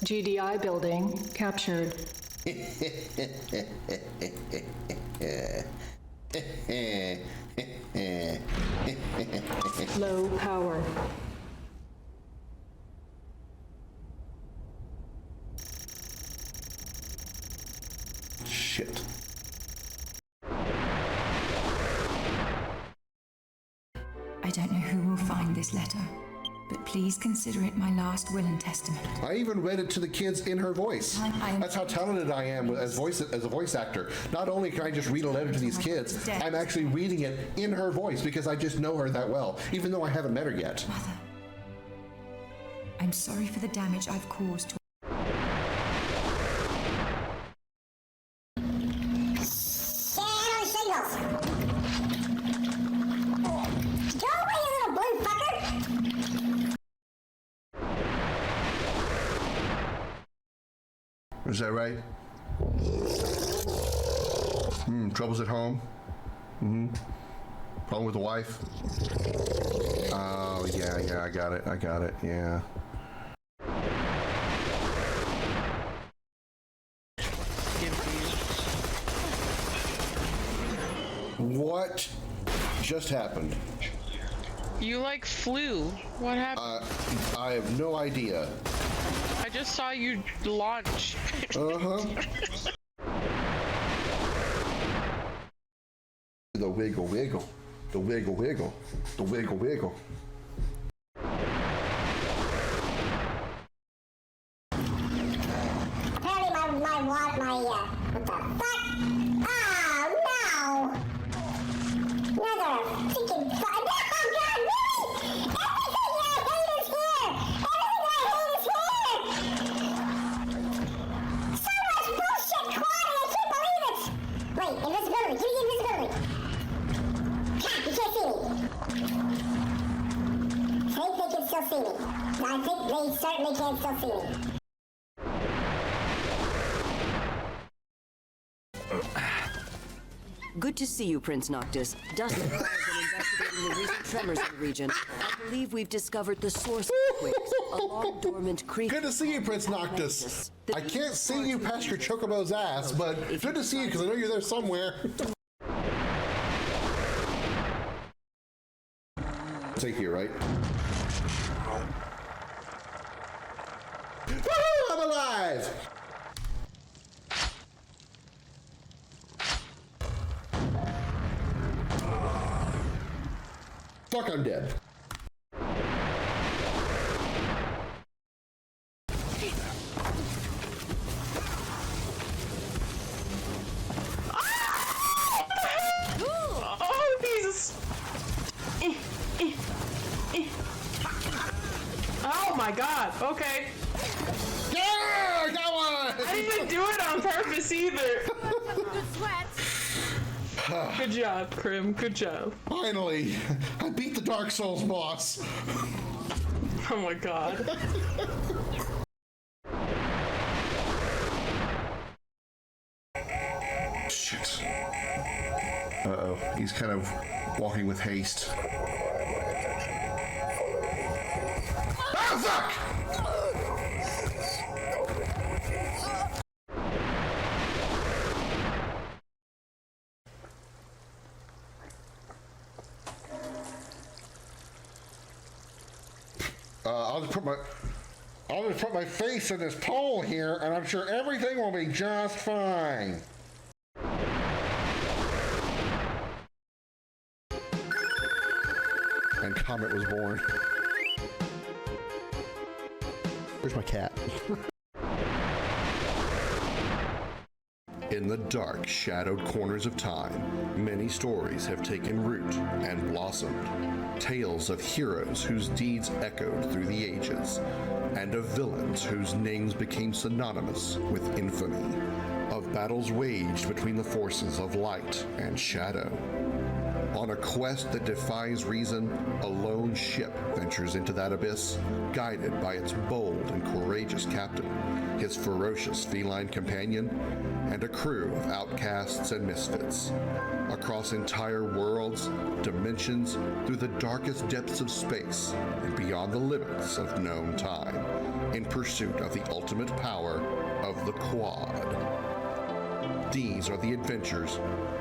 GDI building captured. Low power. Shit. I don't know who will find this letter, but please consider it my last will and testament. I even read it to the kids in her voice. That's how talented I am as a voice actor. Not only can I just read a letter to these kids, I'm actually reading it in her voice because I just know her that well, even though I haven't met her yet. Mother, I'm sorry for the damage I've caused to Is that right? Troubles at home? Problem with the wife? Oh, yeah, I got it, yeah. What just happened? You like flew. What happened? I have no idea. I just saw you launch. Uh-huh. The wiggle wiggle. The wiggle wiggle. The wiggle wiggle. Apparently what the fuck? Oh no! Another freaking fuck. No, God, really? Everything I hate is here! Everything I hate is here! So much bullshit, Quad, and I can't believe it! Wait, invisibility. Give me invisibility. Ha! You can't see me. I think they can still see me. I think they certainly can still see me. Good to see you, Prince Noctis. Dustin and I have been investigating the recent tremors in the region. I believe we've discovered the source of the quakes, a long-dormant creature. Good to see you, Prince Noctis. I can't see you past your chocobo's ass, but good to see you because I know you're there somewhere. Take you, right? Woohoo! I'm alive! Fuck, I'm dead. Oh, Jesus. Oh my God. Okay. Yeah, I got one! I didn't even do it on purpose either. Good sweats. Good job, Krim. Good job. Finally, I beat the Dark Souls boss. Oh my God. Shit. Uh-oh, he's kind of walking with haste. Ah, fuck! I'll just put my face in this pole here, and I'm sure everything will be just fine. And Comet was born. Where's my cat? In the dark, shadowed corners of time, many stories have taken root and blossomed. Tales of heroes whose deeds echoed through the ages, and of villains whose names became synonymous with infamy. Of battles waged between the forces of light and shadow. On a quest that defies reason, a lone ship ventures into that abyss, guided by its bold and courageous captain, his ferocious feline companion, and a crew of outcasts and misfits. Across entire worlds, dimensions, through the darkest depths of space, and beyond the limits of known time. In pursuit of the ultimate power of the quad. These are the adventures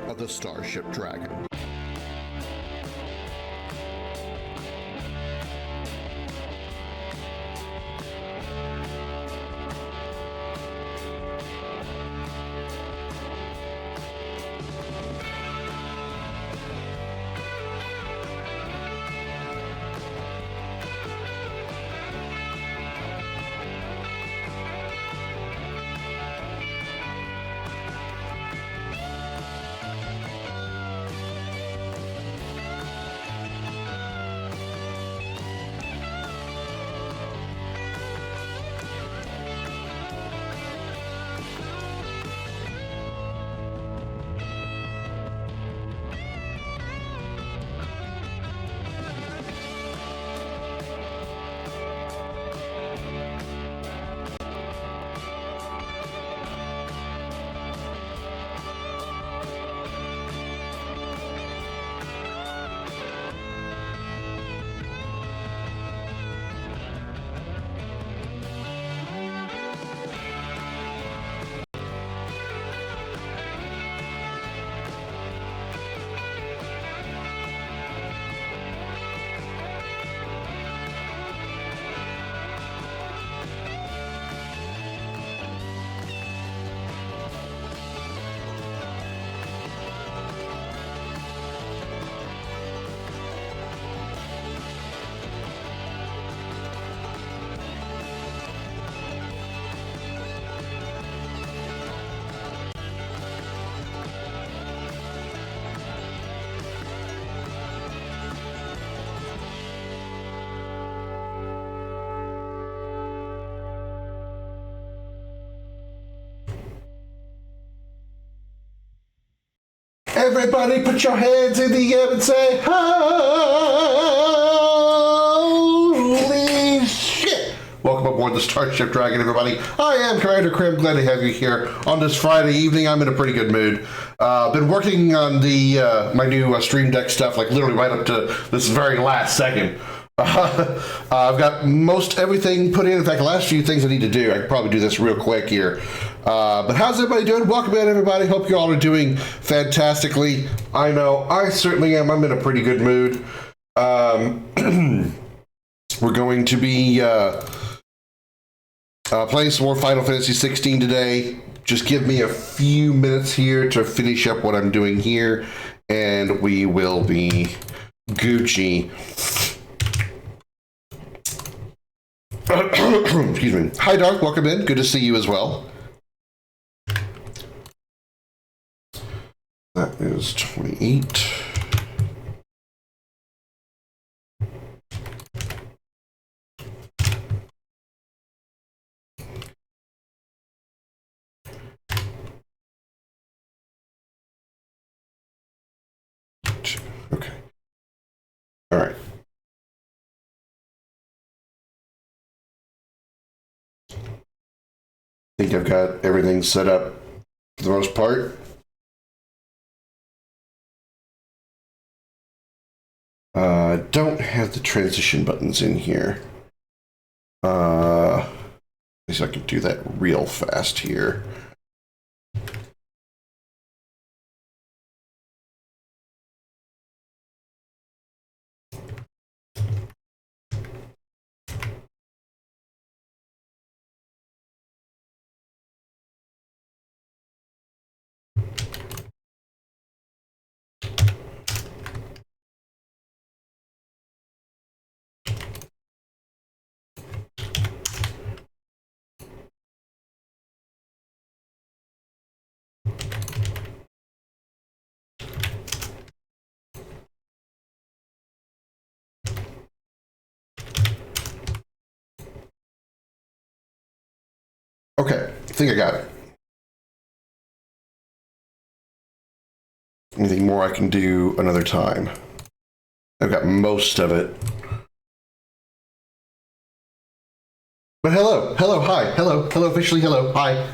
of the Starship Dragon. Everybody put your hands in the air and say, holy shit! Welcome aboard the Starship Dragon, everybody. I am Commander Krim. Glad to have you here on this Friday evening. I'm in a pretty good mood. Been working on the my new Stream Deck stuff, like literally right up to this very last second. I've got most everything put in. In fact, the last few things I need to do, I could probably do this real quick here. But how's everybody doing? Welcome in, everybody. Hope you all are doing fantastically. I know I certainly am. I'm in a pretty good mood. We're going to be playing some more Final Fantasy XVI today. Just give me a few minutes here to finish up what I'm doing here, and we will be Gucci. Excuse me. Hi, Dark. Welcome in. Good to see you as well. That is 28. Okay. All right. I think I've got everything set up for the most part. Don't have the transition buttons in here. At least I can do that real fast here. Okay, I think I got it. Anything more I can do another time? I've got most of it. But hello, hi, hello, officially, hello, hi.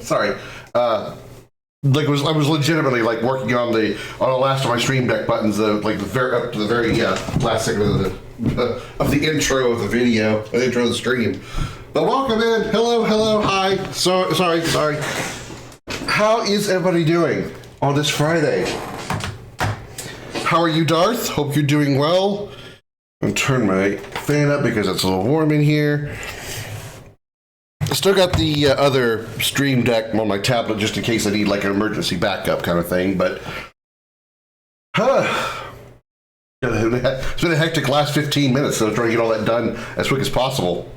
Sorry. Like I was legitimately like working on the last of my Stream Deck buttons, up to the very last second of the intro of the video, the intro of the stream. But welcome in. Hello, hello, hi. Sorry. How is everybody doing on this Friday? How are you, Darth? Hope you're doing well. I'm gonna turn my fan up because it's a little warm in here. I still got the other Stream Deck on my tablet just in case I need like an emergency backup kind of thing, but it's been a hectic last 15 minutes, so I'm trying to get all that done as quick as possible.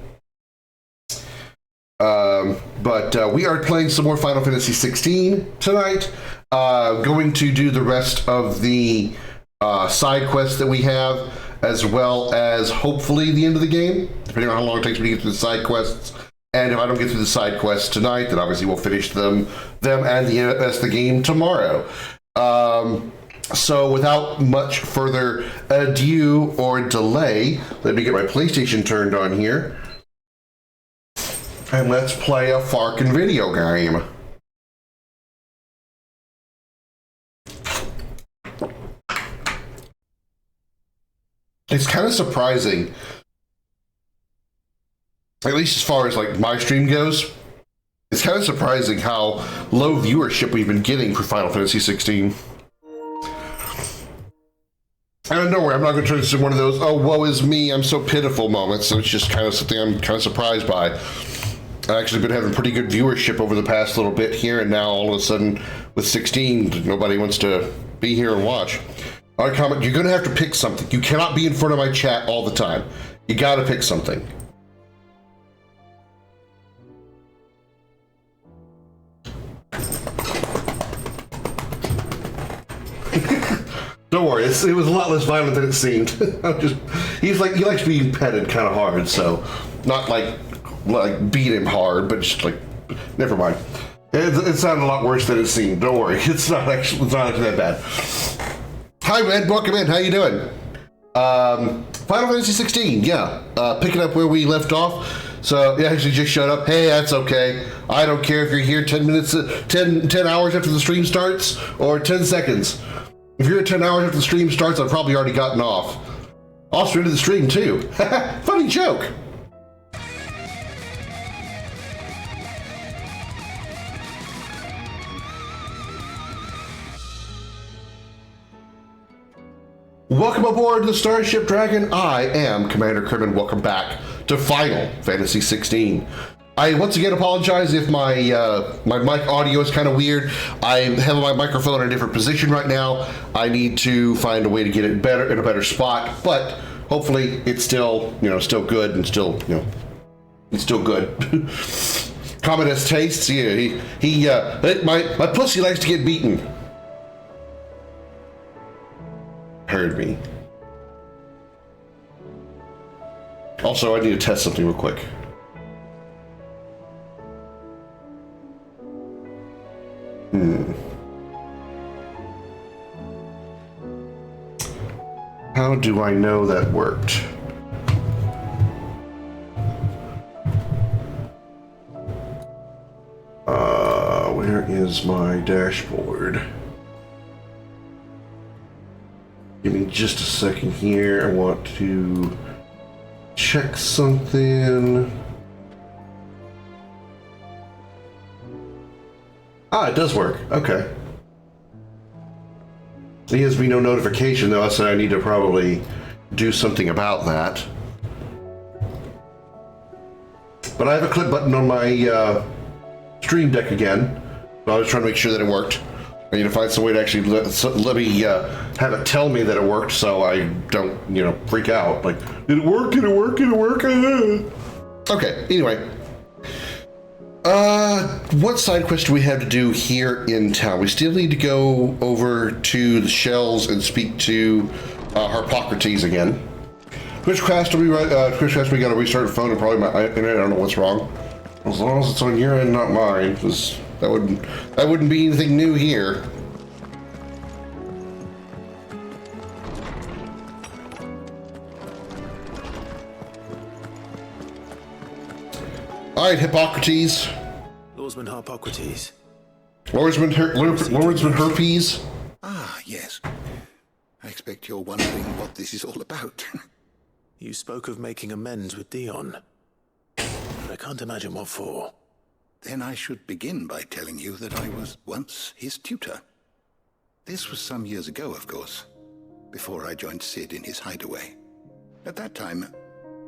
But we are playing some more Final Fantasy XVI tonight. Going to do the rest of the side quests that we have, as well as hopefully the end of the game, depending on how long it takes me to get through the side quests. And if I don't get through the side quests tonight, then obviously we'll finish them and the rest of the game tomorrow. So without much further ado or delay, let me get my PlayStation turned on here. And let's play a Farkin video game. It's kind of surprising, at least as far as like my stream goes, it's kind of surprising how low viewership we've been getting for Final Fantasy XVI. And don't worry, I'm not going to turn this into one of those, oh, woe is me, I'm so pitiful moments. So it's just kind of something I'm kind of surprised by. I've actually been having pretty good viewership over the past little bit here, and now all of a sudden with 16, nobody wants to be here and watch. All right, comment, you're going to have to pick something. You cannot be in front of my chat all the time. You got to pick something. Don't worry, it was a lot less violent than it seemed. He likes being petted kind of hard, so not like beat him hard, but just like, never mind. It sounded a lot worse than it seemed. Don't worry, it's not actually that bad. Hi, Ed. Welcome in. How you doing? Final Fantasy 16. Yeah, picking up where we left off. So yeah, actually just showed up. Hey, that's okay. I don't care if you're here 10 minutes, 10 hours after the stream starts, or 10 seconds. If you're 10 hours after the stream starts, I've probably already gotten off. Also into the stream too. Funny joke. Welcome aboard the Starship Dragon. I am Commander Krim, and welcome back to Final Fantasy XVI. I once again apologize if my mic audio is kind of weird. I have my microphone in a different position right now. I need to find a way to get it better in a better spot, but hopefully it's still still good and still it's still good. Comet has tastes. Yeah, my pussy likes to get beaten. Heard me. Also, I need to test something real quick. How do I know that worked? Where is my dashboard? Give me just a second here. I want to check something. Ah, it does work. Okay. There gives me no notification though, so I need to probably do something about that. But I have a clip button on my Stream Deck again. So I was trying to make sure that it worked. I need to find some way to actually let me have it tell me that it worked, so I don't, freak out. Like, did it work? Did it work? Did it work? Okay. Anyway. What side quest do we have to do here in town? We still need to go over to the shells and speak to Harpocrates again. Which class do we got to restart the phone and probably my internet? I don't know what's wrong. As long as it's on your end, not mine, because that wouldn't be anything new here. All right, Hippocrates. Lordsman Harpocrates. Lordsman Herpes. Ah, yes. I expect you're wondering what this is all about. You spoke of making amends with Dion. But I can't imagine what for. Then I should begin by telling you that I was once his tutor. This was some years ago, of course, before I joined Sid in his hideaway. At that time,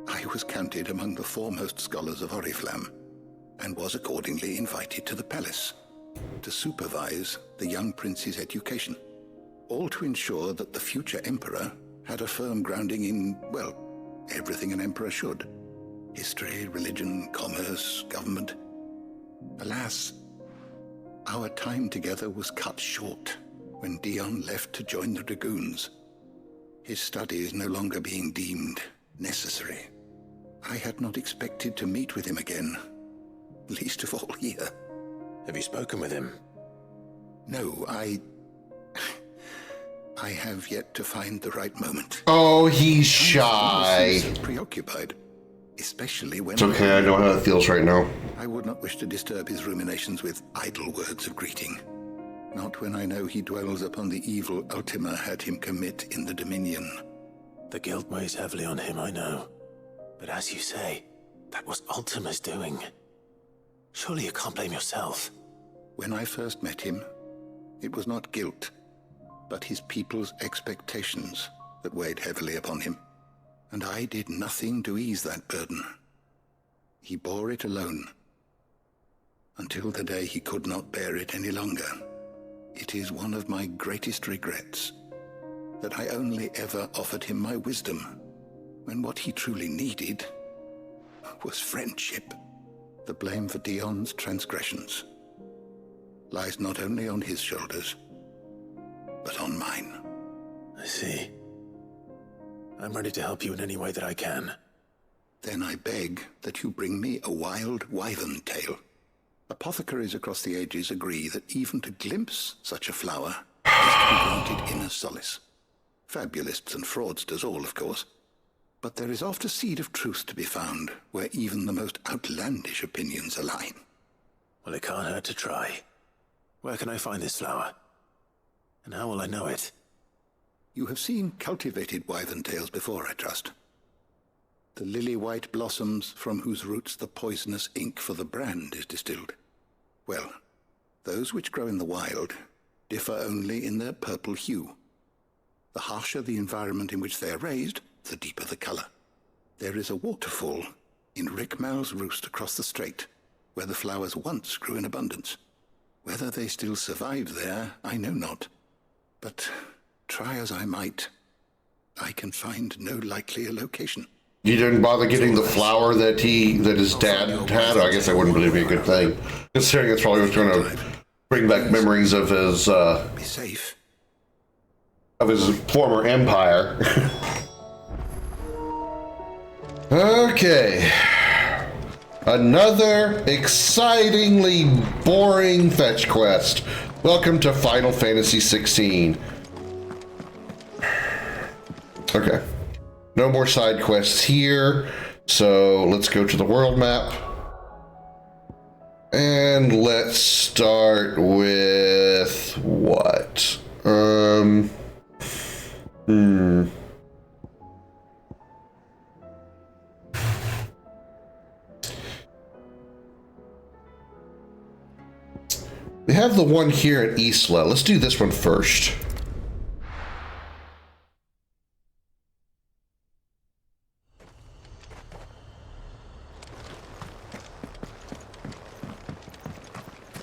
I was counted among the foremost scholars of Oriflamme, and was accordingly invited to the palace to supervise the young prince's education, all to ensure that the future emperor had a firm grounding in, well, everything an emperor should. History, religion, commerce, government. Alas, our time together was cut short when Dion left to join the Dragoons, his studies no longer being deemed necessary. I had not expected to meet with him again, least of all here. Have you spoken with him? No, I have yet to find the right moment. Oh, he's shy. I'm so preoccupied, especially when... It's okay, I know how it feels right now. I would not wish to disturb his ruminations with idle words of greeting. Not when I know he dwells upon the evil Ultima had him commit in the Dominion. The guilt weighs heavily on him, I know. But as you say, that was Ultima's doing. Surely you can't blame yourself. When I first met him, it was not guilt, but his people's expectations that weighed heavily upon him. And I did nothing to ease that burden. He bore it alone, until the day he could not bear it any longer. It is one of my greatest regrets that I only ever offered him my wisdom, when what he truly needed was friendship. The blame for Dion's transgressions lies not only on his shoulders, but on mine. I see. I'm ready to help you in any way that I can. Then I beg that you bring me a wild wyvern tail. Apothecaries across the ages agree that even to glimpse such a flower is to be granted inner solace. Fabulists and fraudsters all, of course. But there is oft a seed of truth to be found where even the most outlandish opinions align. Well, it can't hurt to try. Where can I find this flower? And how will I know it? You have seen cultivated wyvern tails before, I trust. The lily-white blossoms from whose roots the poisonous ink for the brand is distilled. Well, those which grow in the wild differ only in their purple hue. The harsher the environment in which they are raised, the deeper the color. There is a waterfall in Rickmal's roost across the strait, where the flowers once grew in abundance. Whether they still survive there, I know not. But try as I might, I can find no likelier location. You didn't bother getting the flower that his dad had? I guess that wouldn't really be a good thing, considering that's probably what's going to bring back memories of his be safe. Of his former empire. Okay. Another excitingly boring fetch quest. Welcome to Final Fantasy XVI. Okay. No more side quests here. So let's go to the world map. And let's start with what? We have the one here at Isla. Let's do this one first.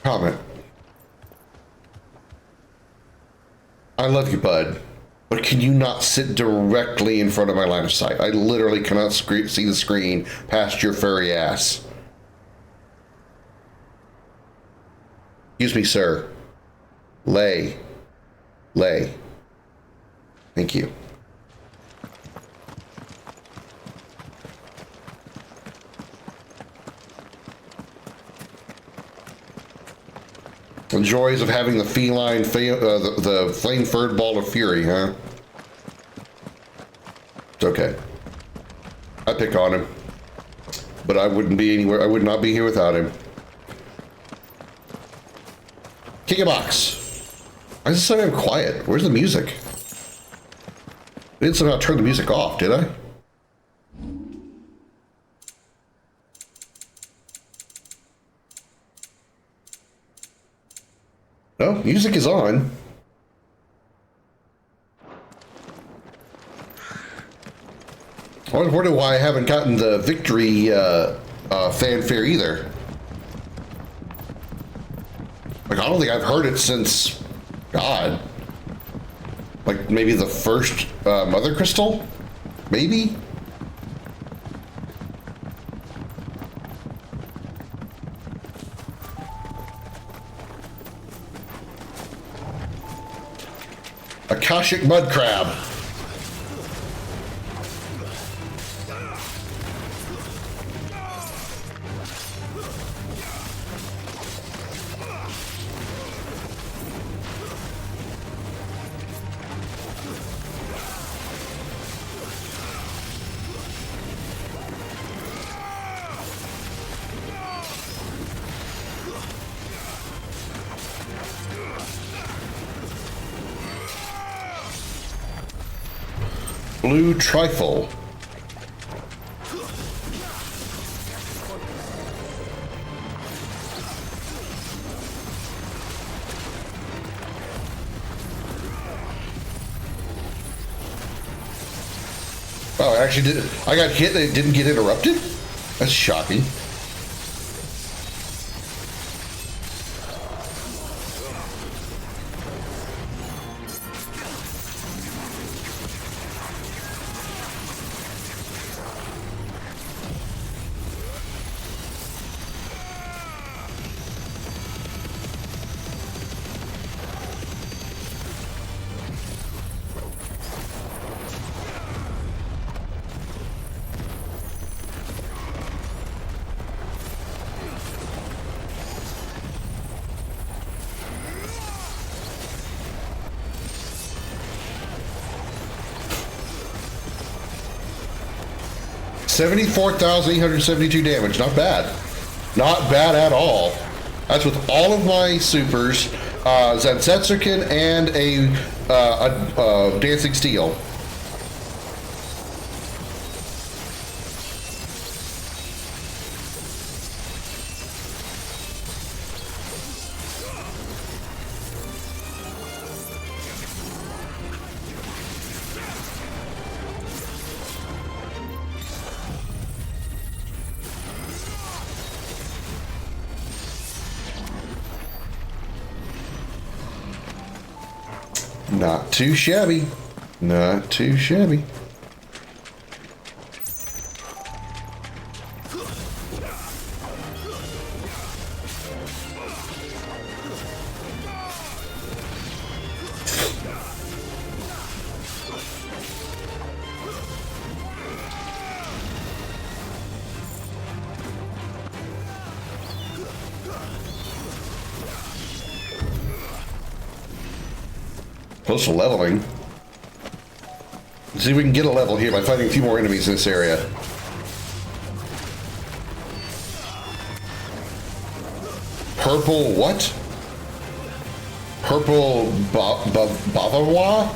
Comment. I love you, bud, but can you not sit directly in front of my line of sight? I literally cannot see the screen past your furry ass. Excuse me, sir. Lay. Thank you. The joys of having the feline, the flame-furred ball of fury, huh? It's okay. I pick on him, but I wouldn't be anywhere. I would not be here without him. Kick a box. Why is it so damn quiet? Where's the music? I didn't somehow turn the music off, did I? No, music is on. I was wondering why I haven't gotten the victory fanfare either. Like, I don't think I've heard it since, God, like maybe the first Mother Crystal? Maybe? Akashic Mud Crab. Blue Trifle. Oh, I actually did. I got hit and it didn't get interrupted? That's shocking. $74,872 damage. Not bad. Not bad at all. That's with all of my supers, Zansetsuken and a Dancing Steel. Not too shabby. Not too shabby. Close to leveling. Let's see if we can get a level here by fighting a few more enemies in this area. Purple what? Purple Bavarois?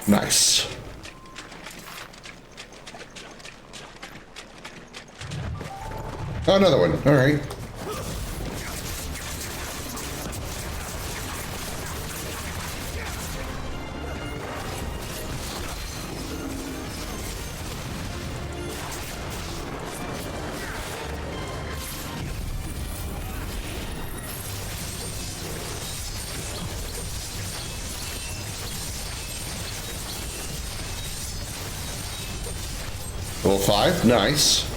Nice. Oh, another one. All right. Level 5, nice.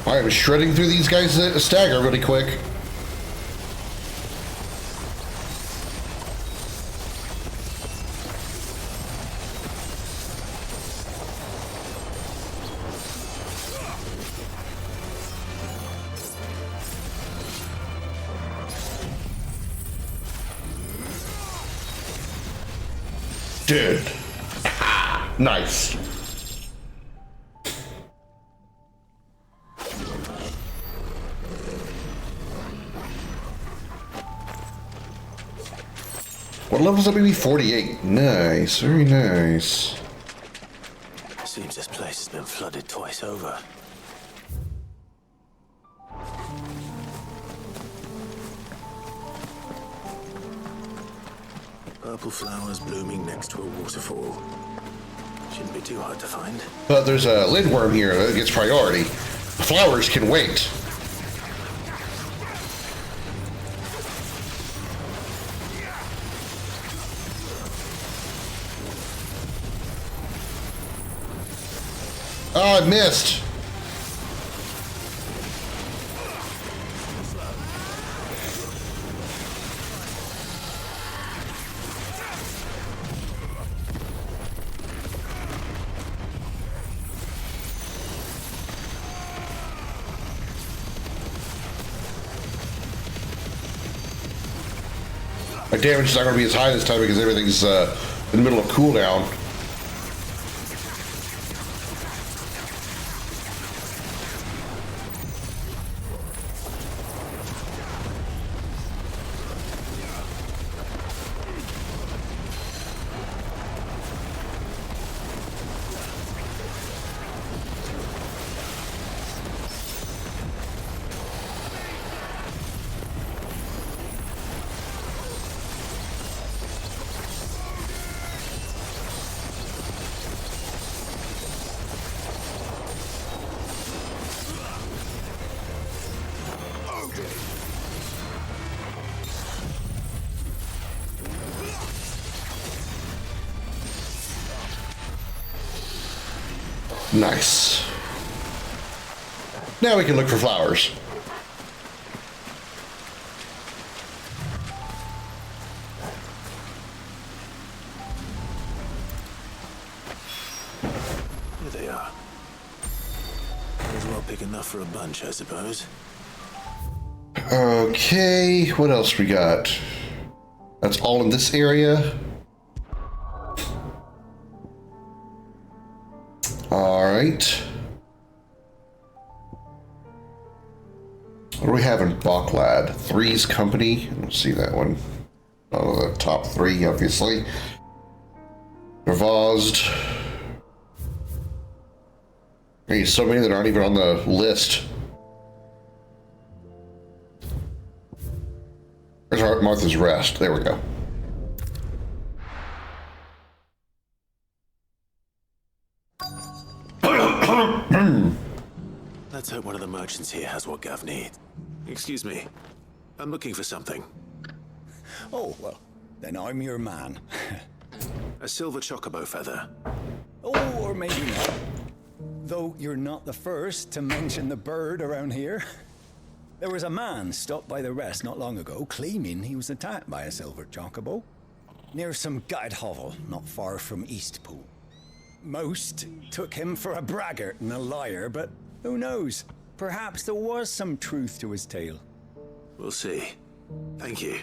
I am shredding through these guys at a stagger really quick. Dude. Nice. What level is that? Maybe 48. Nice, very nice. Seems this place has been flooded twice over. Purple flowers blooming next to a waterfall. Shouldn't be too hard to find. But there's a lindworm here that gets priority. Flowers can wait. Oh, I missed. My damage is not going to be as high this time because everything's in the middle of cooldown. Nice. Now we can look for flowers. Here they are. May as well pick enough for a bunch, I suppose. Okay, what else we got? That's all in this area. All right. What do we have in Baklad? Three's Company. Let's see that one. Oh, the top three, obviously. Revazed. Hey, so many that aren't even on the list. Where's Martha's Rest? There we go. Let's hope one of the merchants here has what Gav needs. Excuse me. I'm looking for something. Oh, well, then I'm your man. A silver chocobo feather. Oh, or maybe not. Though you're not the first to mention the bird around here. There was a man stopped by the rest not long ago claiming he was attacked by a silver chocobo near some gutted hovel not far from Eastpool. Most took him for a braggart and a liar, but who knows? Perhaps there was some truth to his tale. We'll see. Thank you.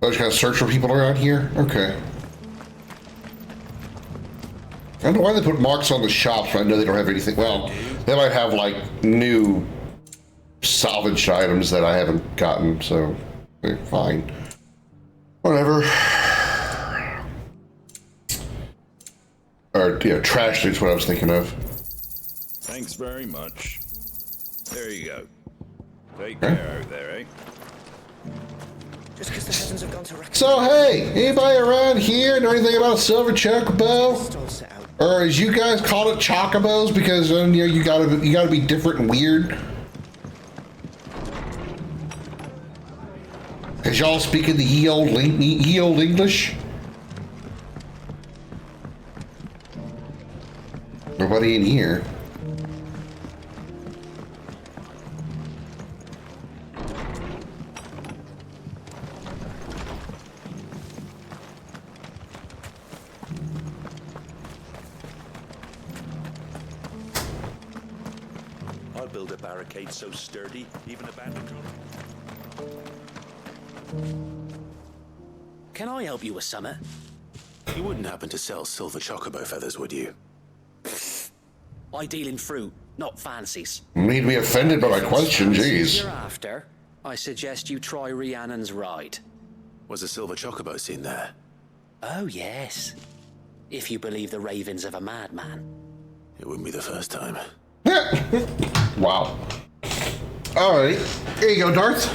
I just gotta search for people around here? Okay. I don't know why they put marks on the shops when I know they don't have anything. Well, they might have like new salvaged items that I haven't gotten, so fine. Whatever. Or, yeah, trash is what I was thinking of. Thanks very much. There you go. Take care out there, eh? Just because the heavens have gone to wreck. So, hey, anybody around here know anything about a silver chocobo? Or as you guys call it, chocobos, because you know, you gotta be different and weird. Cause y'all speaking the ye old English? Nobody in here. I'll build a barricade so sturdy, even a bandit. Can I help you with summer? You wouldn't happen to sell silver chocobo feathers, would you? I deal in fruit, not fancies. Need to be offended by my question, Fancies jeez. you're after, I suggest you try Rhiannon's ride. Was a silver chocobo seen there? Oh, yes. If you believe the ravings of a madman. It wouldn't be the first time. Wow. Alright. Here you go, Darth.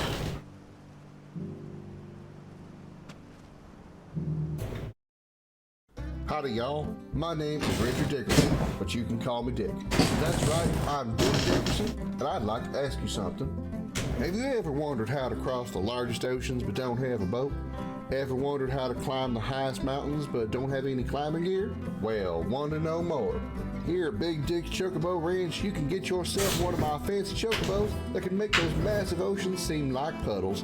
Howdy, y'all. My name is Richard Dickerson, but you can call me Dick. That's right, I'm Dick Dickerson, and I'd like to ask you something. Have you ever wondered how to cross the largest oceans but don't have a boat? Ever wondered how to climb the highest mountains but don't have any climbing gear? Well, want to know more? Here at Big Dick's Chocobo Ranch, you can get yourself one of my fancy chocobos that can make those massive oceans seem like puddles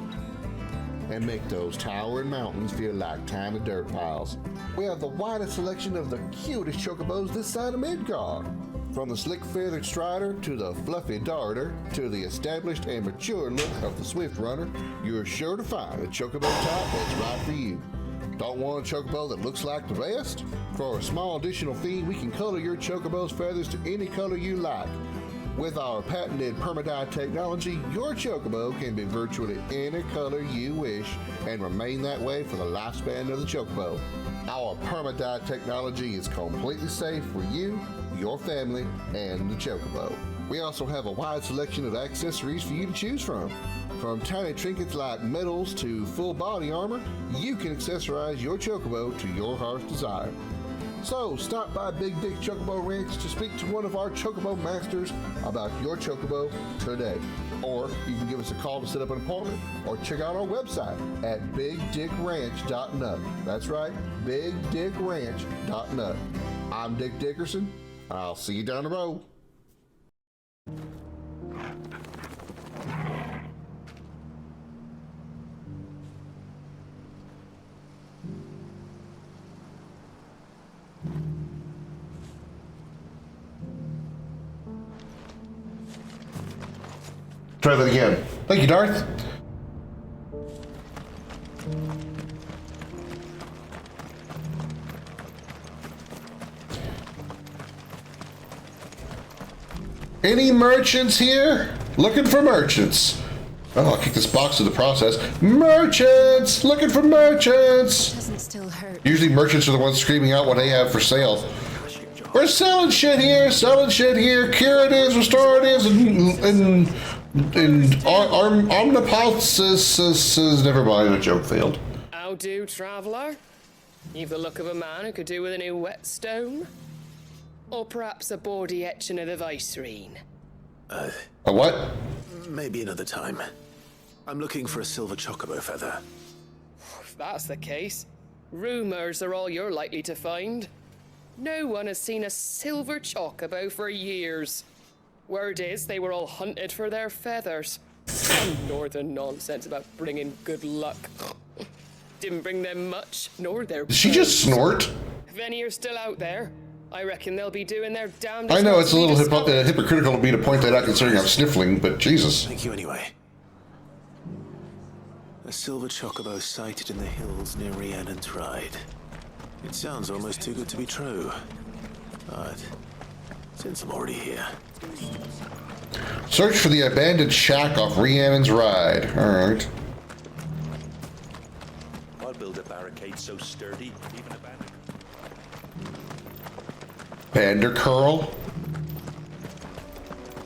and make those towering mountains feel like tiny dirt piles. We have the widest selection of the cutest chocobos this side of Midgard. From the slick feathered strider to the fluffy darter to the established and mature look of the swift runner, you're sure to find a chocobo type that's right for you. Don't want a chocobo that looks like the rest? For a small additional fee, we can color your chocobo's feathers to any color you like. With our patented permadye technology, your chocobo can be virtually any color you wish and remain that way for the lifespan of the chocobo. Our permadye technology is completely safe for you, your family, and the chocobo. We also have a wide selection of accessories for you to choose from. From tiny trinkets like medals to full body armor, you can accessorize your chocobo to your heart's desire. So stop by Big Dick Chocobo Ranch to speak to one of our Chocobo Masters about your Chocobo today. Or you can give us a call to set up an appointment or check out our website at BigDickRanch.net. That's right, BigDickRanch.net. I'm Dick Dickerson. I'll see you down the road. Try that again. Thank you, Darth. Any merchants here? Looking for merchants. Oh, I'll kick this box to the process. Merchants! Looking for merchants! Doesn't still hurt. Usually merchants are the ones screaming out what they have for sale. We're selling shit here, curatives, restoratives, and omnipotences. Never mind, a joke failed. How do, traveller? You've the look of a man who could do with a new whetstone. Or perhaps a bawdy etching of the Vicerine. A what? Maybe another time. I'm looking for a silver chocobo feather. If that's the case, rumours are all you're likely to find. No one has seen a silver chocobo for years. Word is they were all hunted for their feathers. Some northern nonsense about bringing good luck. Didn't bring them much, nor their Did she just snort? If any are still out there, I reckon they'll be doing their damnedest. I know it's a little hypocritical of me to point that out considering I'm sniffling, but Jesus. Thank you anyway. A silver chocobo sighted in the hills near Rhiannon's Ride. It sounds almost too good to be true. But since I'm already here... Search for the abandoned shack off Rhiannon's Ride. Alright. I'll build a barricade so sturdy, even a Bandercurl?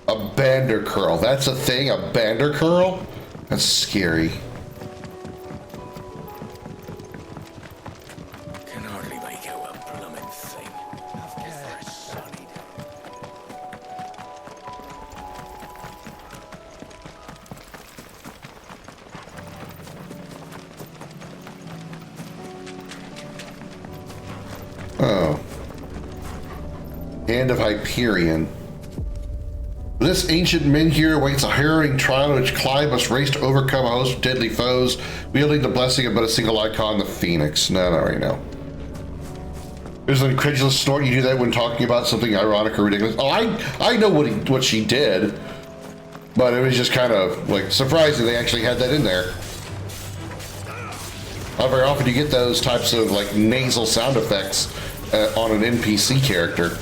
A Bandercurl. That's a thing? A Bandercurl? That's scary. Can hardly make out a blooming thing. Oh. Hand of Hyperion. This ancient menhir awaits a harrowing trial in which Clyde must race to overcome a host of deadly foes, wielding the blessing of but a single icon, the Phoenix. No, I already know. There's an incredulous snort. You do that when talking about something ironic or ridiculous. Oh, I know what she did, but it was just kind of like surprising they actually had that in there. Not very often you get those types of like nasal sound effects on an NPC character.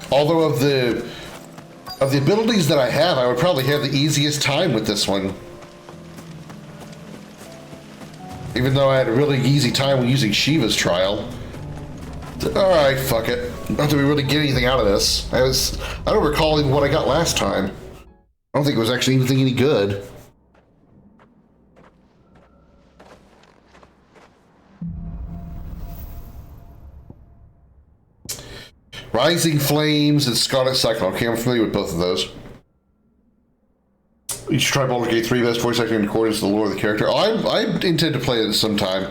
Although of the abilities that I have, I would probably have the easiest time with this one. Even though I had a really easy time when using Shiva's trial. Alright, fuck it. Not that we really get anything out of this. I don't recall even what I got last time. I don't think it was actually anything any good. Rising Flames and Scarlet Cyclone. Okay, I'm familiar with both of those. You should try Baldur's Gate 3, best voice acting in accordance with the lore of the character. Oh, I intend to play it at some point. I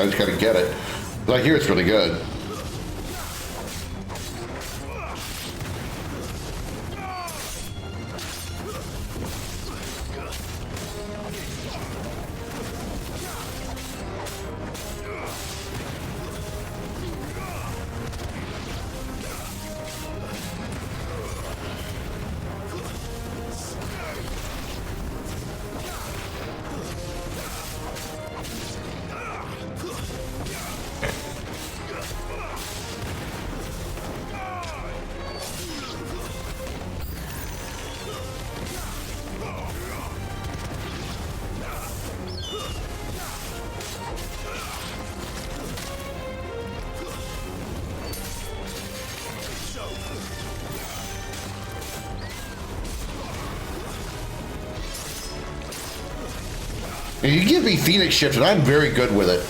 just gotta get it. But I hear it's really good. You give me Phoenix Shift and I'm very good with it.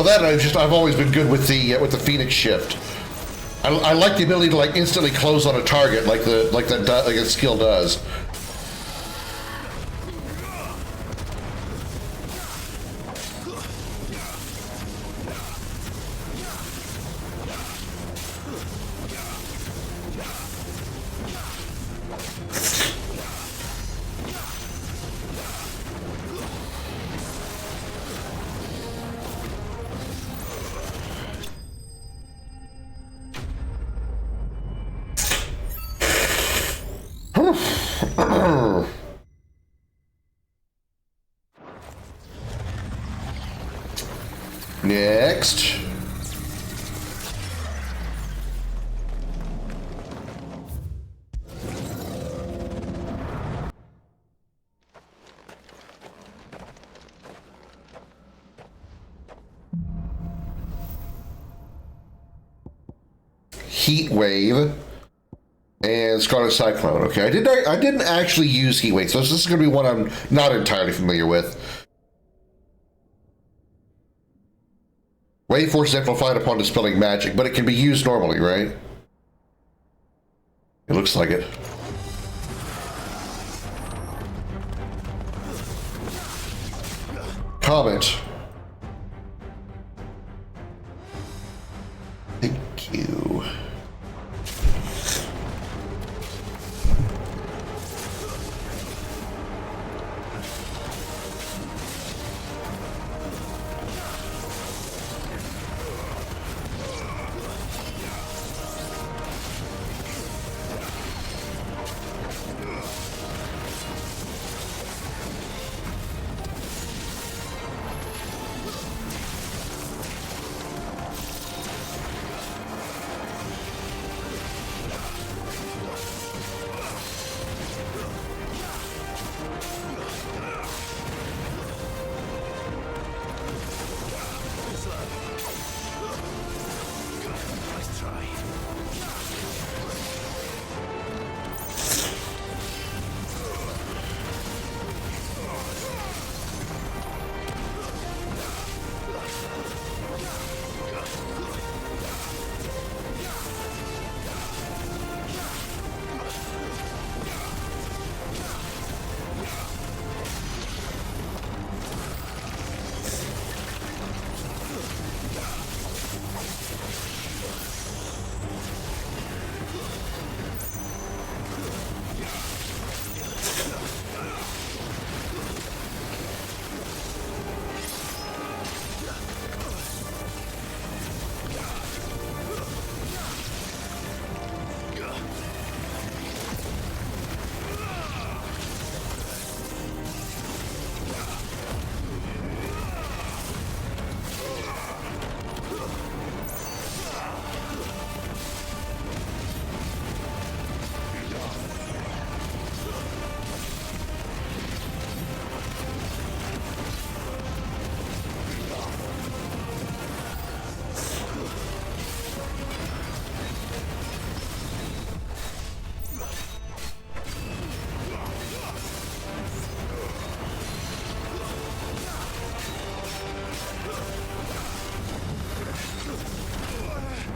Well, that I've always been good with the Phoenix shift. I like the ability to like instantly close on a target, like that skill does. Next. Heat Wave and Scarlet Cyclone. Okay, I didn't actually use Heat Wave, so this is going to be one I'm not entirely familiar with. Wave Force is amplified upon dispelling magic, but it can be used normally, right? It looks like it. Comet. Thank you.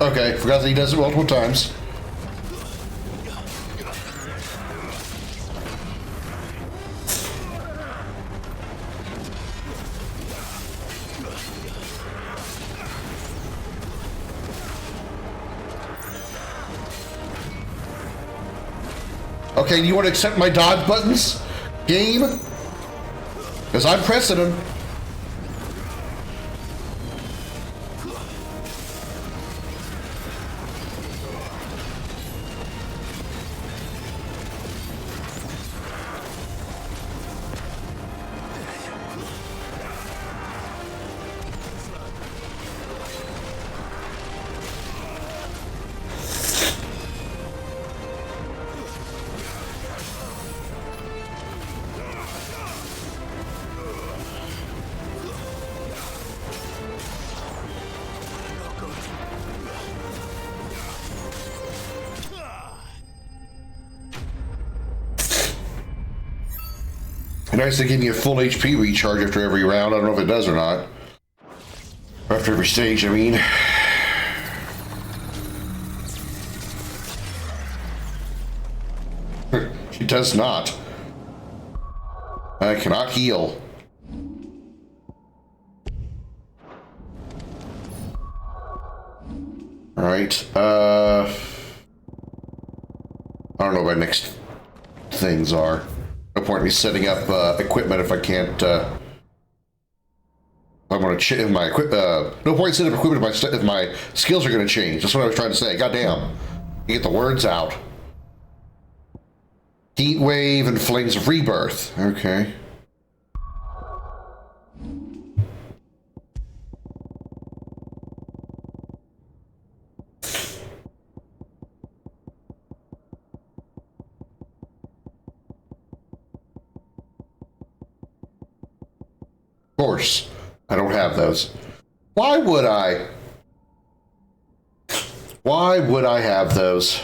Okay, forgot that he does it multiple times. Okay, you want to accept my dodge buttons, game? Because I'm pressing them. Nice to give me a full HP recharge after every round. I don't know if it does or not. After every stage, I mean. She does not. I cannot heal. Alright, I don't know what my next things are. No point in me setting up equipment if I can't, I'm gonna if my no point setting up equipment if my skills are gonna change. That's what I was trying to say. Goddamn. You get the words out. Heat wave and flames of rebirth. Okay. Of course, I don't have those. Why would I? Why would I have those?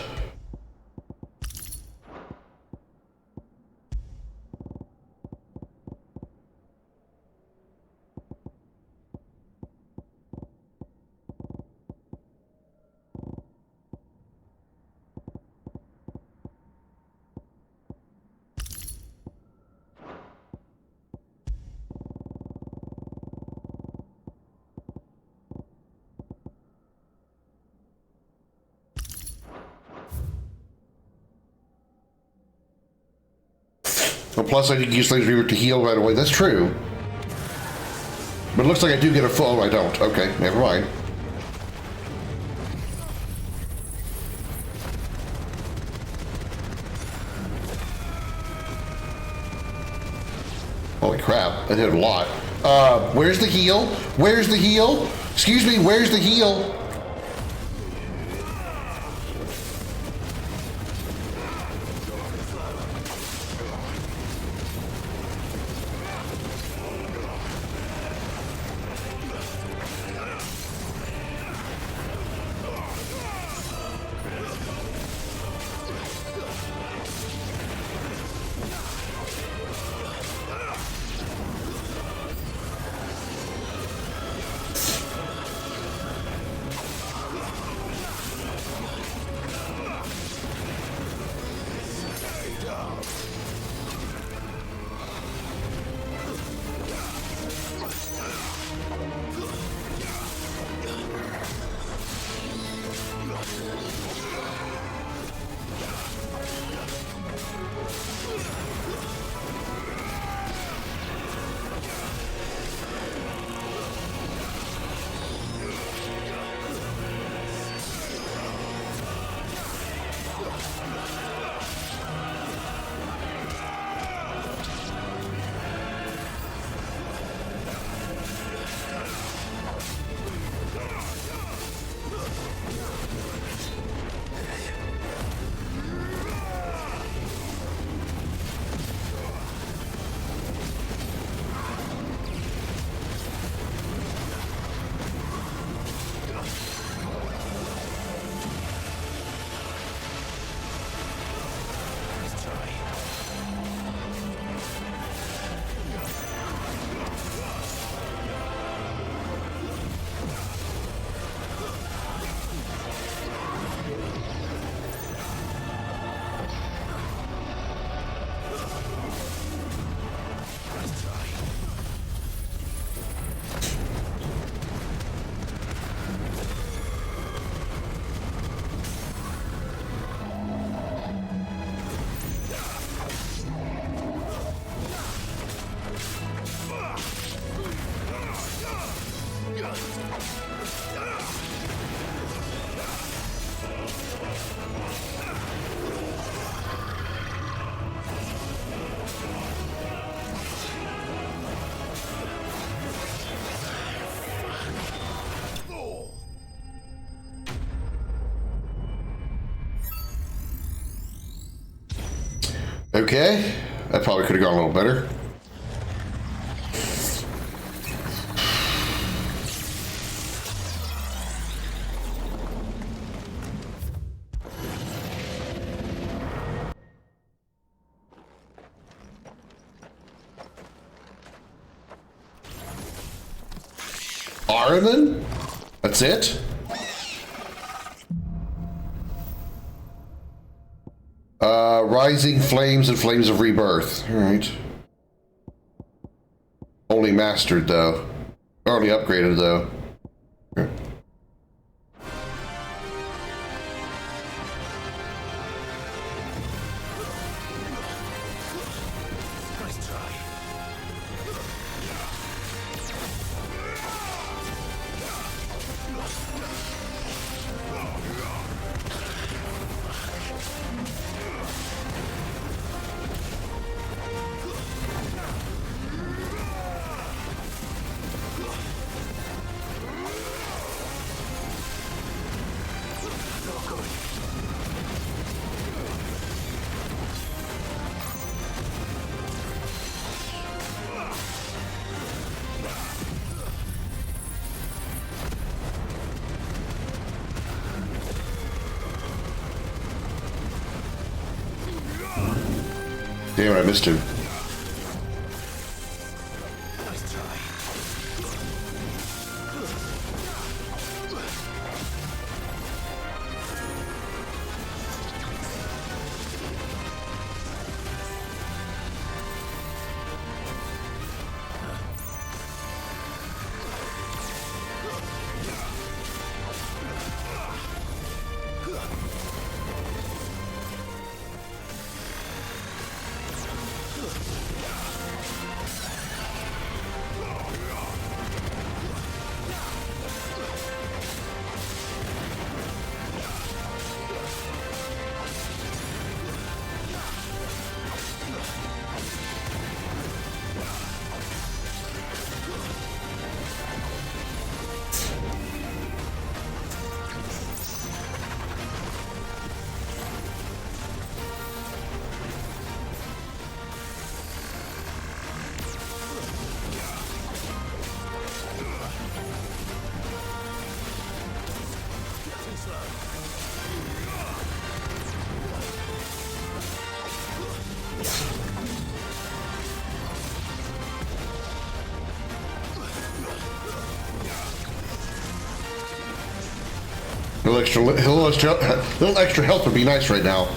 Well, plus I can use Flames Reaver to heal right away. That's true. But it looks like I do get a full... Oh, I don't. Okay, never mind. Holy crap, that hit a lot. Where's the heal? Where's the heal? Excuse me, where's the heal? Okay, that probably could have gone a little better. Aranon? That's it? Rising Flames and Flames of Rebirth. Alright. Only mastered, though. Only upgraded, though. Okay. Damn it, I missed him. Little extra health would be nice right now.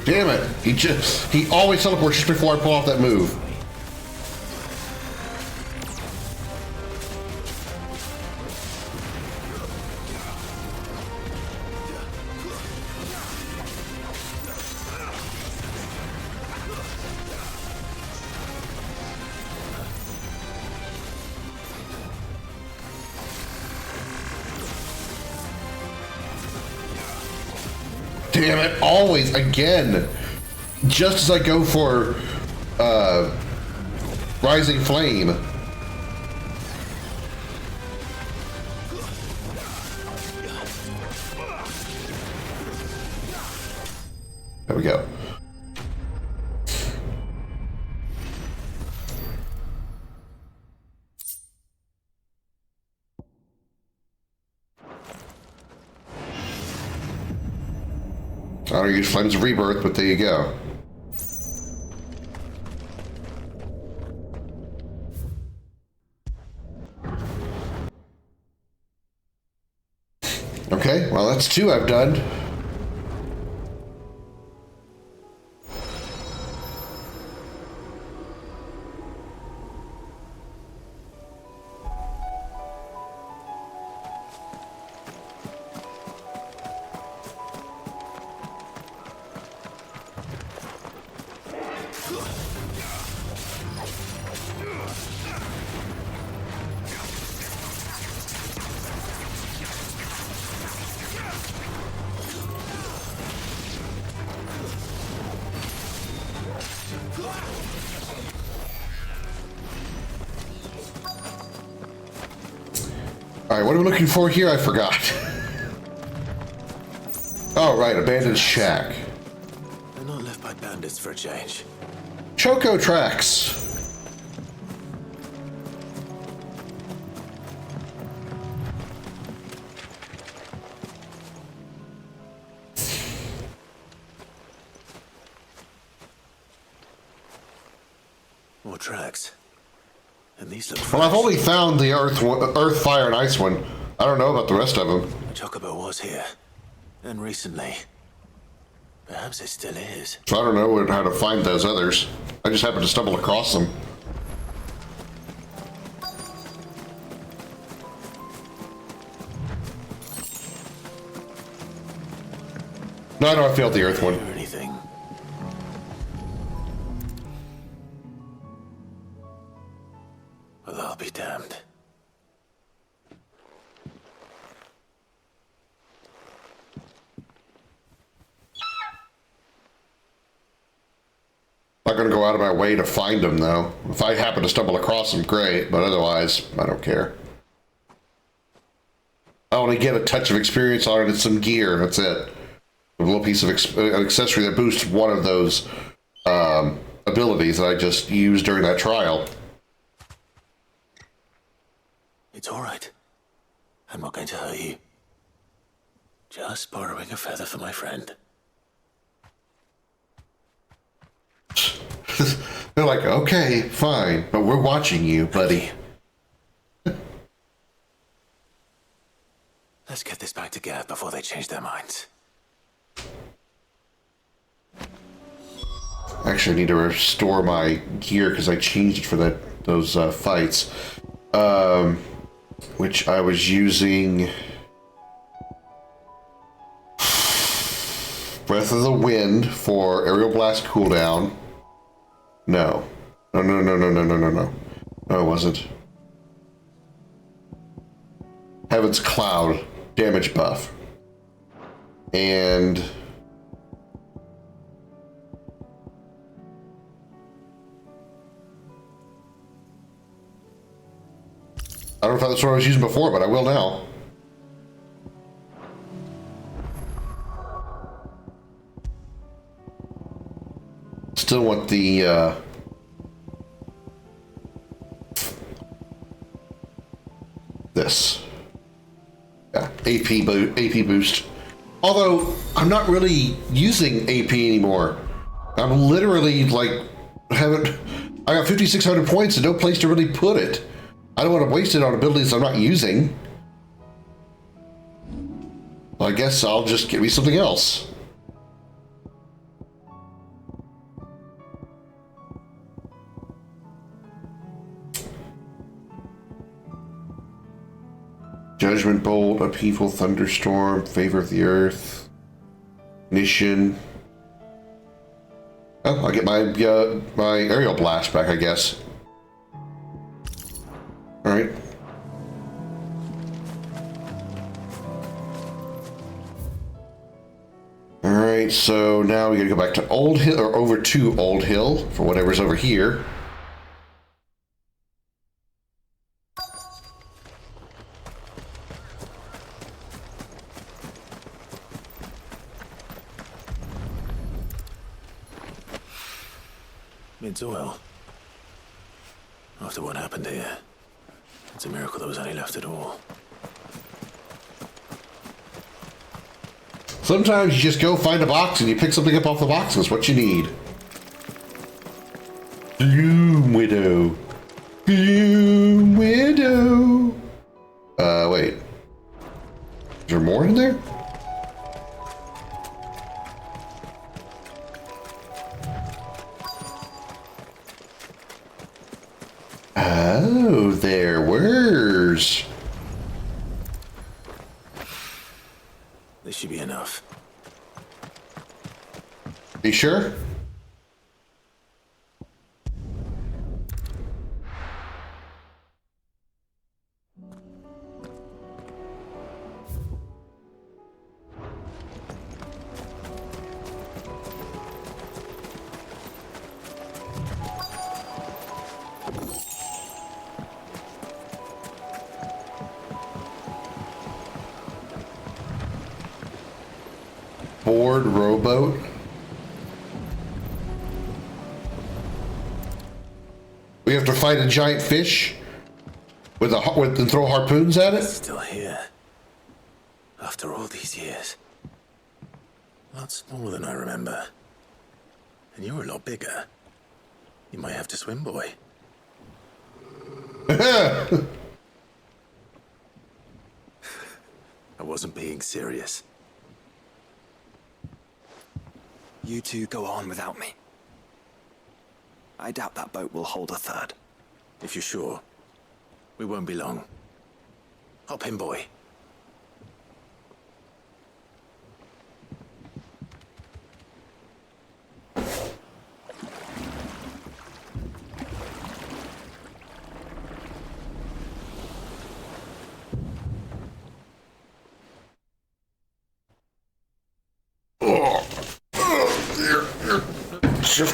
Damn it! He always teleports just before I pull off that move. Damn it, always, again. Just as I go for Rising Flame. There we go. I don't use Flames of Rebirth, but there you go. Okay, well that's 2 I've done. Alright, what are we looking for here? I forgot. Oh, right, abandoned shack. They're not left by bandits for a change. Choco tracks. And these look Well, I've only found the earth, fire, and ice one. I don't know about the rest of them. A chocobo was here. And recently. Perhaps it still is. So I don't know how to find those others. I just happened to stumble across them. No, I know I failed the earth one. Or anything. Well, I'll be damned. Not going to go out of my way to find them, though. If I happen to stumble across them, great. But otherwise, I don't care. I only get a touch of experience on it and some gear. That's it. A little piece of an accessory that boosts one of those abilities that I just used during that trial. It's all right. I'm not going to hurt you. Just borrowing a feather for my friend. They're like, okay, fine, but we're watching you, buddy. Let's get this back to Gav before they change their minds. Actually, I need to restore my gear because I changed it for those fights. Which I was using Breath of the Wind for aerial blast cooldown. No, it wasn't. Heaven's Cloud damage buff. And I don't know if that's what I was using before, but I will now. Still want the this. Yeah, AP boost. Although I'm not really using AP anymore. I'm literally like I got 5,600 points and no place to really put it. I don't want to waste it on abilities I'm not using. Well, I guess I'll just get me something else. Judgment Bolt, Upheaval, Thunderstorm, Favor of the Earth, Ignition. Oh, I'll get my aerial blast back, I guess. All right. All right, so now we gotta go back to Old Hill, or over to Old Hill for whatever's over here. It's oil. After what happened here, it's a miracle there was any left at all. Sometimes you just go find a box and you pick something up off the box. That's what you need. Gloom Widow. Gloom Widow. Wait. Is there more in there? Oh, there were. This should be enough. You sure? Board rowboat. We have to fight a giant fish and throw harpoons at it. It's still here. After all these years. Lots smaller than I remember. And you were a lot bigger. You might have to swim, boy. I wasn't being serious. You two go on without me. I doubt that boat will hold a third. If you're sure, we won't be long. Hop in, boy.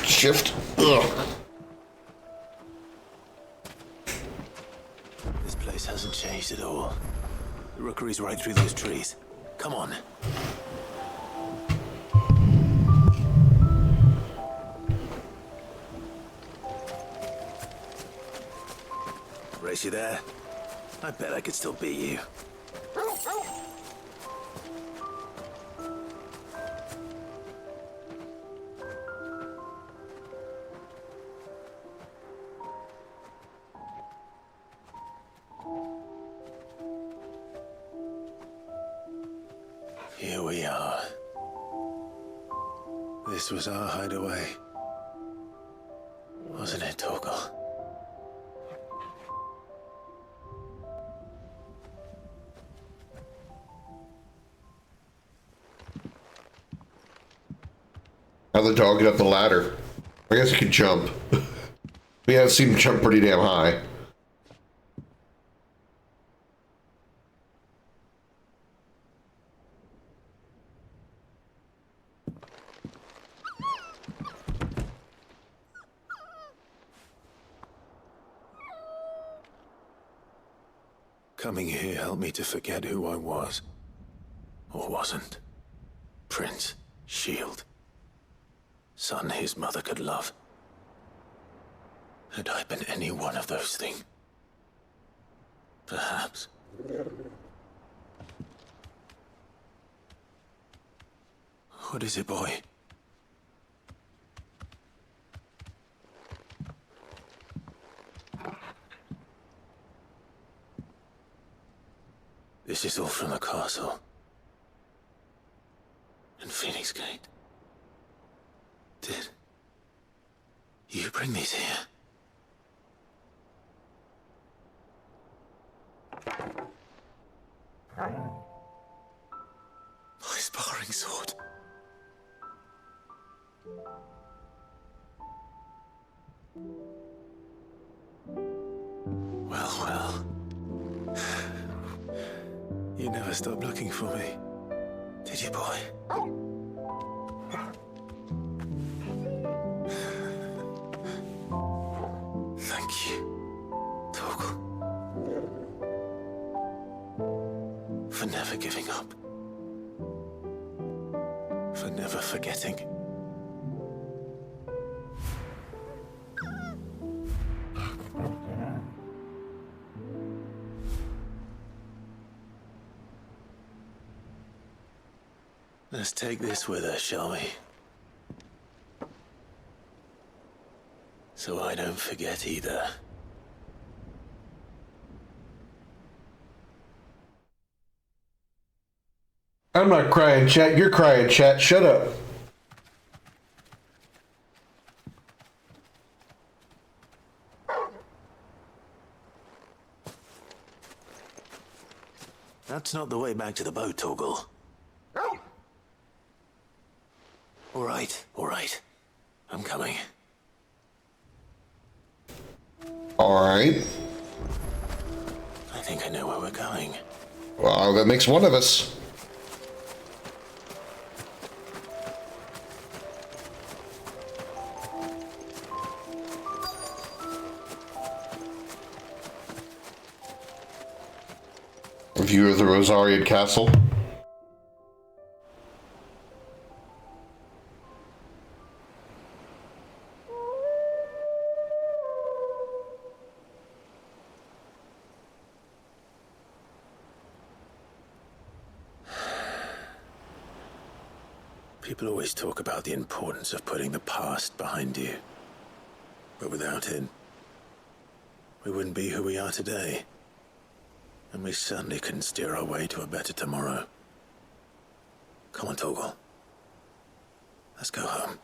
Shift. Ugh. This place hasn't changed at all. The rookery's right through those trees. Come on. Race you there? I bet I could still beat you. Here we are. This was our hideaway. Wasn't it, Torgal? How'd the dog get up the ladder? I guess he could jump. We have seen him jump pretty damn high. Coming here helped me to forget who I was. Or wasn't. Prince, shield. Son his mother could love. Had I been any one of those things? Perhaps. What is it, boy? This is all from the castle. And Phoenix Gate. Did you bring these here? My sparring sword. Well. You never stopped looking for me, did you, boy? Thank you, Torgal. For never giving up. For never forgetting. Let's take this with us, shall we? So I don't forget either. I'm not crying, chat. You're crying, chat. Shut up. That's not the way back to the boat, Torgal. All right. I'm coming. All right. I think I know where we're going. Well, that makes one of us. A view of the Rosarian Castle. People always talk about the importance of putting the past behind you. But without it, we wouldn't be who we are today. And we certainly couldn't steer our way to a better tomorrow. Come on, Torgal. Let's go home.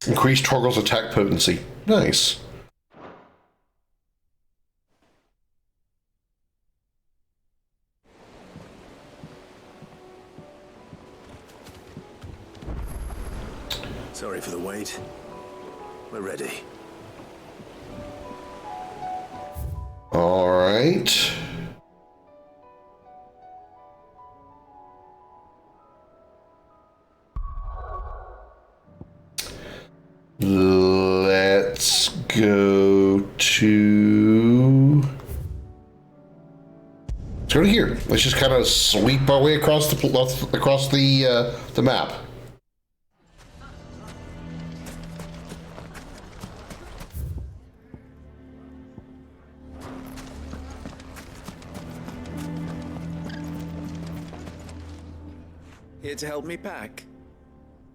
Increase Torgal's attack potency. Nice. Sorry for the wait. We're ready. All right. Let's go to... Let's go to here. Let's just kind of sweep our way across the map. Here to help me pack?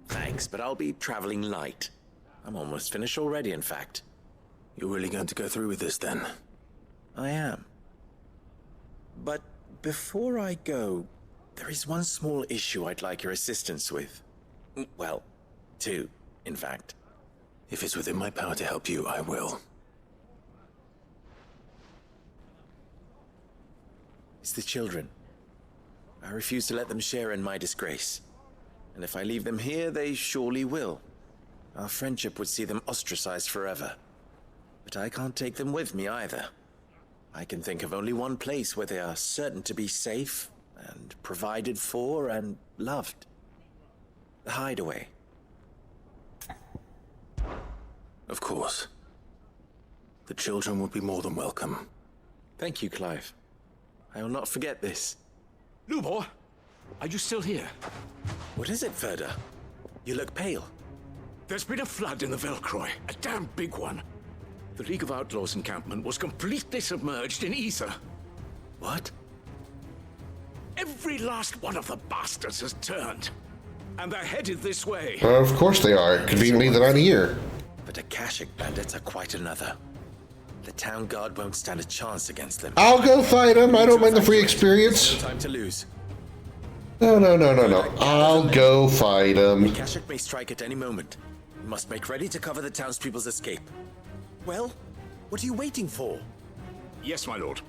Thanks, but I'll be traveling light. I'm almost finished already, in fact. You're really going to go through with this, then? I am. But before I go, there is one small issue I'd like your assistance with. Well, two, in fact. If it's within my power to help you, I will. It's the children. I refuse to let them share in my disgrace. And if I leave them here, they surely will. Our friendship would see them ostracized forever. But I can't take them with me either. I can think of only one place where they are certain to be safe and provided for and loved. The Hideaway. Of course. The children would be more than welcome. Thank you, Clive. I will not forget this. Lubor, are you still here? What is it, Ferda? You look pale. There's been a flood in the Velcroy, a damn big one. The League of Outlaws encampment was completely submerged in ether. What? Every last one of the bastards has turned. And they're headed this way. Of course they are. Conveniently, they're not here. But Akashic bandits are quite another. The town guard won't stand a chance against them. I'll go fight them. I don't mind the free experience. No time to lose. No. I'll go fight them. Akashic may strike at any moment. We must make ready to cover the townspeople's escape. Well, what are you waiting for? Yes, my lord.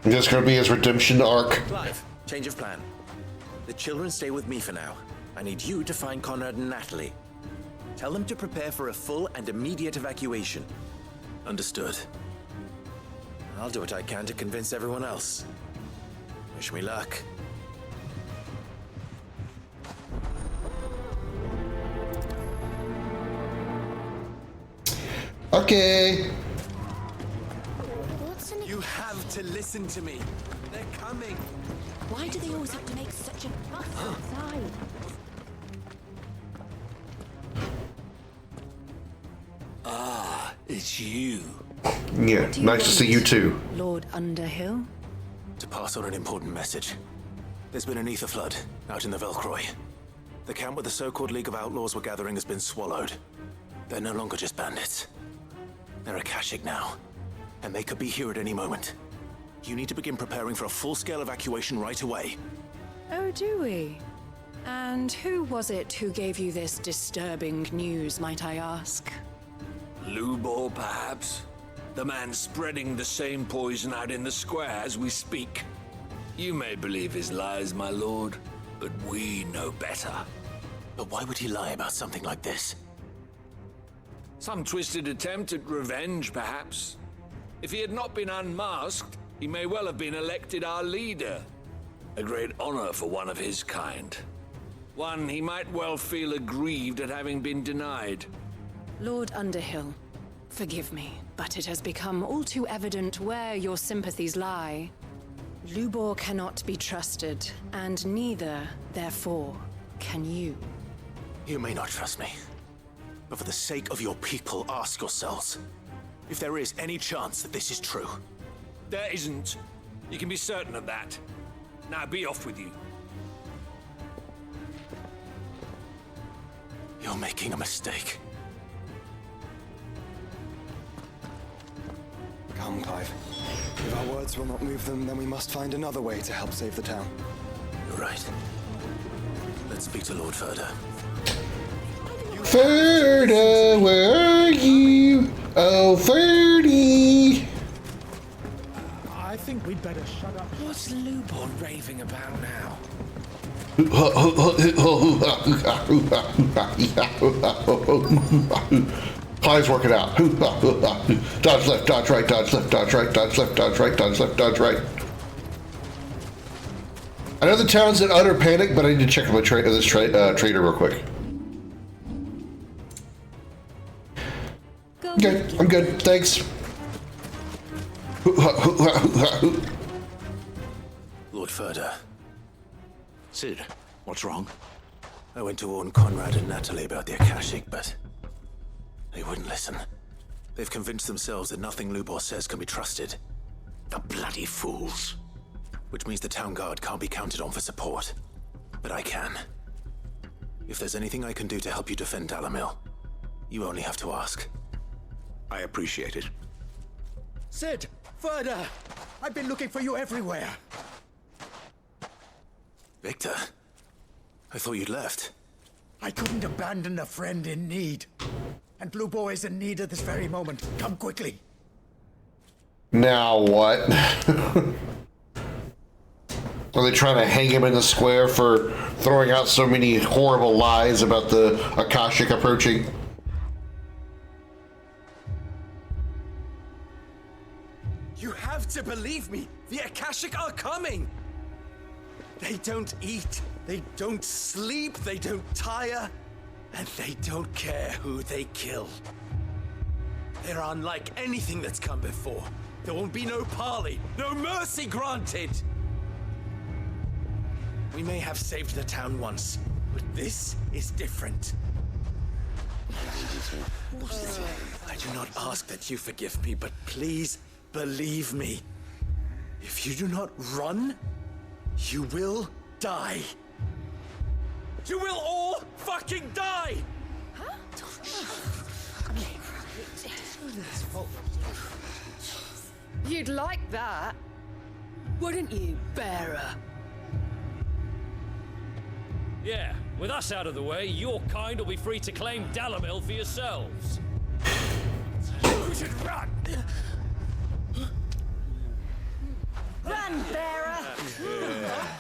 This is going to be his redemption arc. Clive, change of plan. The children stay with me for now. I need you to find Conrad and Natalie. Tell them to prepare for a full and immediate evacuation. Understood. I'll do what I can to convince everyone else. Wish me luck. Okay. You have to listen to me. They're coming. Why do they always have to make such a fuss outside? Ah, it's you. Yeah, nice to see you too. Lord Underhill? To pass on an important message. There's been an ether flood out in the Velcroy. The camp where the so-called League of Outlaws were gathering has been swallowed. They're no longer just bandits. They're Akashic now, and they could be here at any moment. You need to begin preparing for a full-scale evacuation right away. Oh, do we? And who was it who gave you this disturbing news, might I ask? Lubor, perhaps? The man spreading the same poison out in the square as we speak. You may believe his lies, my lord, but we know better. But why would he lie about something like this? Some twisted attempt at revenge, perhaps. If he had not been unmasked, he may well have been elected our leader. A great honor for one of his kind. One he might well feel aggrieved at having been denied. Lord Underhill, forgive me, but it has become all too evident where your sympathies lie. Lubor cannot be trusted, and neither, therefore, can you. You may not trust me, But for the sake of your people, ask yourselves if there is any chance that this is true. There isn't. You can be certain of that. Now be off with you. You're making a mistake. Come, Clive. If our words will not move them, then we must find another way to help save the town. You're right. Let's speak to Lord Ferda. Ferda, where are you? Oh, Ferdy! I think we'd better shut up. What's Lubor raving about now? Clive's working out. Dodge left, dodge right, dodge left, dodge right, dodge left, dodge right, dodge left, dodge right. I know the town's in utter panic, but I need to check on this trader real quick. Okay, I'm good. Thanks. Lord Ferda. Sid, what's wrong? I went to warn Conrad and Natalie about the Akashic, but they wouldn't listen. They've convinced themselves that nothing Lubor says can be trusted. The bloody fools. Which means the town guard can't be counted on for support. But I can. If there's anything I can do to help you defend Dalamil, you only have to ask. I appreciate it. Sid! Ferda! I've been looking for you everywhere. Victor? I thought you'd left. I couldn't abandon a friend in need. And Lubor is in need at this very moment. Come quickly. Now what? Are they trying to hang him in the square for throwing out so many horrible lies about the Akashic approaching? You have to believe me. The Akashic are coming. They don't eat, they don't sleep, they don't tire, and they don't care who they kill. They're unlike anything that's come before. There won't be no parley, no mercy granted. We may have saved the town once, but this is different. I do not ask that you forgive me, but please believe me. If you do not run, you will die. You will all fucking die! You'd like that, wouldn't you, bearer? Yeah, with us out of the way, your kind will be free to claim Dalamil for yourselves. You should run! Run, bearer!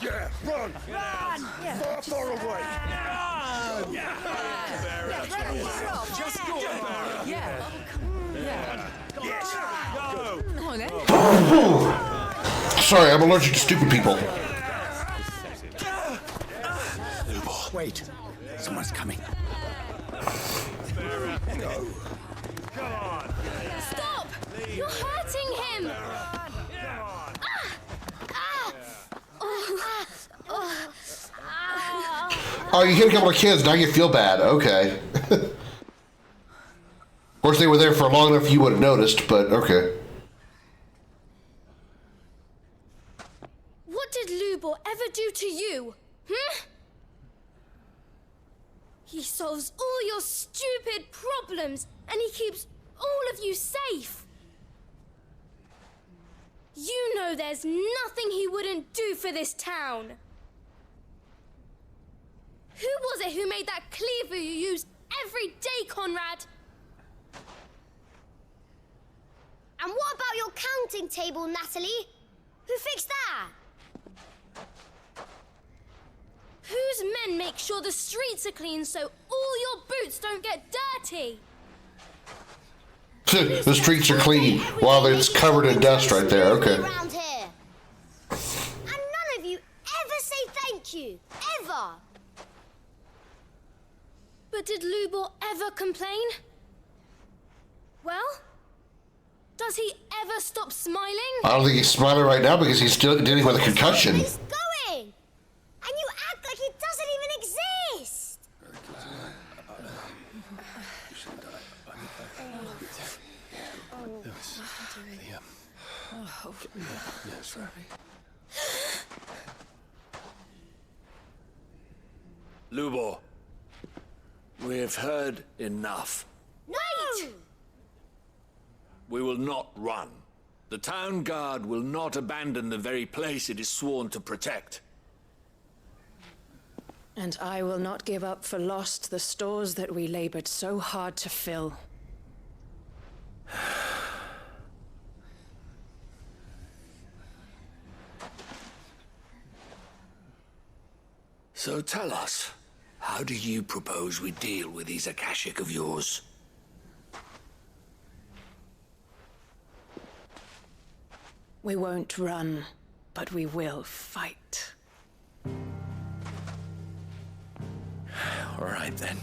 Yeah, run! Run! Far, far away! Run! Just go, bearer! Yeah. Yes! Go! Come on then. Sorry, I'm allergic to stupid people. Wait, someone's coming. Go! Come on! Stop! You're hurting him! Oh, you hit a couple of kids, now you feel bad. Okay. Of course, they were there for long enough you would have noticed, but okay. What did Lubor ever do to you? He solves all your stupid problems, and he keeps all of you safe. You know there's nothing he wouldn't do for this town. Who was it who made that cleaver you use every day, Conrad? And what about your counting table, Natalie? Who fixed that? Whose men make sure the streets are clean so all your boots don't get dirty? The streets are clean while it's covered in dust right there. Okay. Around here. And none of you ever say thank you. Ever. But did Lubor ever complain? Well, does he ever stop smiling? I don't think he's smiling right now because he's still dealing with a concussion. He's going. And you act like it doesn't even exist. Yes, right. Lubor, we have heard enough. No! We will not run. The town guard will not abandon the very place it is sworn to protect. And I will not give up for lost the stores that we labored so hard to fill. So tell us, how do you propose we deal with these Akashic of yours? We won't run, but we will fight. All right, then.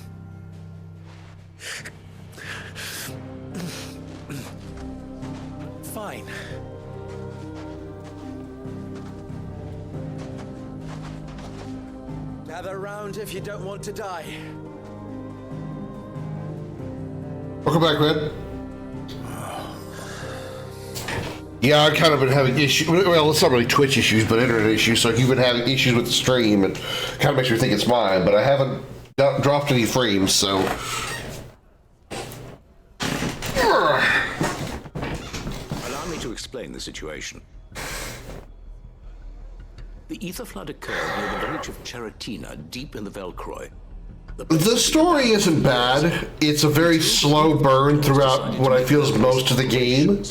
Fine. Gather round if you don't want to die. Welcome back, Red. Yeah, I've kind of been having issues. Well, it's not really Twitch issues, but internet issues. So you've been having issues with the stream, and kind of makes me think it's mine. But I haven't dropped any frames, so. Allow me to explain the situation. The ether flood occurred near the village of Cheratina, deep in the Velcroy. The story isn't bad. It's a very slow burn throughout what I feel is most of the game.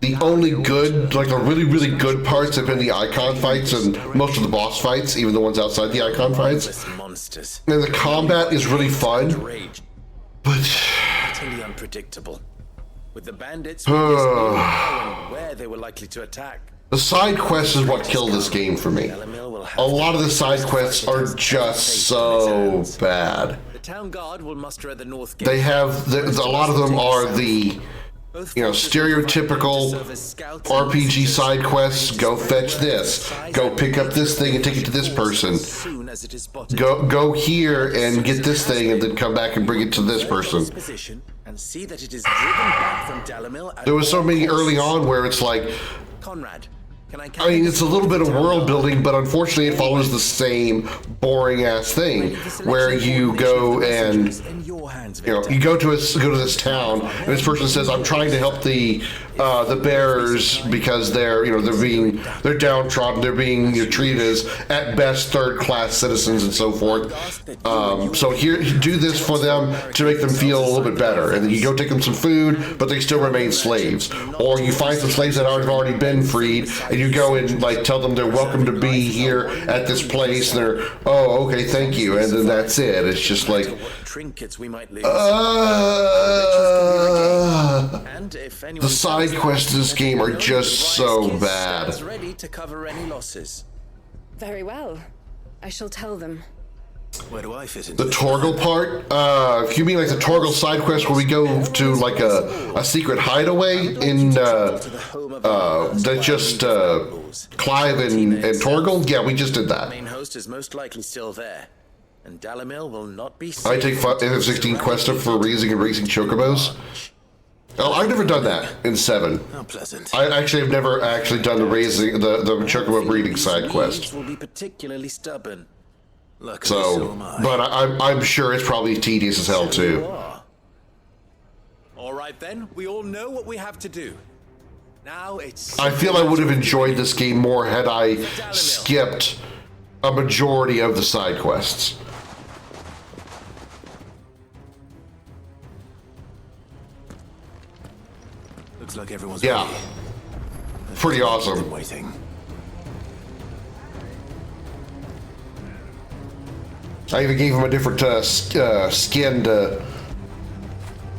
The only good, like the really, really good parts have been the icon fights and most of the boss fights, even the ones outside the icon fights. And the combat is really fun, but utterly unpredictable. With the bandits, we just didn't know where they were likely to attack. the side quests is what killed this game for me. A lot of the side quests are just so bad. The town guard will muster at the north gate. They have a lot of them are the stereotypical RPG side quests. Go fetch this. Go pick up this thing and take it to this person. Go here and get this thing and then come back and bring it to this person. And see that it is driven back from Dalamil. There was so many early on where it's like, Conrad, I mean, it's a little bit of world building, but unfortunately it follows the same boring ass thing where you go and you go to this town and this person says, I'm trying to help the bearers because they're they're downtrodden, they're being treated as at best third-class citizens and so forth. So here, do this for them to make them feel a little bit better, and then you go take them some food, but they still remain slaves. Or you find some slaves that have already been freed, and you go and like tell them they're welcome to be here at this place. And they're, oh, okay, thank you, and then that's it. It's just like, trinkets we might lose. The side quests in this game are just so bad. Ready to cover any losses. Very well. I shall tell them. Where do I fit into the Torgal part? If you mean like the Torgal side quest where we go to like a secret hideaway in that's just Clive and Torgal? Yeah, we just did that. The main host is most likely still there, and Dalamil will not be. I take FF16 quest up for raising and racing chocobos. Oh, I've never done that in 7. How pleasant. I actually have never actually done the raising the chocobo breeding side quest. Will be particularly stubborn. So, but I'm sure it's probably tedious as hell too. All right then, we all know what we have to do. Now it's. I feel I would have enjoyed this game more had I skipped a majority of the side quests. Looks like everyone's ready. Pretty awesome. Waiting. I even gave him a different skin to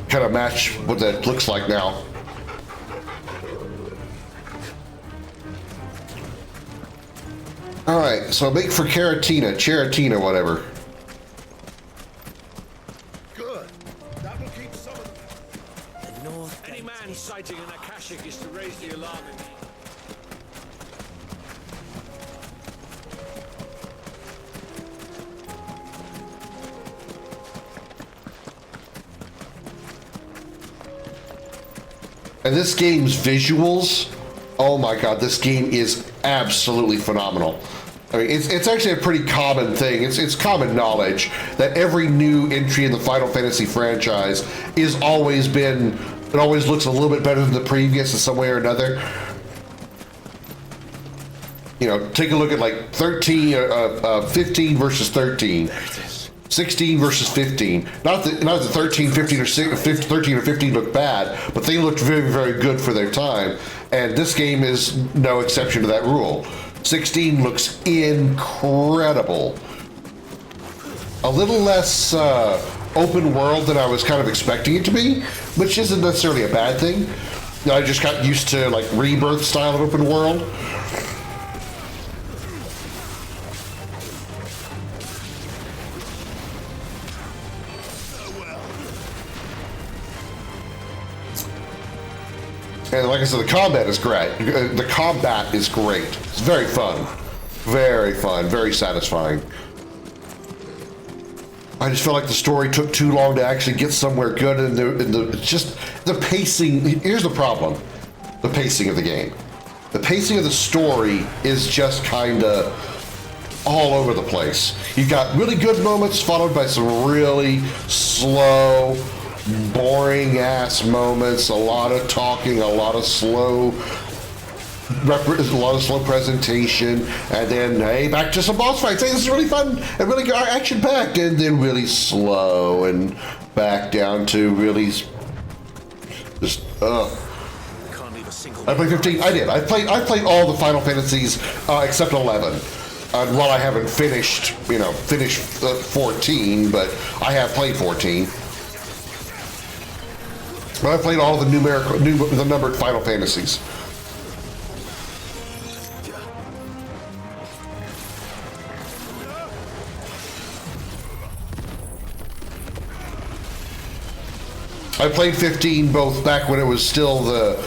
kind of match what that looks like now. All right, so make for Cheratina, whatever. Good. That will keep some of them. Any man sighting an Akashic is to raise the alarm in me. And this game's visuals, oh my god, this game is absolutely phenomenal. I mean, it's actually a pretty common thing. It's common knowledge that every new entry in the Final Fantasy franchise is always been, it always looks a little bit better than the previous in some way or another. You know, take a look at like 15 versus 13. 16 versus 15. Not that 13, 15, or 13 or 15 look bad, but they looked very, very good for their time. And this game is no exception to that rule. 16 looks incredible. A little less open world than I was kind of expecting it to be, which isn't necessarily a bad thing. I just got used to like Rebirth style of open world. And like I said, the combat is great. The combat is great. It's very fun. Very fun. Very satisfying. I just felt like the story took too long to actually get somewhere good, and the pacing. Here's the problem: the pacing of the game. The pacing of the story is just kind of all over the place. You've got really good moments followed by some really slow, boring ass moments, a lot of talking, a lot of slow presentation, and then hey, back to some boss fights. Hey, this is really fun and really action packed, and then really slow and back down to really just I played 15. I did. I played all the Final Fantasies except 11. While I haven't finished 14, but I have played 14. But I played all the the numbered Final Fantasies. I played 15 both back when it was still the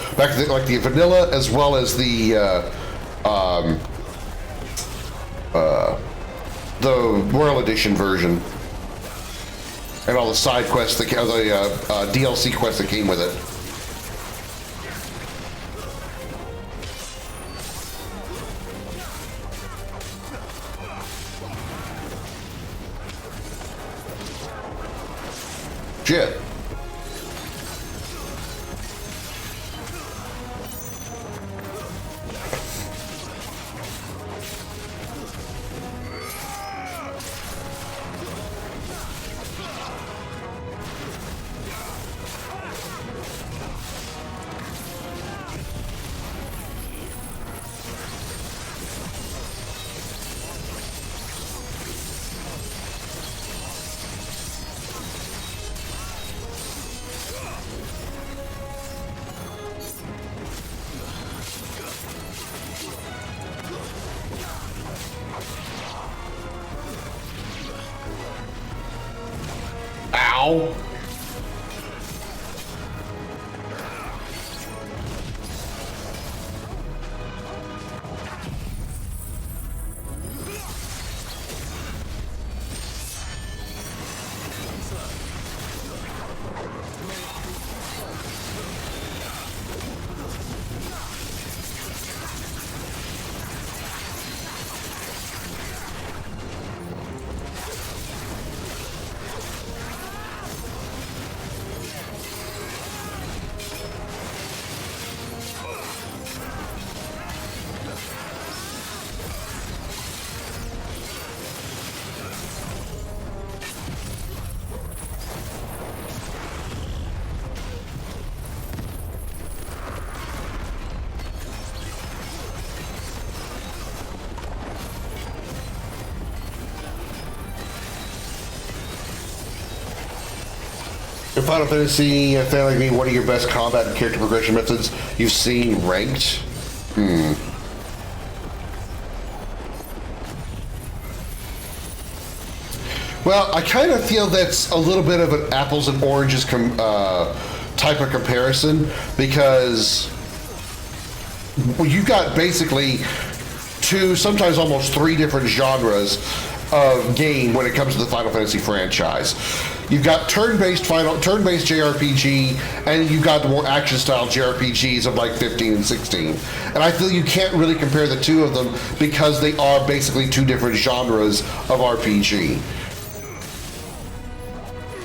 vanilla as well as the Royal Edition version, and all the side quests, the DLC quests that came with it. Shit. Ow. In Final Fantasy, a fan like me, what are your best combat and character progression methods you've seen ranked? Well, I kind of feel that's a little bit of an apples and oranges type of comparison, because you've got basically two, sometimes almost three different genres of game when it comes to the Final Fantasy franchise. you've got turn-based JRPG, and you've got the more action-style JRPGs of like 15 and 16. And I feel you can't really compare the two of them because they are basically two different genres of RPG.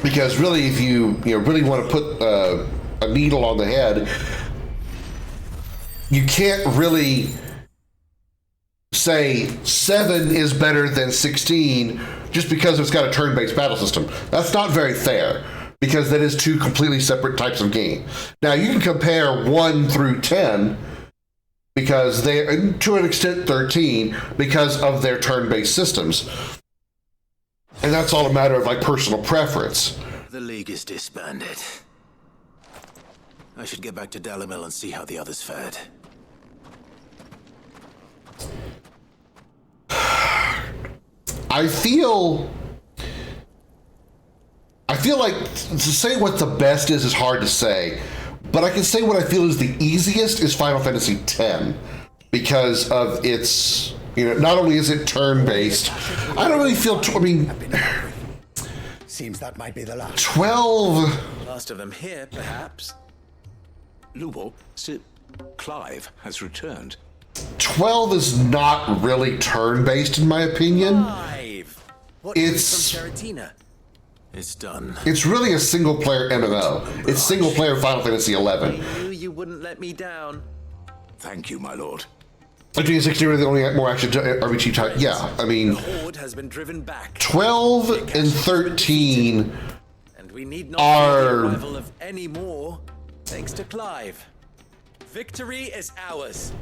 Because really, if you really want to put a needle on the head, you can't really say 7 is better than 16 just because it's got a turn-based battle system. That's not very fair, because that is two completely separate types of game. Now, you can compare 1 through 10, because they, to an extent 13, because of their turn-based systems. And that's all a matter of like personal preference. The League is disbanded. I should get back to Dalimil and see how the others fared. I feel like to say what the best is hard to say, but I can say what I feel is the easiest is Final Fantasy X, because of its, not only is it turn-based, I don't really feel, Seems that might be the last. 12... Last of them here, perhaps. Lubo, Clive has returned. 12 is not really turn-based, in my opinion. It's from Charatina. It's done. It's really a single-player MMO. It's single-player Final Fantasy XI. I knew you wouldn't let me down. Thank you, my lord. 15 and 16 are the only more action RPG type. Yeah, I mean, The Horde has been driven back. 12 and 13 And we need not are... the arrival of any more, thanks to Clive. Victory is ours.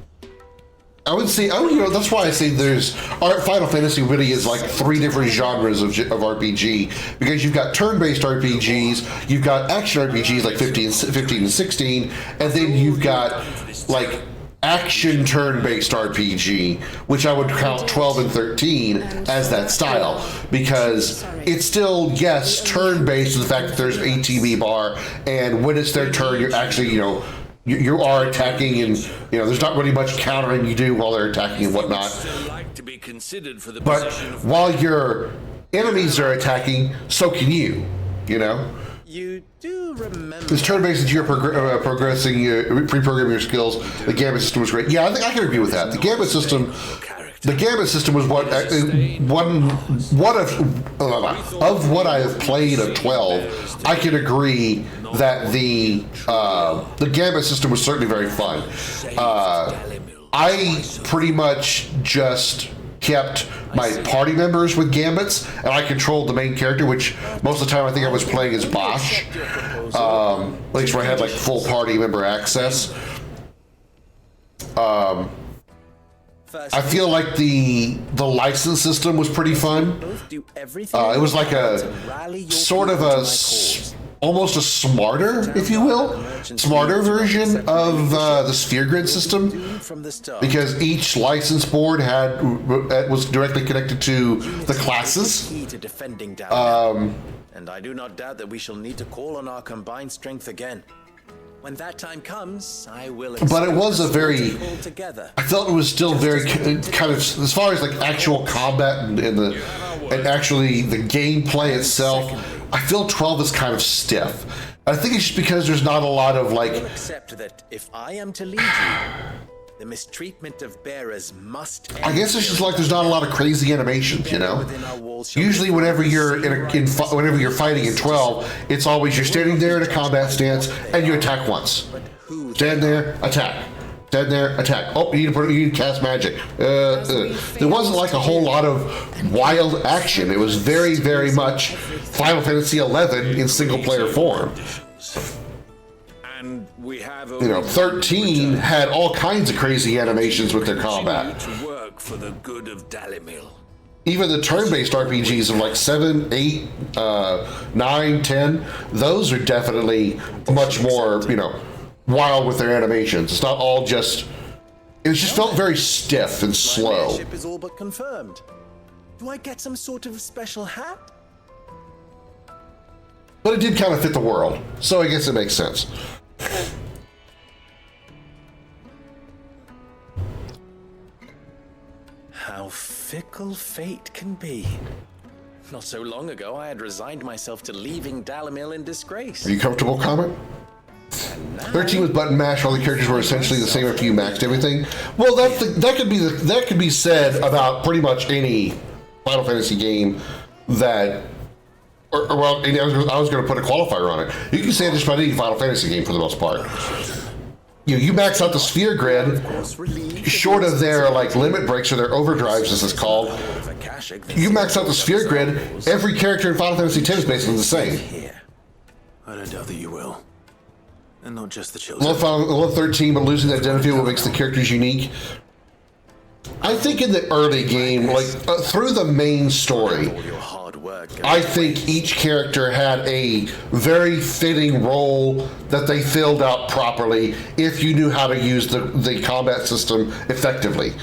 I would say, that's why I say Final Fantasy really is like 3 different genres of RPG, because you've got turn-based RPGs, you've got action RPGs like 15 and 16, and then you've got like action turn-based RPG, which I would count 12 and 13 as that style, because it's still, yes, turn-based in the fact that there's an ATB bar, and when it's their turn, you're actually, you are attacking, and there's not really much countering you do while they're attacking and whatnot. But while your enemies are attacking, so can you. You do remember. This turn-based is you're progressing, pre-programming your skills. The Gambit system was great. Yeah, I think I can agree with that. The Gambit system was what one of what I have played of 12. I can agree that the Gambit system was certainly very fun. I pretty much just kept my party members with gambits, and I controlled the main character, which most of the time I think I was playing as Bosch, at least where I had like full party member access. I feel like the license system was pretty fun. It was like a sort of almost a smarter, if you will, smarter version of the Sphere Grid system, because each license board was directly connected to the classes. And I do not doubt that we shall need to call on our combined strength again. When that time comes, I will. But it was I felt it was still very kind of, as far as like actual combat and actually the gameplay itself, I feel 12 is kind of stiff. I think it's just because there's not a lot of like. Accept that if I am to lead you, the mistreatment of bearers must end. I guess it's just like there's not a lot of crazy animations, Usually, whenever you're whenever you're fighting in 12, it's always you're standing there in a combat stance and you attack once. Stand there, attack. Stand there, attack. Oh, you need to cast magic. There wasn't like a whole lot of wild action. It was very, very much Final Fantasy XI in single-player form. And we have 13 had all kinds of crazy animations with their combat. to work for the good of Dalimil. Even the turn-based RPGs of like 7, 8, 9, 10, those are definitely much more, wild with their animations. It's not all just. It just felt very stiff and slow. My ship is all but confirmed. Do I get some sort of special hat? But it did kind of fit the world, so I guess it makes sense. How fickle fate can be. Not so long ago, I had resigned myself to leaving Dalamil in disgrace. Are you comfortable, Comet? 13 with button mash, all the characters were essentially the same after you maxed everything. Well, that could be said about pretty much any Final Fantasy game that, I was going to put a qualifier on it. You can say it just about any Final Fantasy game for the most part. You max out the sphere grid, short of their like limit breaks or their overdrives, as it's called. You max out the sphere grid, every character in Final Fantasy X is basically the same. I don't doubt that you will. And not just the children. Love 13, but losing that identity what makes the characters unique. I think in the early game, like through the main story, I think each character had a very fitting role that they filled out properly if you knew how to use the combat system effectively.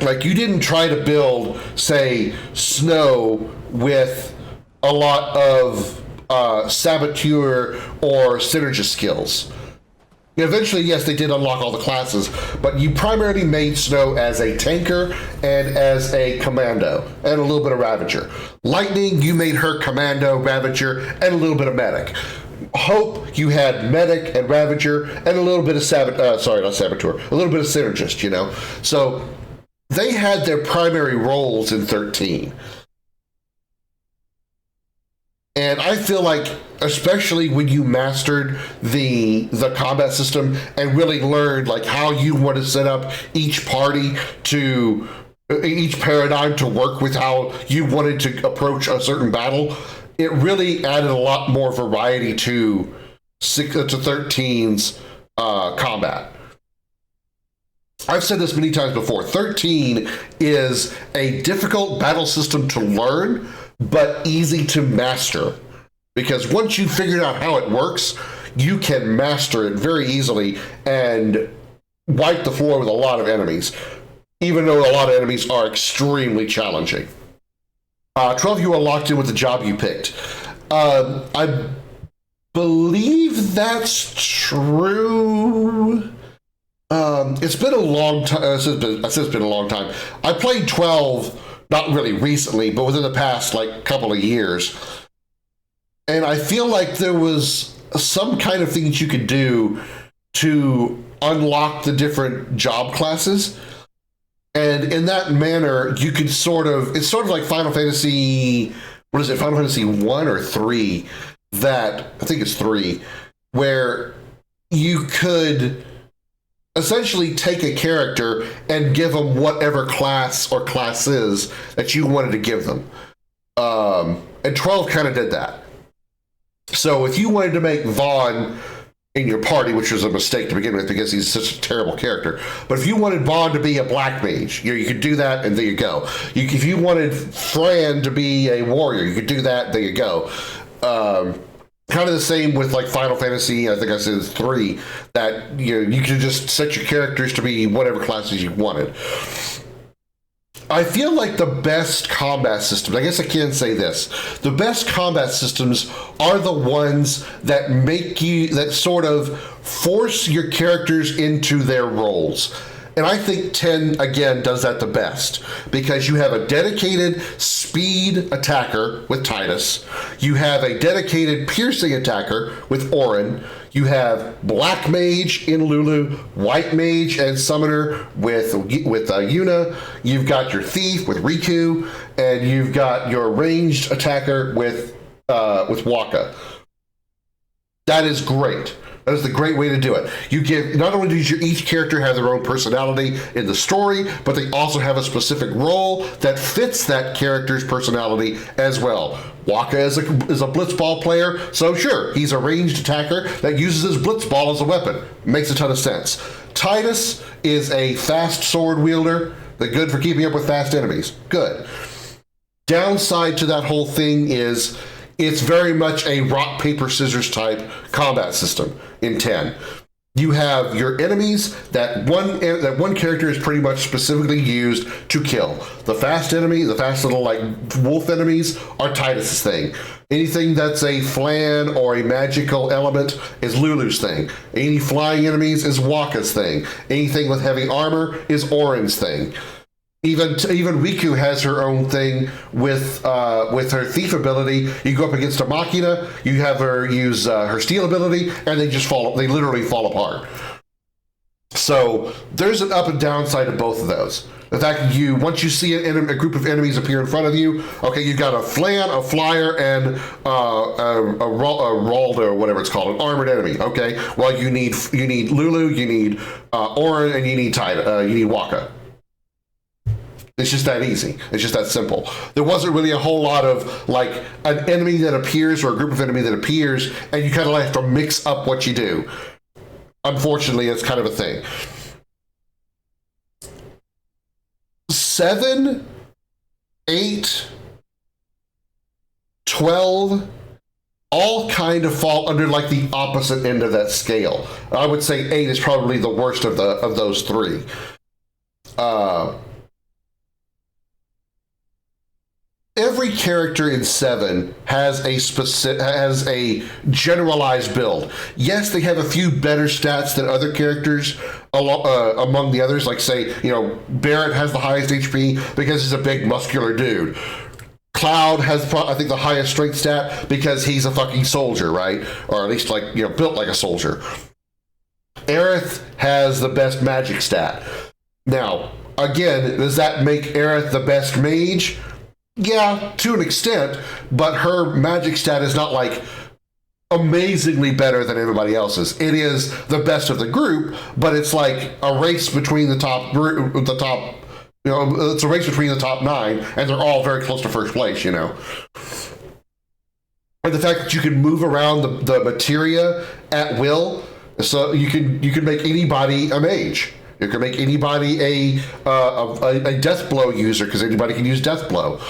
Like, you didn't try to build, say, Snow with a lot of saboteur or synergist skills. Eventually, yes, they did unlock all the classes, but you primarily made Snow as a tanker and as a commando, and a little bit of Ravager. Lightning, you made her commando, Ravager, and a little bit of medic. Hope, you had medic and Ravager, and a little bit of a little bit of synergist, you know? So they had their primary roles in 13. And I feel like, especially when you mastered the combat system and really learned like how you want to set up each party to each paradigm to work with how you wanted to approach a certain battle, it really added a lot more variety to 13's combat. I've said this many times before. 13 is a difficult battle system to learn, but easy to master, because once you figured out how it works, you can master it very easily and wipe the floor with a lot of enemies, even though a lot of enemies are extremely challenging. 12, you are locked in with the job you picked. I believe that's true. It's been a long time. It's been a long time. I played 12. Not really recently, but within the past like couple of years. And I feel like there was some kind of things you could do to unlock the different job classes. And in that manner, you could it's sort of like Final Fantasy, Final Fantasy 1 or 3, I think it's 3, where you could essentially take a character and give them whatever class or classes that you wanted to give them. And 12 kind of did that. So if you wanted to make Vaughn in your party, which was a mistake to begin with because he's such a terrible character, but if you wanted Vaughn to be a black mage, you could do that, and there you go. If you wanted Fran to be a warrior, you could do that, there you go. Kind of the same with like Final Fantasy, I think I said 3, that you could just set your characters to be whatever classes you wanted. I feel like the best combat systems, I guess I can say this, the best combat systems are the ones that that sort of force your characters into their roles. And I think 10, again, does that the best, because you have a dedicated speed attacker with Titus. You have a dedicated piercing attacker with Auron. You have Black Mage in Lulu, White Mage and Summoner with Yuna. You've got your Thief with Riku, and you've got your ranged attacker with Waka. That is great. That is the great way to do it. You give, not only does each character have their own personality in the story, but they also have a specific role that fits that character's personality as well. Waka is a blitzball player, so sure, he's a ranged attacker that uses his blitzball as a weapon. Makes a ton of sense. Titus is a fast sword wielder, that's good for keeping up with fast enemies. Good. Downside to that whole thing is it's very much a rock, paper, scissors type combat system in 10. You have your enemies that one character is pretty much specifically used to kill. The fast enemy, the fast little like wolf enemies are Titus's thing. Anything that's a flan or a magical element is Lulu's thing. Any flying enemies is Waka's thing. Anything with heavy armor is Auron's thing. Even Riku has her own thing with her thief ability. You go up against a Machina, you have her use her steal ability, and they literally fall apart. So there's an up and down side of both of those. The fact that once you see a group of enemies appear in front of you, okay, you've got a Flan, a Flyer, and a Raldo, or whatever it's called, an armored enemy. Okay, well you need Lulu, you need Orin, and you need you need Waka. It's just that easy. It's just that simple. There wasn't really a whole lot of like an enemy that appears or a group of enemy that appears, and you kind of have to mix up what you do. Unfortunately, it's kind of a thing. 7, 8, 12, all kind of fall under like the opposite end of that scale. I would say 8 is probably the worst of those three. Every character in 7 has a generalized build. Yes, they have a few better stats than other characters among the others. Like say, Barrett has the highest HP because he's a big muscular dude. Cloud has, I think, the highest strength stat because he's a fucking soldier, right? Or at least built like a soldier. Aerith has the best magic stat. Now, again, does that make Aerith the best mage? Yeah, to an extent, but her magic stat is not like amazingly better than everybody else's. It is the best of the group, but it's like a race between it's a race between the top 9, and they're all very close to first place, And the fact that you can move around the materia at will, so you can make anybody a mage. You can make anybody a death blow user because anybody can use death blow.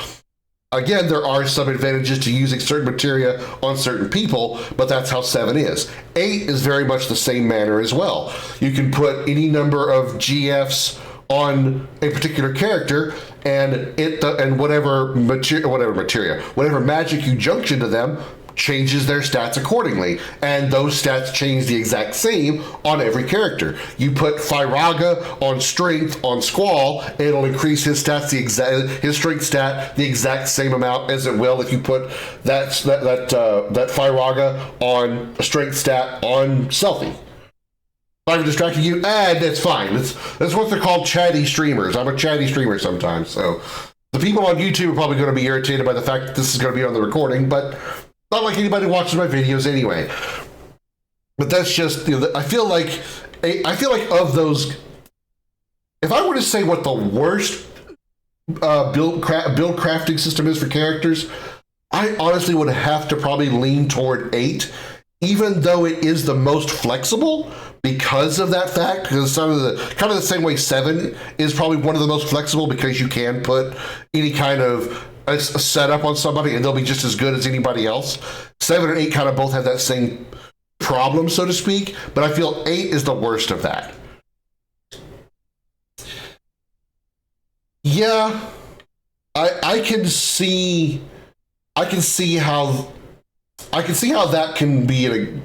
Again, there are some advantages to using certain materia on certain people, but that's how 7 is. 8 is very much the same manner as well. You can put any number of GFs on a particular character, and whatever magic you junction to them changes their stats accordingly, and those stats change the exact same on every character. You put Firaga on strength on Squall, it'll increase his stats his strength stat the exact same amount as it will if you put that Firaga on a strength stat on Selphie. If I'm distracting you, that's fine. That's what they're called, chatty streamers. I'm a chatty streamer sometimes, so the people on YouTube are probably going to be irritated by the fact that this is going to be on the recording, but not like anybody watches my videos anyway. But that's just, I feel like of those, if I were to say what the worst build crafting system is for characters, I honestly would have to probably lean toward 8, even though it is the most flexible because of that fact, because some of the same way 7 is probably one of the most flexible because you can put any kind of a setup on somebody and they'll be just as good as anybody else. 7 and 8 kind of both have that same problem, so to speak, but I feel 8 is the worst of that. Yeah, I can see how that can be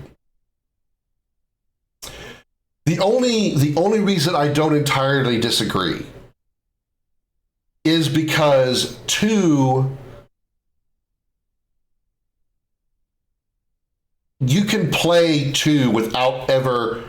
the only reason I don't entirely disagree is because 2, you can play 2 without ever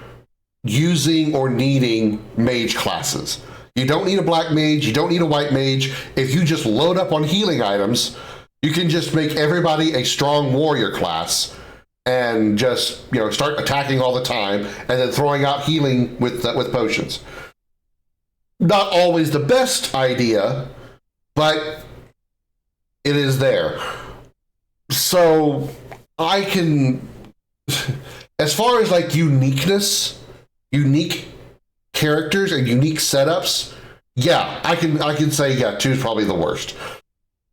using or needing mage classes. You don't need a black mage, you don't need a white mage. If you just load up on healing items, you can just make everybody a strong warrior class and just start attacking all the time and then throwing out healing with potions. Not always the best idea, but it is there. So I can, as far as like unique characters and unique setups, yeah, I can say 2 is probably the worst.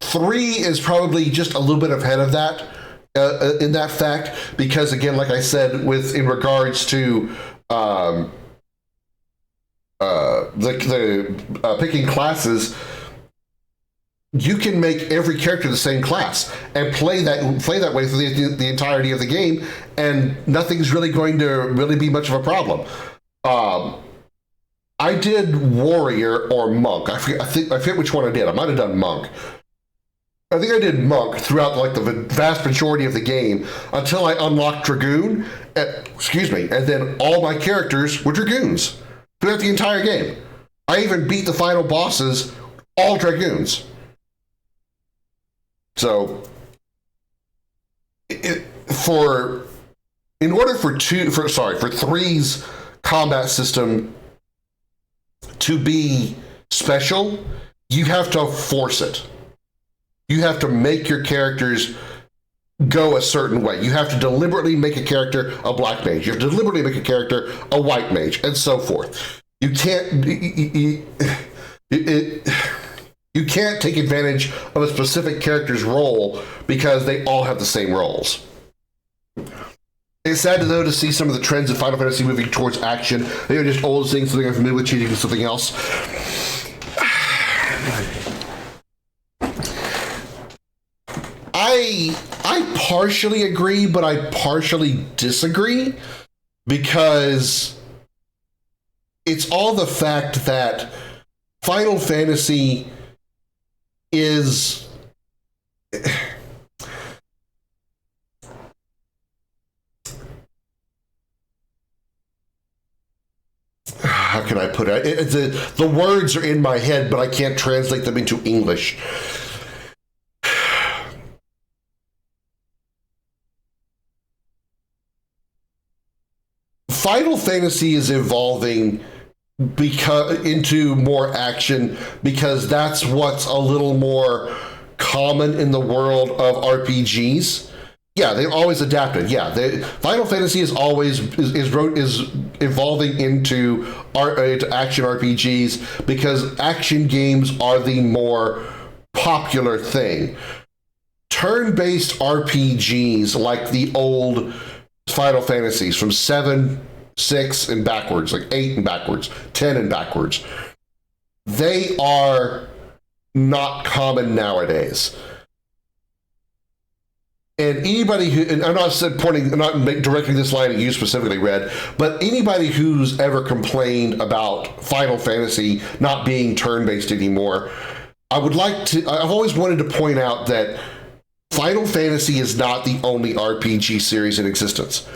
3 is probably just a little bit ahead of that in that fact, because again, like I said, in regards to picking classes, you can make every character the same class and play that way for the entirety of the game, and nothing's really going to really be much of a problem. I did warrior or monk. I forget which one I did. I might have done monk. I think I did monk throughout like the vast majority of the game until I unlocked dragoon. And then all my characters were dragoons throughout the entire game. I even beat the final bosses all dragoons. So, for three's combat system to be special, you have to force it. You have to make your characters go a certain way. You have to deliberately make a character a black mage. You have to deliberately make a character a white mage, and so forth. You can't you can't take advantage of a specific character's role because they all have the same roles. It's sad, though, to see some of the trends of Final Fantasy moving towards action. They are just old things, something I'm familiar with, changing to something else. I partially agree, but I partially disagree, because it's all the fact that Final Fantasy is... How can I put it? The words are in my head, but I can't translate them into English. Final Fantasy is evolving into more action because that's what's a little more common in the world of RPGs. Yeah, they've always adapted. Yeah, Final Fantasy is evolving into action RPGs because action games are the more popular thing. Turn-based RPGs like the old Final Fantasies from 7, 6 and backwards, like 8 and backwards, 10 and backwards, they are not common nowadays. And anybody who, and I'm not directing this line at you specifically, Red, but anybody who's ever complained about Final Fantasy not being turn-based anymore, I've always wanted to point out that Final Fantasy is not the only RPG series in existence.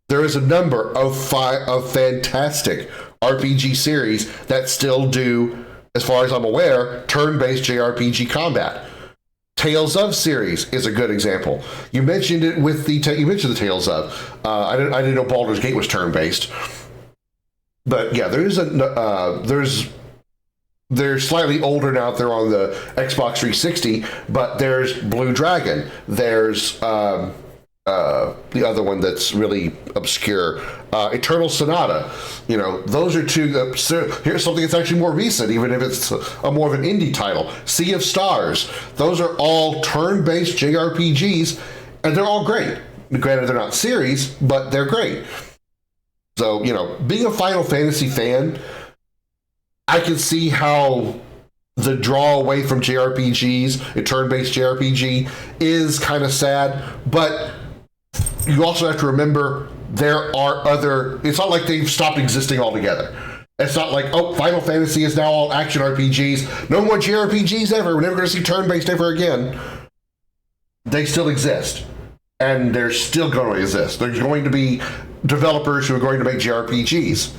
There is a number of fantastic RPG series that still do, as far as I'm aware, turn-based JRPG combat. Tales of series is a good example. You mentioned it with you mentioned the Tales of. I didn't know Baldur's Gate was turn-based, but yeah, they're slightly older now. They're on the Xbox 360, but there's Blue Dragon. There's the other one that's really obscure, Eternal Sonata. You know, those are two. Here's something that's actually more recent, even if it's a more of an indie title. Sea of Stars. Those are all turn-based JRPGs, and they're all great. Granted, they're not series, but they're great. So, you know, being a Final Fantasy fan, I can see how the draw away from JRPGs, a turn-based JRPG, is kind of sad, but you also have to remember there are it's not like they've stopped existing altogether. It's not like, oh, Final Fantasy is now all action RPGs. No more JRPGs ever. We're never going to see turn-based ever again. They still exist. And they're still going to exist. There's going to be developers who are going to make JRPGs.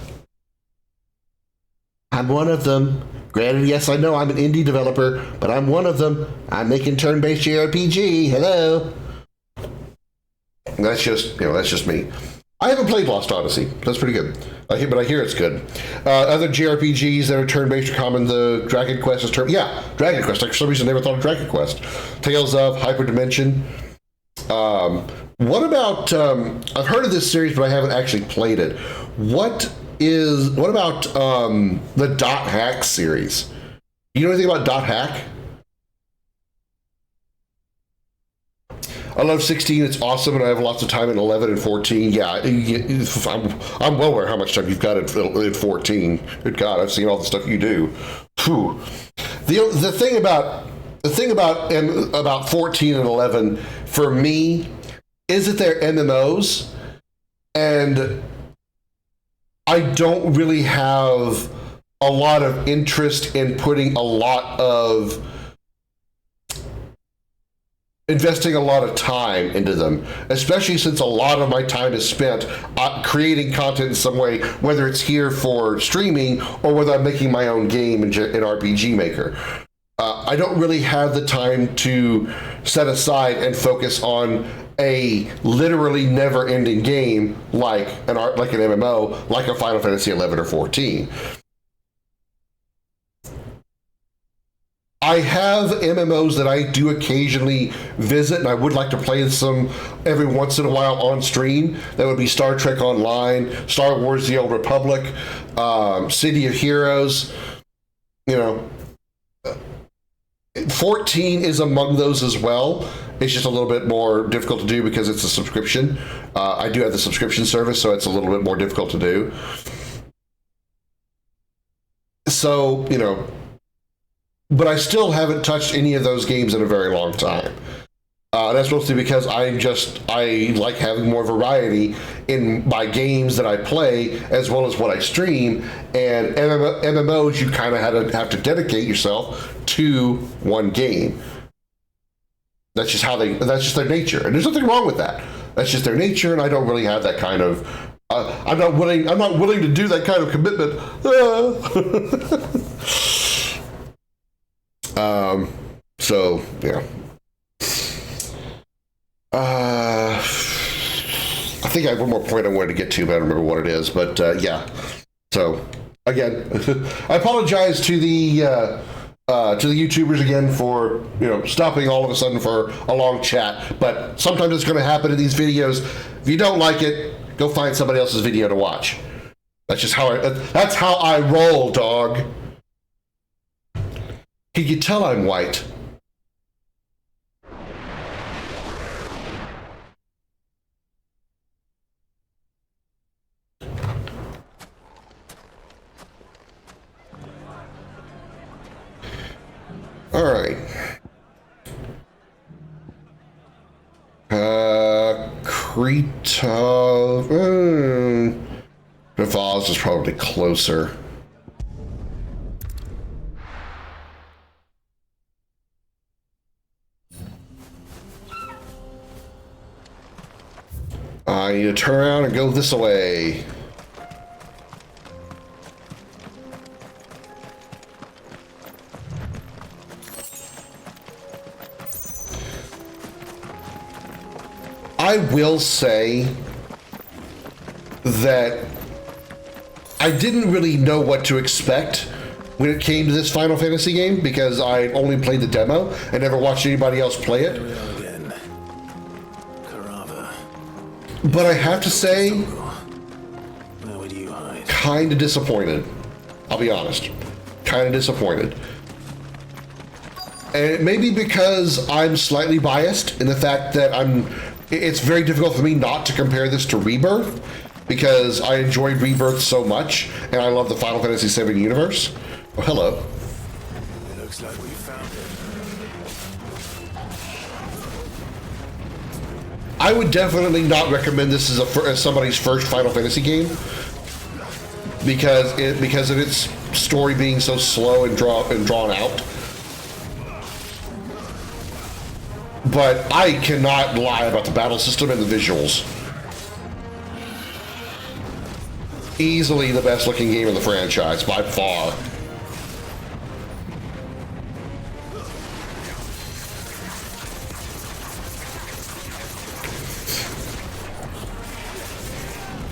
I'm one of them. Granted, yes, I know I'm an indie developer, but I'm one of them. I'm making turn-based JRPG. Hello. That's just me. I haven't played Lost Odyssey. That's pretty good. But I hear it's good. Other JRPGs that are turn-based are common. The Dragon Quest is Dragon Quest. For some reason, I never thought of Dragon Quest. Tales of Hyperdimension. What about? I've heard of this series, but I haven't actually played it. What about the Dot Hack series? You know anything about Dot Hack? I love 16, it's awesome, and I have lots of time in 11 and 14. Yeah, I'm well aware how much time you've got in 14. Good God, I've seen all the stuff you do. Whew. The thing about 14 and 11 for me is that they're MMOs, and I don't really have a lot of interest in putting a lot of investing a lot of time into them, especially since a lot of my time is spent creating content in some way, whether it's here for streaming or whether I'm making my own game in RPG Maker. I don't really have the time to set aside and focus on a literally never-ending game like an MMO, like a Final Fantasy 11 or 14. I have MMOs that I do occasionally visit, and I would like to play some every once in a while on stream. That would be Star Trek Online, Star Wars: The Old Republic, City of Heroes. 14 is among those as well. It's just a little bit more difficult to do because it's a subscription. I do have the subscription service, so it's a little bit more difficult to do. So, but I still haven't touched any of those games in a very long time. That's mostly because I like having more variety in my games that I play as well as what I stream. And MMOs, you kind of have to dedicate yourself to one game. That's just their nature, and there's nothing wrong with that. That's just their nature, and I don't really have that kind of. I'm not willing to do that kind of commitment. So yeah. I think I have one more point I wanted to get to, but I don't remember what it is. But yeah. So again, I apologize to the YouTubers again for stopping all of a sudden for a long chat. But sometimes it's going to happen in these videos. If you don't like it, go find somebody else's video to watch. That's just how I roll, dog. Can you tell I'm white? All right. Krita. Navaz is probably closer. I need to turn around and go this way. I will say that I didn't really know what to expect when it came to this Final Fantasy game because I only played the demo and never watched anybody else play it. But I have to say, kind of disappointed. I'll be honest. Kind of disappointed. And it may be because I'm slightly biased in the fact that it's very difficult for me not to compare this to Rebirth because I enjoyed Rebirth so much and I love the Final Fantasy VII universe. Oh, hello. It looks like we found it. I would definitely not recommend this as somebody's first Final Fantasy game because of its story being so slow and drawn out. But I cannot lie about the battle system and the visuals. Easily the best looking game in the franchise, by far.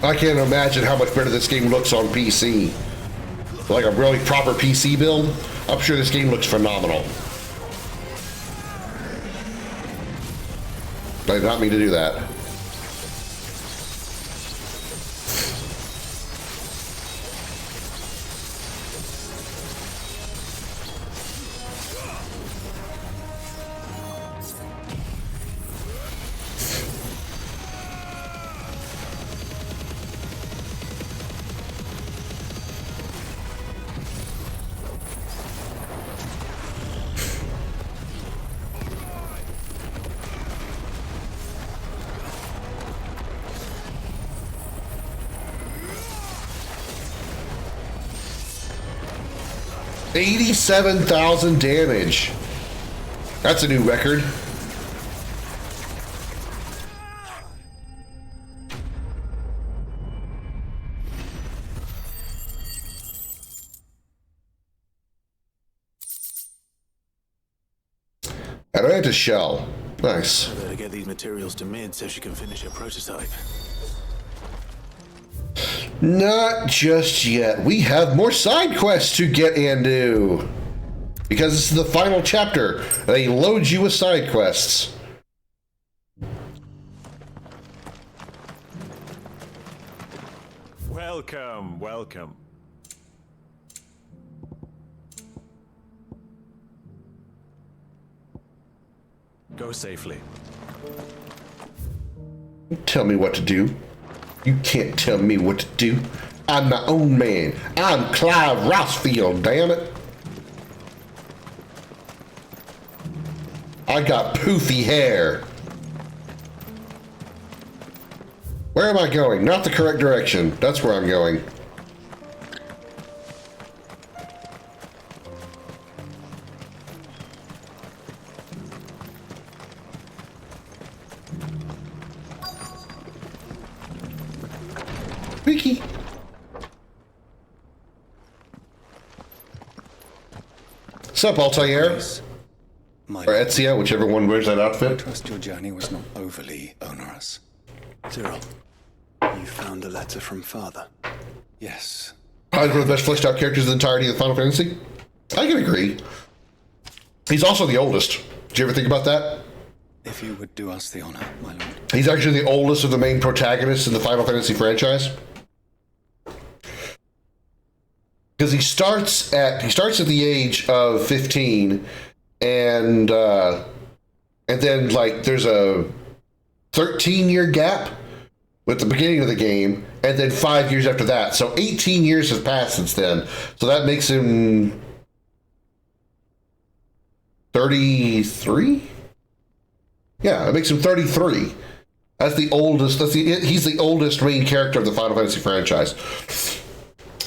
I can't imagine how much better this game looks on PC. Like a really proper PC build, I'm sure this game looks phenomenal. I did not mean to do that. 87,000 damage. That's a new record. Atlanta shell. Nice. I better get these materials to Mid so she can finish her prototype. Not just yet. We have more side quests to get into. Because this is the final chapter. They load you with side quests. Welcome, welcome. Go safely. Tell me what to do. You can't tell me what to do. I'm my own man. I'm Clive Rossfield, damn it. I got poofy hair. Where am I going? Not the correct direction. That's where I'm going. Wiki. Sup, Altair? Or Ezia, whichever one wears that outfit. I trust your journey was not overly onerous. Cyril, you found a letter from Father. Yes. Probably one of the best fleshed out characters in the entirety of Final Fantasy. I can agree. He's also the oldest. Did you ever think about that? If you would do us the honor, my lord. He's actually the oldest of the main protagonists in the Final Fantasy franchise. Because he starts at the age of 15, and then like there's a 13-year gap with the beginning of the game, and then 5 years after that. So 18 years have passed since then. So that makes him 33? Yeah, it makes him 33. That's the oldest. He's the oldest main character of the Final Fantasy franchise.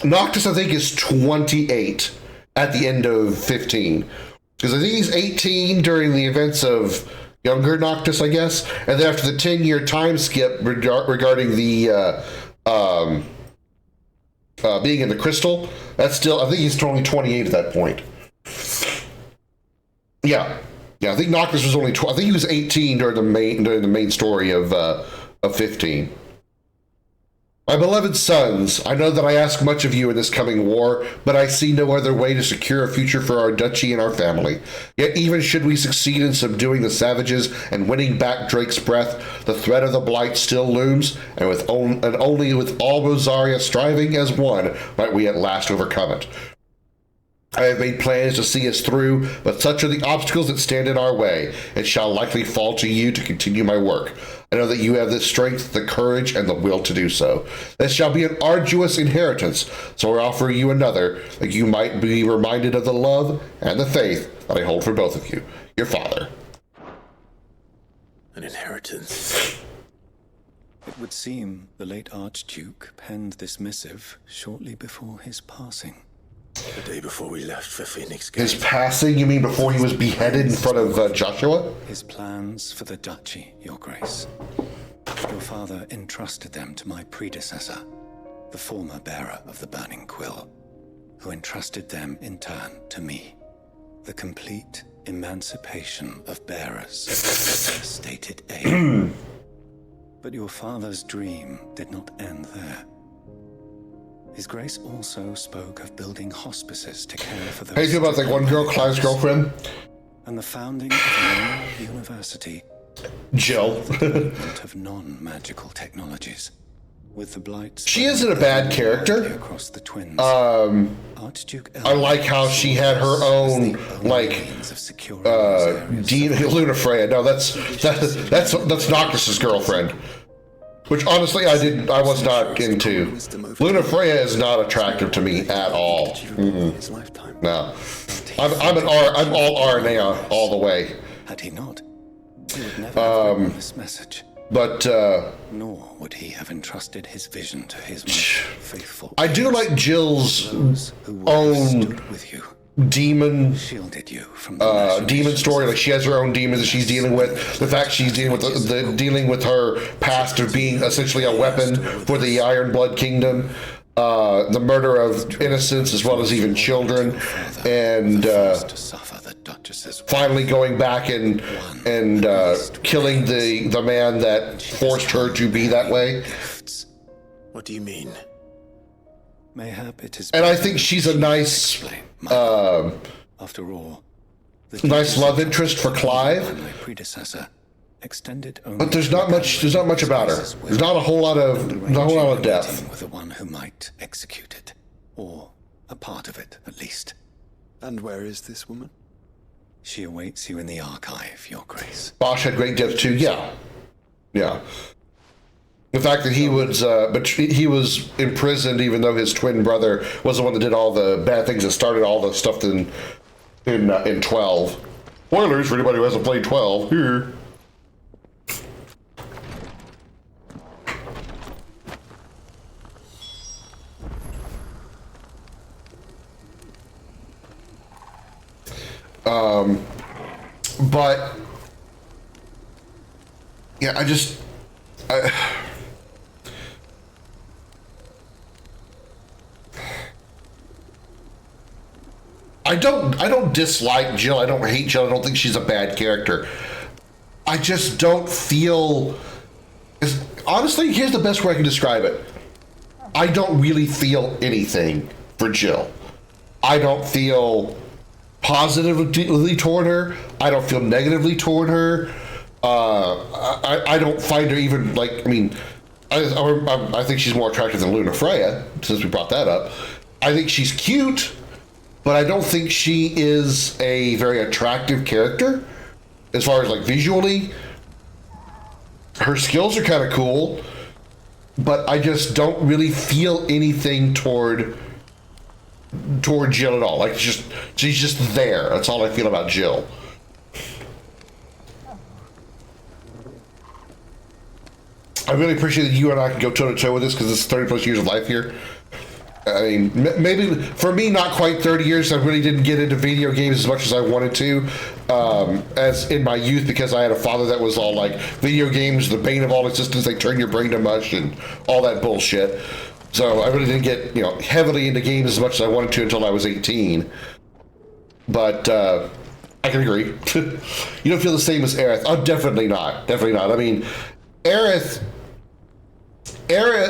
Noctis, I think, is 28 at the end of 15. Because I think he's 18 during the events of younger Noctis, I guess. And then after the 10-year time skip regarding the being in the crystal, that's still, I think he's only 28 at that point. Yeah. Yeah, I think Noctis was only, I think he was 18 during the main story of 15. My beloved sons, I know that I ask much of you in this coming war, but I see no other way to secure a future for our duchy and our family. Yet even should we succeed in subduing the savages and winning back Drake's breath, the threat of the Blight still looms, and only with all Rosaria striving as one might we at last overcome it. I have made plans to see us through, but such are the obstacles that stand in our way. It shall likely fall to you to continue my work. I know that you have the strength, the courage, and the will to do so. This shall be an arduous inheritance, so I offer you another, that you might be reminded of the love and the faith that I hold for both of you. Your father. An inheritance. It would seem the late Archduke penned this missive shortly before his passing. The day before we left for Phoenix Gate. His passing, you mean before he was beheaded in front of Joshua? His plans for the duchy, your grace. Your father entrusted them to my predecessor, the former bearer of the Burning Quill, who entrusted them in turn to me. The complete emancipation of bearers, stated aim. But your father's dream did not end there. His Grace also spoke of building hospices to care for those. How do you feel about that one girl, Clive's girlfriend? And the founding of a new university. Jill. Of non-magical technologies. With the Blight. She isn't a bad character. Across the twins. I like how she had her own, like, Luna Freya. No, that's Noctis's girlfriend. Which honestly, I was not into. Luna Freya is not attractive to me at all. No, I'm all RNA all the way. Had he not, he would never have written this message. But nor would he have entrusted his vision to his most faithful. I do like Jill's own demon shielded you from demon story. Like she has her own demons that she's dealing with. The fact she's dealing with dealing with her past of being essentially a weapon for the Iron Blood Kingdom. The murder of innocents as well as even children, and finally going back and killing the man that forced her to be that way. What do you mean? Mayhap it is. And I think she's a nice, after all, nice love interest for Clive. My predecessor extended only. But there's not much. There's not much about her. There's not a whole lot of depth. With the one who might execute it, or a part of it, at least. And where is this woman? She awaits you in the archive, Your Grace. Bosch had great depth too. Yeah. The fact that he was imprisoned, even though his twin brother was the one that did all the bad things that started all the stuff in 12. Spoilers for anybody who hasn't played 12. Here. But yeah, I don't dislike Jill. I don't hate Jill. I don't think she's a bad character. I just don't feel. Honestly, here's the best way I can describe it. I don't really feel anything for Jill. I don't feel positively toward her. I don't feel negatively toward her. I don't find her even like. I mean, I think she's more attractive than Luna Freya, since we brought that up. I think she's cute, but I don't think she is a very attractive character as far as like visually. Her skills are kind of cool, but I just don't really feel anything toward Jill at all. Like she's just there. That's all I feel about Jill. I really appreciate that you and I can go toe to toe with this because it's 30 plus years of life here. I mean, maybe for me, not quite 30 years. I really didn't get into video games as much as I wanted to, as in my youth, because I had a father that was all like, video games, the bane of all existence, they turn your brain to mush and all that bullshit. So I really didn't get, heavily into games as much as I wanted to until I was 18. But I can agree. You don't feel the same as Aerith. Oh, definitely not. Definitely not. I mean, Aerith,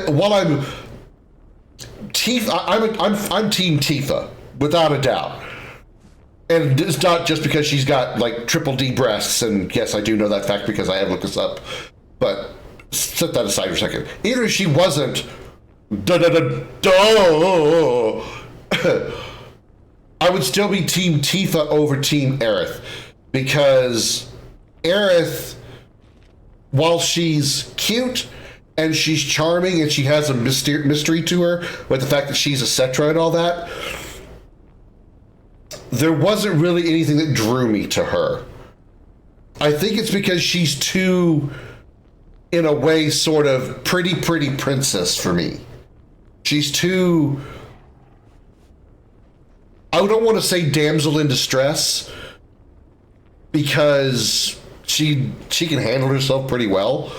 while I'm Tifa, I'm Team Tifa, without a doubt. And it's not just because she's got like triple D breasts, and yes, I do know that fact because I have looked this up. But set that aside for a second. Even if she wasn't, I would still be Team Tifa over Team Aerith, because Aerith, while she's cute and she's charming and she has a mystery to her with the fact that she's a Cetra and all that, there wasn't really anything that drew me to her. I think it's because she's too, in a way, sort of pretty princess for me. She's too, I don't want to say damsel in distress, because she can handle herself pretty well.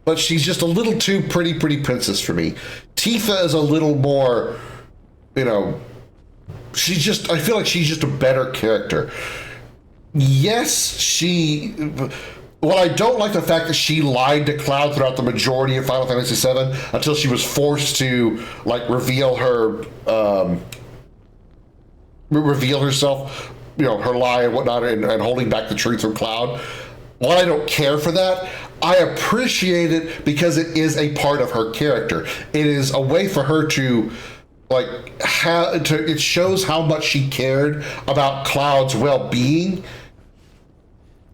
But she's just a little too pretty princess for me. Tifa is a little more, I feel like she's just a better character. Yes, well, I don't like the fact that she lied to Cloud throughout the majority of Final Fantasy VII until she was forced to, like, reveal herself, her lie and whatnot, and holding back the truth from Cloud. While I don't care for that, I appreciate it because it is a part of her character. It is a way for her to, it shows how much she cared about Cloud's well-being,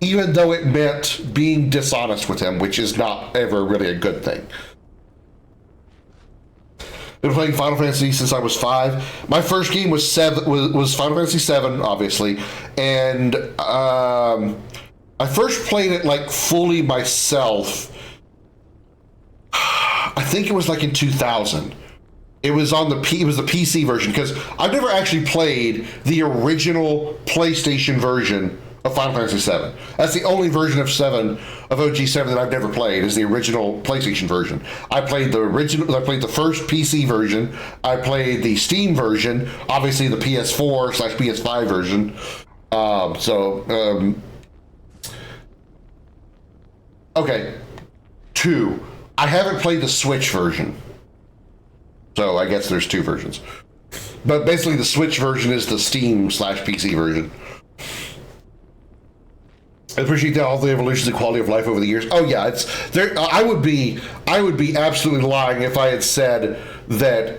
even though it meant being dishonest with him, which is not ever really a good thing. Been playing Final Fantasy since I was 5. My first game was Final Fantasy VII, obviously, and I first played it like fully myself. I think it was like in 2000. It was on the PC version, because I've never actually played the original PlayStation version of Final Fantasy VII. That's the only version of OG7 that I've never played, is the original PlayStation version. I played the first PC version. I played the Steam version, obviously the PS4/PS5 version. Okay. 2. I haven't played the Switch version. So I guess there's 2 versions. But basically the Switch version is the Steam/PC version. I appreciate all the evolutions of quality of life over the years. Oh yeah, it's there. I would be absolutely lying if I had said that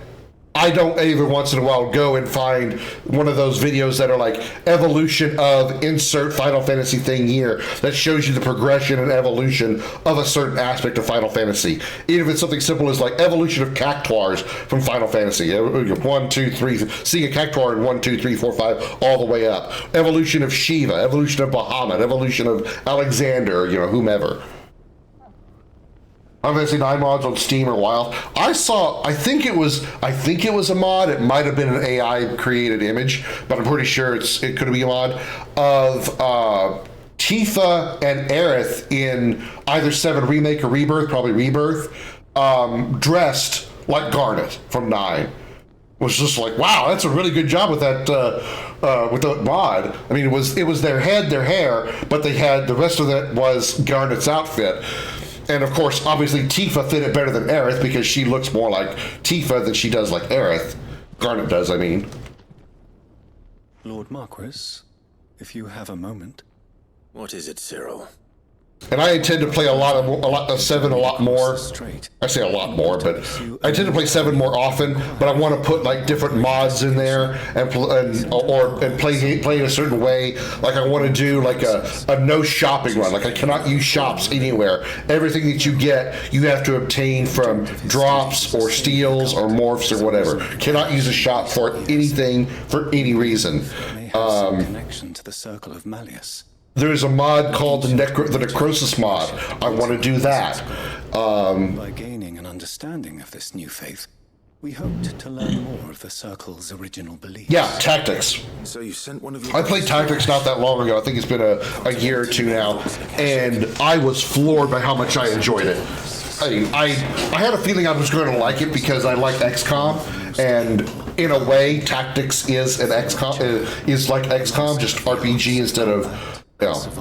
I don't every once in a while go and find one of those videos that are like evolution of insert Final Fantasy thing here that shows you the progression and evolution of a certain aspect of Final Fantasy. Even if it's something simple as like evolution of cactuars from Final Fantasy. 1, 2, 3, seeing a cactuar in 1, 2, 3, 4, 5, all the way up. Evolution of Shiva, evolution of Bahamut, evolution of Alexander, whomever. Final Fantasy 9 mods on Steam are wild. I think it was a mod. It might have been an AI created image, but I'm pretty sure it could be a mod of Tifa and Aerith in either 7 Remake or Rebirth, probably Rebirth, dressed like Garnet from 9. Was just like, wow, that's a really good job with that mod. I mean, it was their hair, but they had the rest of it was Garnet's outfit. And of course, obviously, Tifa fit it better than Aerith because she looks more like Tifa than she does like Aerith. Garnet does, I mean. Lord Marquis, if you have a moment. What is it, Cyril? And I intend to play a lot of 7 a lot more. I say a lot more, but I intend to play 7 more often. But I want to put like different mods in there and play in a certain way. Like I want to do like a no shopping run. Like I cannot use shops anywhere. Everything that you get, you have to obtain from drops or steals or morphs or whatever. Cannot use a shop for anything for any reason. Connection to the Circle of Malleus. There's a mod called the Necrosis mod. I want to do that. By gaining an understanding of this new faith, we hoped to learn more of the Circle's original beliefs. Yeah, Tactics. So you sent one of your... I played Tactics not that long ago. I think it's been a year or 2 now. And I was floored by how much I enjoyed it. I had a feeling I was going to like it because I like XCOM, and in a way, Tactics is like XCOM, just RPG instead of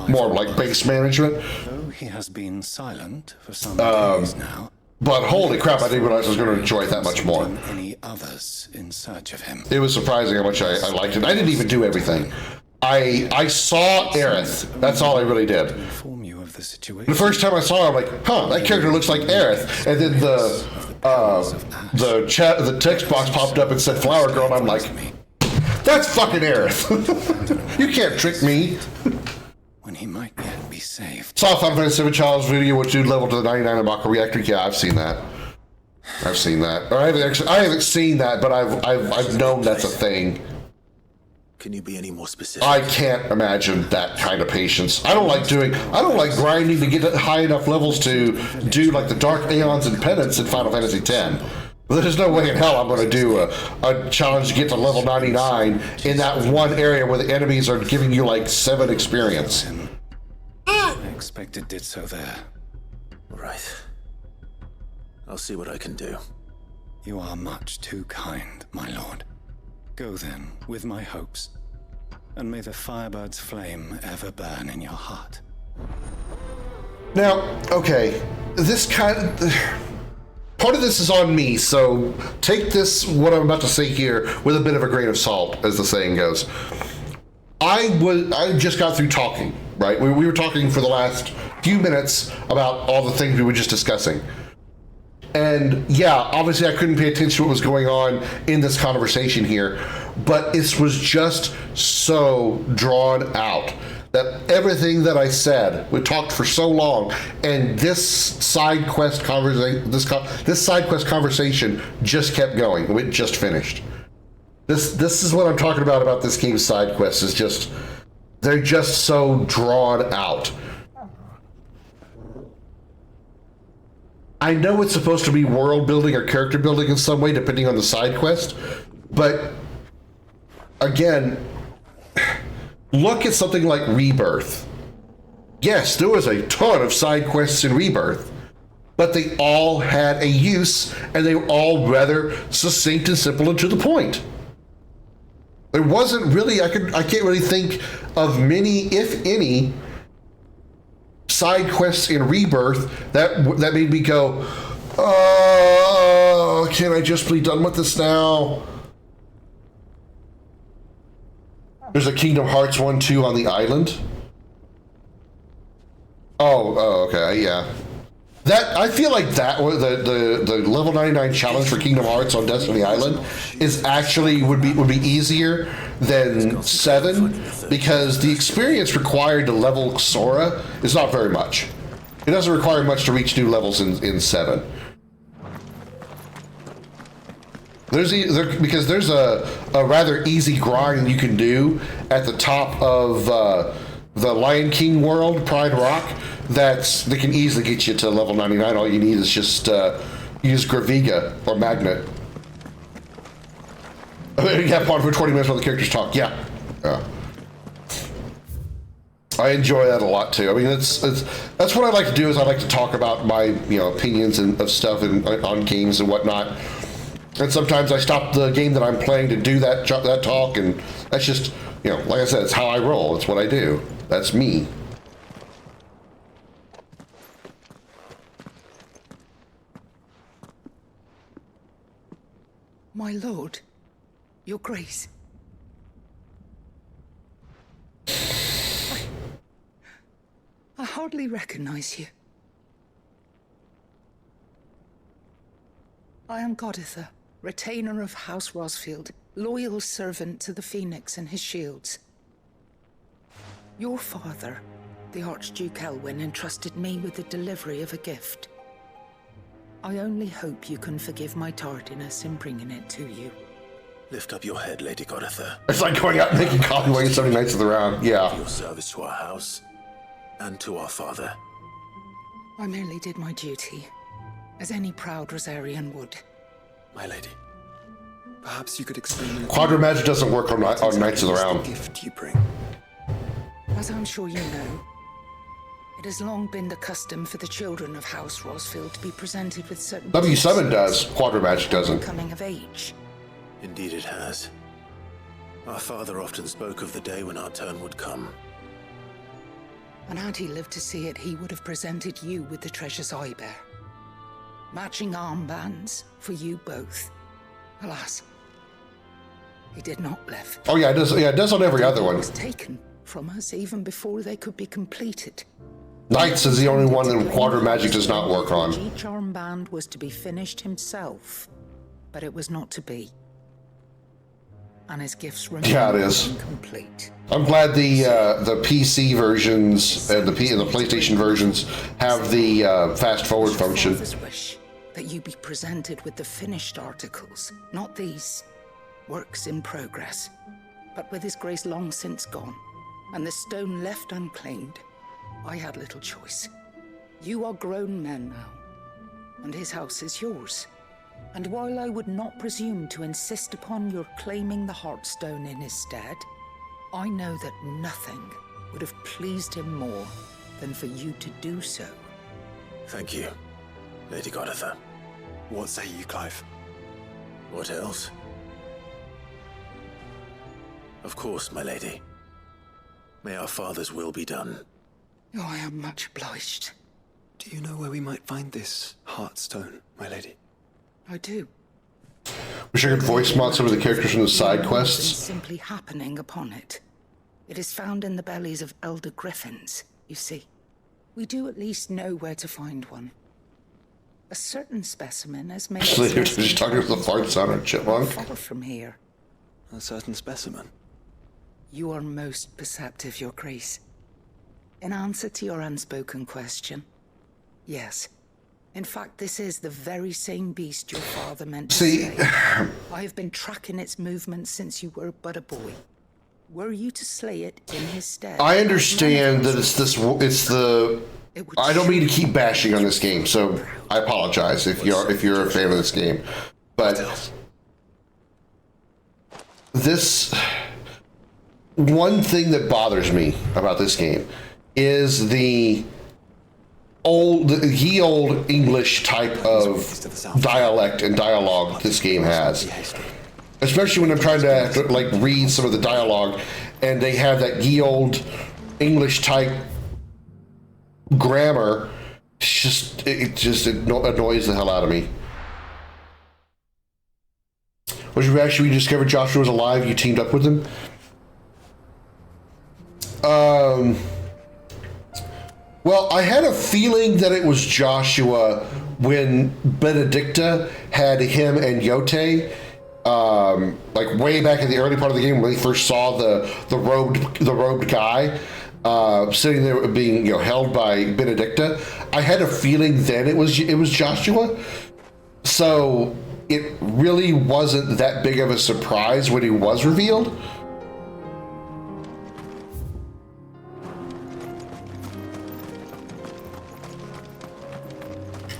more like base management. Though he has been silent for some days now. But holy crap, I didn't realize I was going to enjoy it that much more. Any others in search of him? It was surprising how much I liked it. I didn't even do everything. I saw Aerith. That's all I really did. The first time I saw her, I'm like, huh, that character looks like Aerith. And then the text box popped up and said Flower Girl, and I'm like, that's fucking Aerith. You can't trick me. When he might yet be saved. Saw Final Fantasy VII Child's video, which dude leveled to the 99 in Mako Reactor. Yeah, I've seen that. Or I haven't seen that, but I've known that's a thing. Can you be any more specific? I can't imagine that kind of patience. I don't like grinding to get high enough levels to do like the Dark Aeons and Penance in Final Fantasy X. There's no way in hell I'm going to do a challenge to get to level 99 in that one area where the enemies are giving you like 7 experience. I expect it did so there. Right. I'll see what I can do. You are much too kind, my lord. Go then, with my hopes, and may the Firebird's flame ever burn in your heart. Now, okay, part of this is on me, so take this, what I'm about to say here, with a bit of a grain of salt, as the saying goes. I just got through talking, right? We were talking for the last few minutes about all the things we were just discussing. And yeah, obviously I couldn't pay attention to what was going on in this conversation here, but this was just so drawn out that everything that I said, we talked for so long, and this side quest conversation just kept going. It just finished. This is what I'm talking about this game's side quests, is just, they're just so drawn out. I know it's supposed to be world building or character building in some way, depending on the side quest, but again, look at something like Rebirth. Yes, there was a ton of side quests in Rebirth, but they all had a use, and they were all rather succinct and simple and to the point. There wasn't really, I can't really think of many, if any, side quests in Rebirth that made me go, oh, can I just be done with this now? There's a Kingdom Hearts 1 too on the island. Oh, okay, yeah. That, I feel like that was the level 99 challenge for Kingdom Hearts on Destiny Island is actually would be easier than 7, because the experience required to level Sora is not very much. It doesn't require much to reach new levels in 7. Because there's a rather easy grind you can do at the top of the Lion King world, Pride Rock, that can easily get you to level 99. All you need is just use Graviga or Magnet. You have fun for 20 minutes while the characters talk. Yeah. I enjoy that a lot too. I mean, that's what I like to do. Is I like to talk about my opinions of stuff on games and whatnot. And sometimes I stop the game that I'm playing to do that talk, and that's just like I said, it's how I roll. It's what I do. That's me. My lord, your grace. I hardly recognize you. I am Goditha, retainer of House Rosfield, loyal servant to the Phoenix and his shields. Your father, the Archduke Elwyn, entrusted me with the delivery of a gift. I only hope you can forgive my tardiness in bringing it to you. Lift up your head, Lady Goditha. It's like going out and making coffee while you're 70 nights of the round. Yeah. For your service to our house and to our father. I merely did my duty, as any proud Rosarian would. My lady, perhaps you could explain. Quadra magic doesn't work on Knights of the Round. The gift you bring. As I'm sure you know, it has long been the custom for the children of House Rosfield to be presented with certain. W7 does. Quadra magic doesn't. Coming of age. Indeed, it has. Our father often spoke of the day when our turn would come. And had he lived to see it, he would have presented you with the treasures I bear. Matching armbands for you both. Alas, he did not live. Oh yeah, it does. Yeah, it does on every other one. It was taken from us even before they could be completed. Knights is the only one that Quadra magic does not work on. Each armband was to be finished himself, but it was not to be. And his gifts remained incomplete. I'm glad the PC versions and the PlayStation versions have the fast forward function. Wish that you be presented with the finished articles, not these works in progress, but with his grace long since gone, and the stone left unclaimed. I had little choice. You are grown men now, and his house is yours. And while I would not presume to insist upon your claiming the Heartstone in his stead, I know that nothing would have pleased him more than for you to do so. Thank you, Lady Goditha. What say you, Clive? What else? Of course, my lady. May our father's will be done. Oh, I am much obliged. Do you know where we might find this Heartstone, my lady? I do. Wish I could voice mod some of the characters from the side quests. Simply happening upon it. It is found in the bellies of elder griffins, you see. We do at least know where to find one. A certain specimen has made She's talking to the fart sound of chipmunk. Far from here. A certain specimen? You are most perceptive, Your Grace. In answer to your unspoken question, yes. In fact, this is the very same beast your father meant to slay. I have been tracking its movements since you were but a boy. Were you to slay it in his stead? I understand that it's the I don't mean to keep bashing on this game, so I apologize if you're a fan of this game. But this one thing that bothers me about this game is the old English type of dialect and dialogue this game has. Especially when I'm trying to like read some of the dialogue, and they have that ye old English type grammar. It just annoys the hell out of me. Was your reaction when you discovered Joshua was alive? You teamed up with him. Well, I had a feeling that it was Joshua when Benedicta had him and Yote. Like way back in the early part of the game when they first saw the robed guy sitting there being held by Benedicta. I had a feeling then it was Joshua. So it really wasn't that big of a surprise when he was revealed.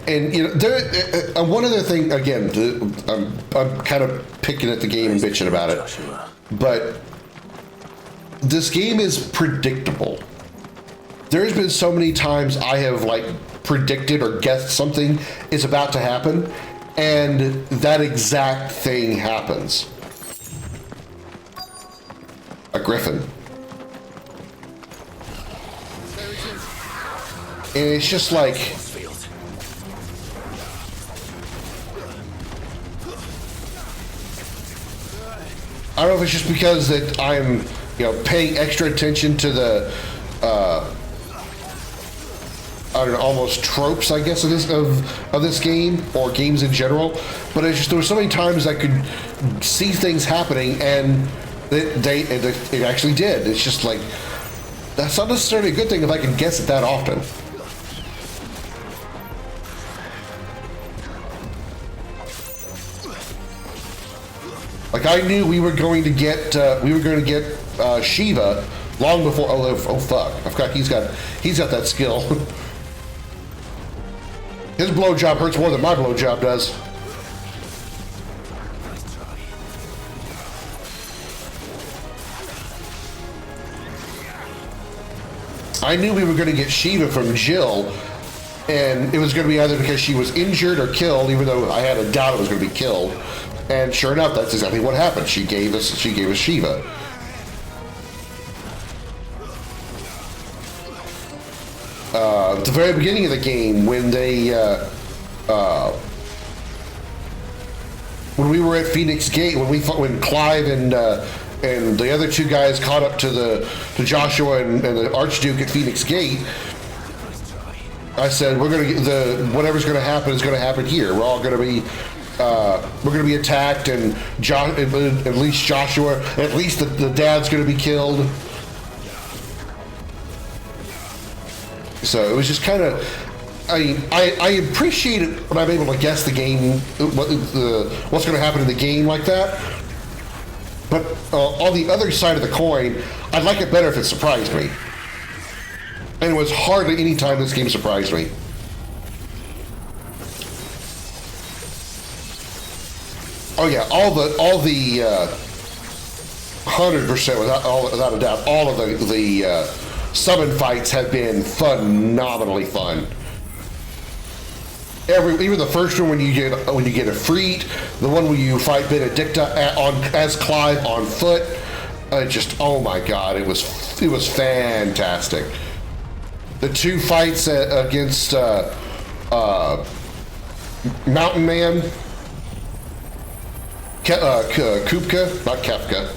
And one other thing, again, I'm kind of picking at the game and bitching about it, but this game is predictable. There's been so many times I have like predicted or guessed something is about to happen, and that exact thing happens. A griffin. And it's just like, I don't know if it's just because that I'm, paying extra attention to the, I don't know, almost tropes, I guess, of this game or games in general. But it's just there were so many times I could see things happening, and it actually did. It's just like that's not necessarily a good thing if I can guess it that often. Like I knew we were going to get Shiva long before. Oh fuck! I forgot he's got that skill. His blowjob hurts more than my blowjob does. I knew we were going to get Shiva from Jill, and it was going to be either because she was injured or killed, even though I had a doubt it was going to be killed. And sure enough, that's exactly what happened. She gave us Shiva. At the very beginning of the game, when we were at Phoenix Gate, when Clive and the other two guys caught up to Joshua and the Archduke at Phoenix Gate, I said we're gonna get whatever's gonna happen is gonna happen here. We're all gonna be. We're going to be attacked, and at least Joshua, at least the dad's going to be killed. So it was just kind of, I appreciate it when I'm able to guess the game, what's going to happen in the game like that. But on the other side of the coin, I'd like it better if it surprised me. And it was hardly any time this game surprised me. Oh yeah, all the 100% without a doubt, all of the summon fights have been phenomenally fun. Even the first one when you get a Freet, the one where you fight Benedicta as Clive on foot, just oh my god, it was fantastic. The two fights against Mountain Man. Kupka, not Kefka.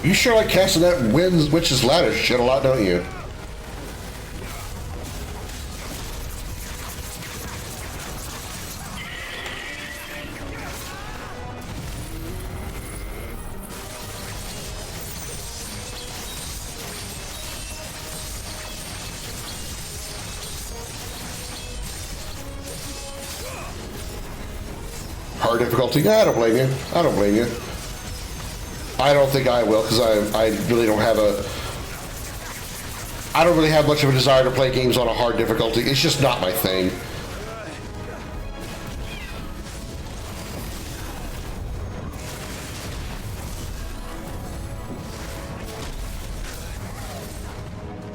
You sure like casting that Witch's Ladder shit a lot, don't you? hard difficulty. Yeah, I don't blame you. I don't blame you. I don't think I will, because I really don't have I don't really have much of a desire to play games on a hard difficulty. It's just not my thing.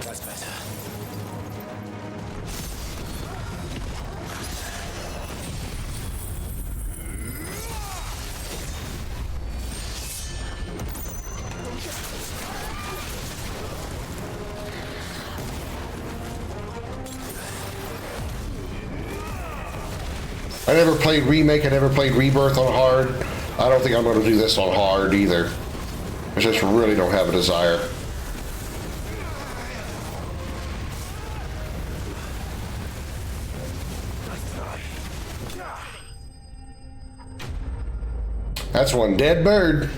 That's better. I never played Remake, I never played Rebirth on hard. I don't think I'm going to do this on hard either. I just really don't have a desire. That's one dead bird.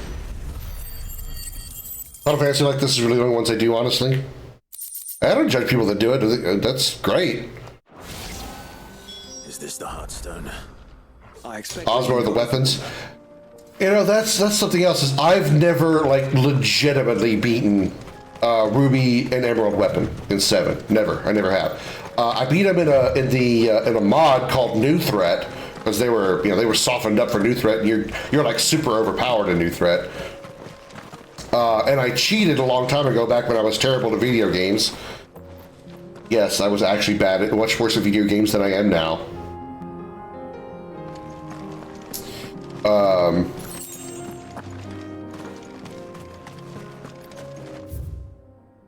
Final Fantasy like this is really the only ones I do, honestly. I don't judge people that do it. That's great. Is this the Heartstone? I expect Osmo or the weapons. You know, that's something else. Is I've never like legitimately beaten Ruby and Emerald weapon in 7. Never. I never have. I beat them in a mod called New Threat because they were softened up for New Threat. And you're like super overpowered in New Threat. And I cheated a long time ago, back when I was terrible at video games. Yes, I was actually bad at much worse at video games than I am now. Am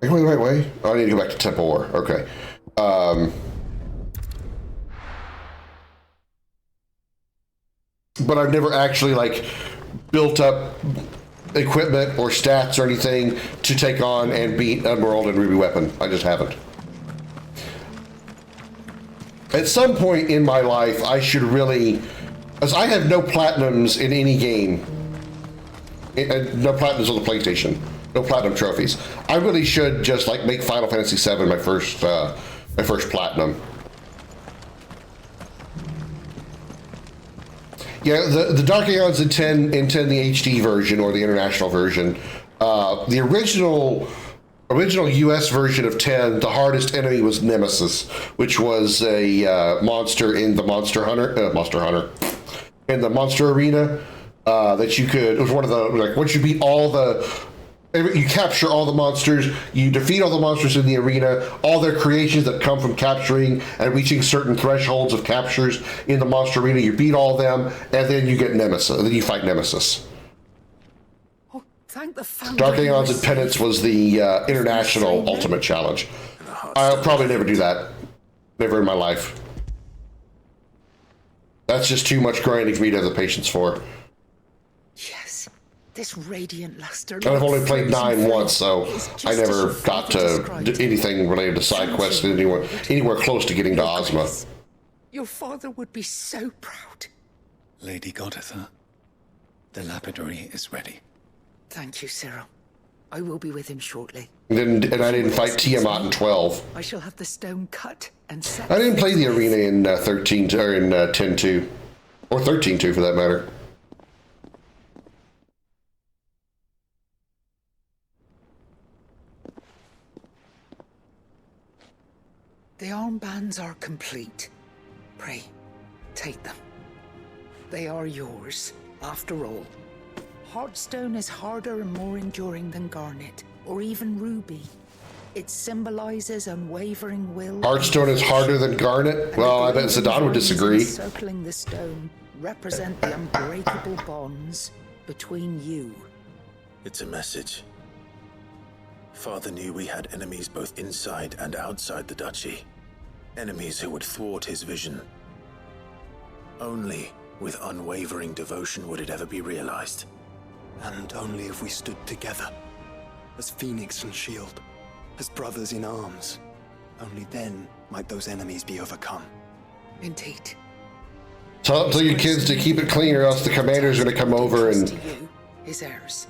I going the right way? Oh, I need to go back to Temple War. Okay. But I've never actually like built up equipment or stats or anything to take on and beat Emerald and Ruby weapon. I just haven't. At some point in my life, I should really, as I have no platinums in any game, no platinums on the PlayStation, no platinum trophies. I really should just like make Final Fantasy VII my first platinum. Yeah, the Dark Aeons in 10 the HD version or the international version. The original US version of 10, the hardest enemy was Nemesis, which was a monster in the Monster Hunter, in the Monster Arena. That you could, it was one of the, like, once you beat you capture all the monsters, you defeat all the monsters in the arena, all their creations that come from capturing and reaching certain thresholds of captures in the monster arena, you beat all them, and then you get Nemesis, then you fight Nemesis. Oh, thank the Dark Aeons and Penance was the international ultimate challenge. I'll probably never do that. Never in my life. That's just too much grinding for me to have the patience for. Yes, this radiant luster. And I've only played 9 once, so I never got to do anything related to side quests anywhere close to getting to Ozma. Your father would be so proud. Lady Goditha, the lapidary is ready. Thank you, Cyril. I will be with him shortly. And I didn't fight Tiamat in 12. I shall have the stone cut and set. I didn't play the arena in 13 or in 10-2, or 13-2 for that matter. The armbands are complete. Pray, take them. They are yours, after all. Heartstone is harder and more enduring than Garnet, or even Ruby. It symbolizes unwavering will. Heartstone is harder than Garnet? Well, I bet Zidane would disagree. Circling the stone represent the unbreakable bonds between you. It's a message. Father knew we had enemies both inside and outside the duchy. Enemies who would thwart his vision. Only with unwavering devotion would it ever be realized. And only if we stood together, as Phoenix and Shield, as brothers in arms. Only then might those enemies be overcome. Indeed. Tell your kids to keep it clean, or else the commander's going to come over and... His heirs.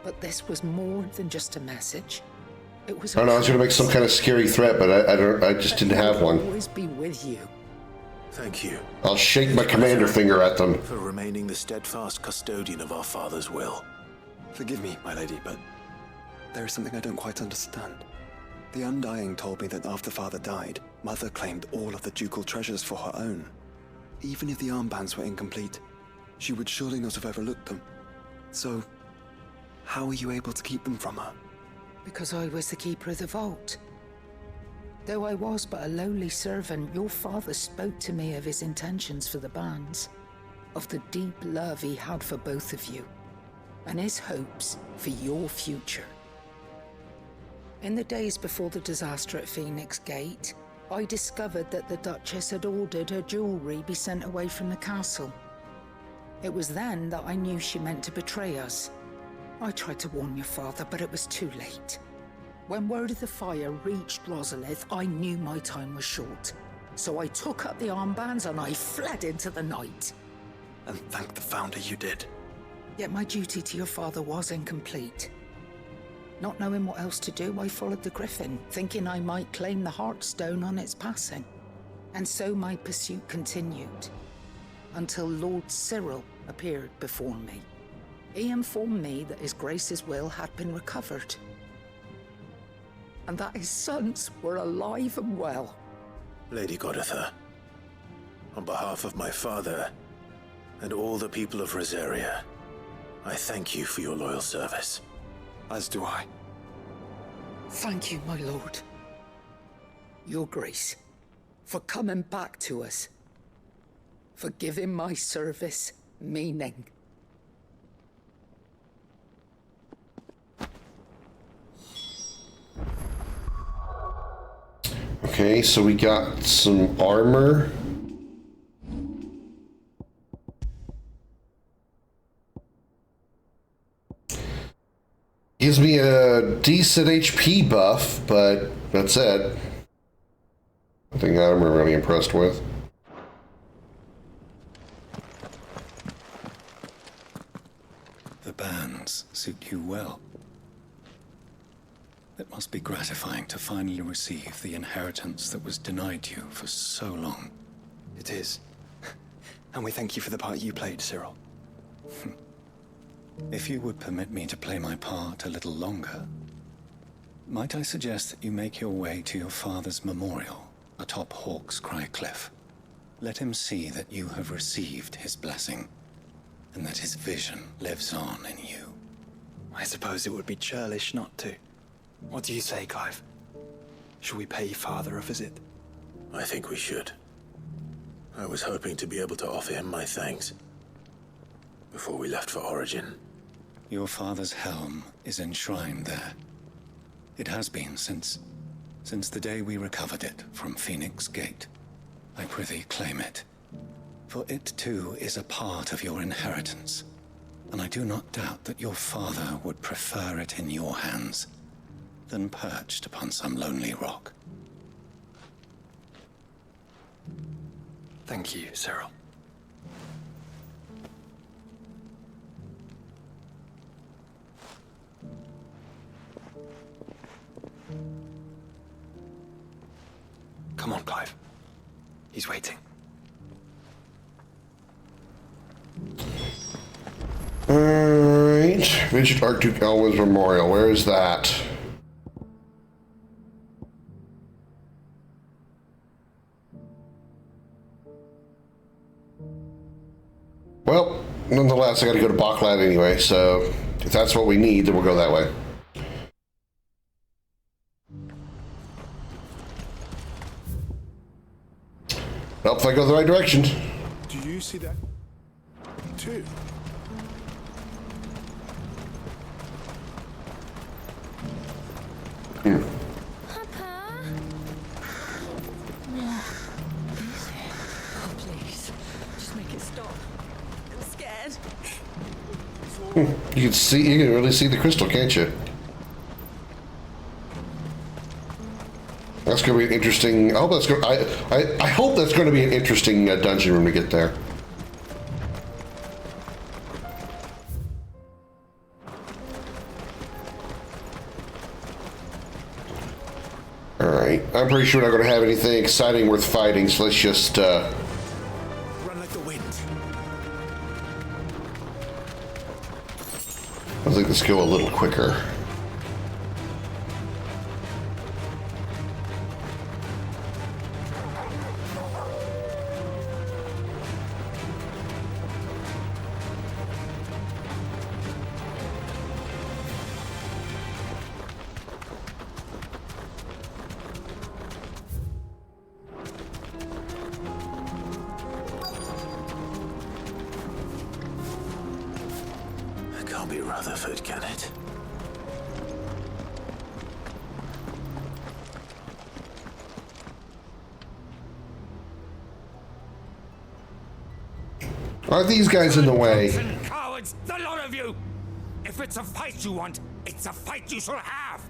But this was more than just a message. It was. I don't know. I was going to make some kind of scary threat, but I just didn't have one. Always be with you. Thank you. I'll shake my commander finger at them. For remaining the steadfast custodian of our father's will. Forgive me, my lady, but there is something I don't quite understand. The Undying told me that after Father died, Mother claimed all of the ducal treasures for her own. Even if the armbands were incomplete, she would surely not have overlooked them. So, how were you able to keep them from her? Because I was the keeper of the vault. Though I was but a lowly servant, your father spoke to me of his intentions for the bands, of the deep love he had for both of you, and his hopes for your future. In the days before the disaster at Phoenix Gate, I discovered that the Duchess had ordered her jewelry be sent away from the castle. It was then that I knew she meant to betray us. I tried to warn your father, but it was too late. When word of the fire reached Rosalith, I knew my time was short. So I took up the armbands and I fled into the night. And thank the Founder you did. Yet my duty to your father was incomplete. Not knowing what else to do, I followed the Griffin, thinking I might claim the Heartstone on its passing. And so my pursuit continued, until Lord Cyril appeared before me. He informed me that His Grace's will had been recovered, and that his sons were alive and well. Lady Goditha, on behalf of my father and all the people of Rosaria, I thank you for your loyal service. As do I. Thank you, my lord. Your Grace, for coming back to us, for giving my service meaning. Okay, so we got some armor. Gives me a decent HP buff, but that's it. I think that I'm really impressed with. The bands suit you well. It must be gratifying to finally receive the inheritance that was denied you for so long. It is. And we thank you for the part you played, Cyril. If you would permit me to play my part a little longer, might I suggest that you make your way to your father's memorial atop Hawk's Cry Cliff? Let him see that you have received his blessing, and that his vision lives on in you. I suppose it would be churlish not to. What do you say, Clive? Should we pay Father a visit? I think we should. I was hoping to be able to offer him my thanks before we left for Origin. Your father's helm is enshrined there. It has been since the day we recovered it from Phoenix Gate. I prithee claim it, for it too is a part of your inheritance, and I do not doubt that your father would prefer it in your hands than perched upon some lonely rock. Thank you, Cyril. Come on, Clive. He's waiting. Alright. Visit Archduke Elwin's Memorial. Where is that? Well, nonetheless, I gotta go to Bachland anyway, so if that's what we need, then we'll go that way. Help if I go the right direction. Do you see that too? You can really see the crystal, can't you? That's going to be an interesting. I hope that's going. I hope that's going to be an interesting dungeon room to get there. All right, I'm pretty sure we're not going to have anything exciting worth fighting. So let's just make this go a little quicker. Can't be Rutherford, can it? Are these guys in the way? Cowards, the lot of you! If it's a fight you want, it's a fight you shall have!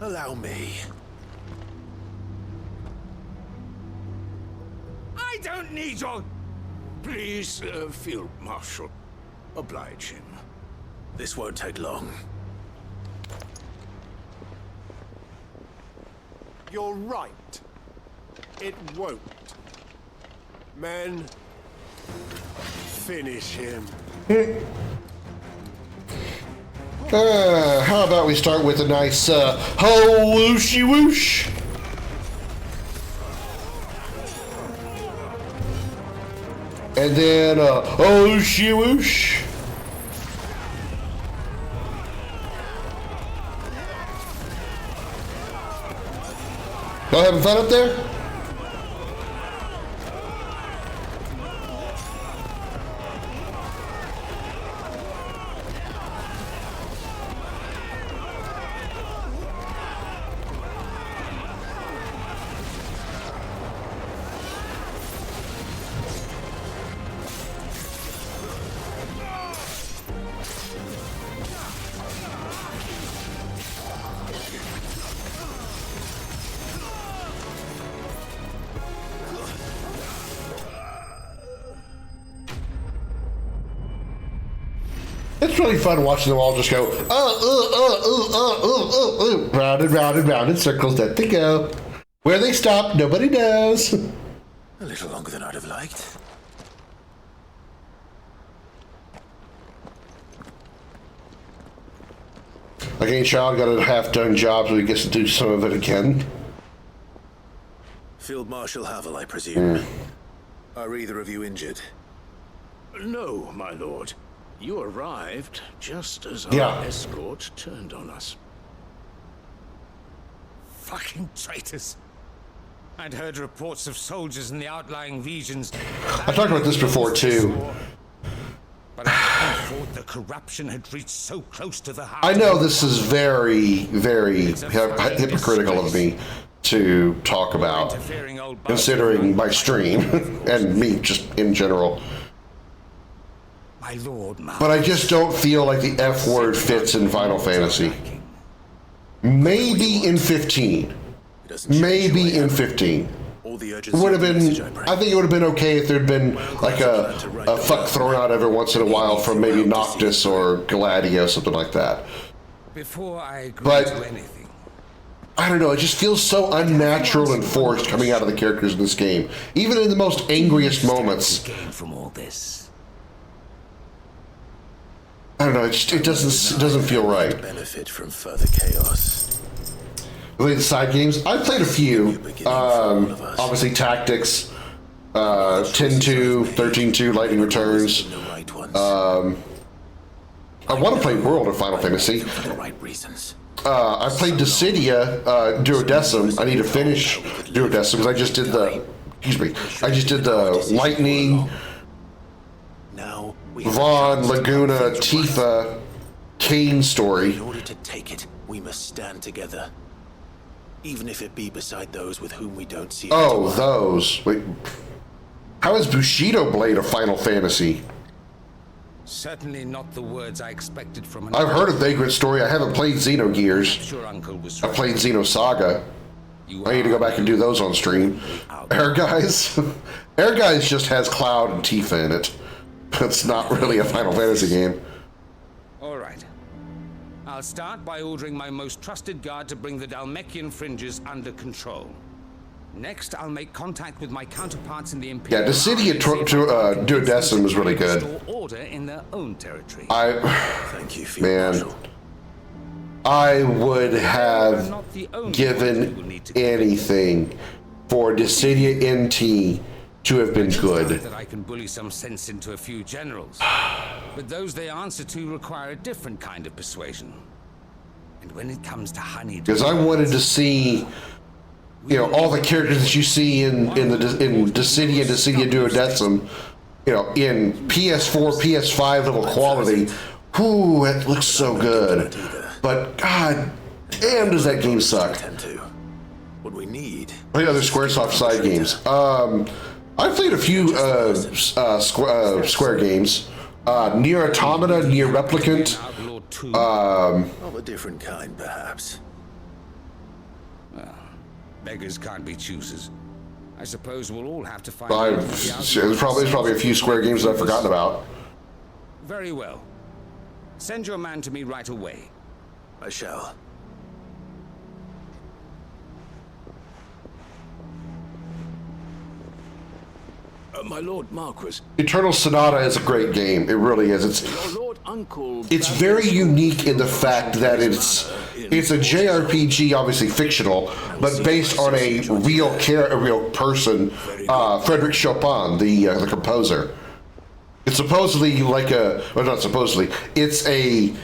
Allow me. I don't need your... Please, Field Marshal, oblige him. This won't take long. You're right. It won't. Men, finish him. How about we start with a nice ho whooshy whoosh? And then oh whooshy whoosh. Y'all having fun up there? It's really fun watching them all just go, round and round and round in circles that they go. Where they stop, nobody knows. A little longer than I'd have liked. Like any child got a half-done job, so he gets to do some of it again. Field Marshal Havel, I presume. Are either of you injured? No, my lord. You arrived just as Yeah. our escort turned on us. Fucking traitors. I'd heard reports of soldiers in the outlying regions. I talked about this before, too. But I thought the corruption had reached so close to the heart. I know this is very, very hypocritical of me to talk about, considering my stream and me just in general. My lord, but I just don't feel like the F word fits in Final Fantasy. Maybe in 15. Maybe in 15. It would have been, I think it would have been okay if there'd been like a fuck thrown out every once in a while from maybe Noctis or Gladio, something like that. Before I agree But to anything. I don't know, it just feels so unnatural and forced coming out of the characters in this game. Even in the most angriest moments. From all this. I don't know, it doesn't feel right. Benefit from further chaos. Played the side games. I've played a few. Obviously Tactics, 10-2, 13-2, Lightning Returns. I want to play World of Final Fantasy. I played Dissidia, Duodecim. I need to finish Duodecim because I just did the, I just did the Lightning, Vaughn, Laguna, Tifa, Kain story. In order to take it, we must stand together. Even if it be beside those with whom we don't see. Oh, those. Wait. How is Bushido Blade a Final Fantasy? Certainly not the words I expected from an... I've heard of Vagrant Story. I haven't played Xenogears. Your uncle was I've played Xenosaga. I need to go back and do those on stream. Air Guys. Air Guys just has Cloud and Tifa in it. It's not really a Final Fantasy game. All right. I'll start by ordering my most trusted guard to bring the Dalmekian fringes under control. Next, I'll make contact with my counterparts in the Imperial. Yeah, the city of Duodecim was really good. Order in their own territory. Thank you, man. I would have given anything for Dissidia NT to have been good. That I can bully some sense into a few generals, but those they answer to require a different kind of persuasion. And when it comes to honey, because I wanted to see, you know, all the characters that you see in Dissidia and Dissidia Duodecim, you know, in PS4, PS5 level quality. Whoo, it looks so good. But god damn, does that game suck. What we need. Play other Squaresoft side games. I've played a few Square games. Nier Automata, Nier Replicant. Of a different kind, perhaps. Well, beggars can't be choosers. I suppose we'll all have to find. There's probably a few Square games that I've forgotten about. Very well. Send your man to me right away. I shall. My Lord Marquis. Eternal Sonata is a great game. It really is. It's very unique in the fact that it's a JRPG, obviously fictional, but based on a real person, Frederic Chopin, the composer. It's supposedly like not supposedly. It's a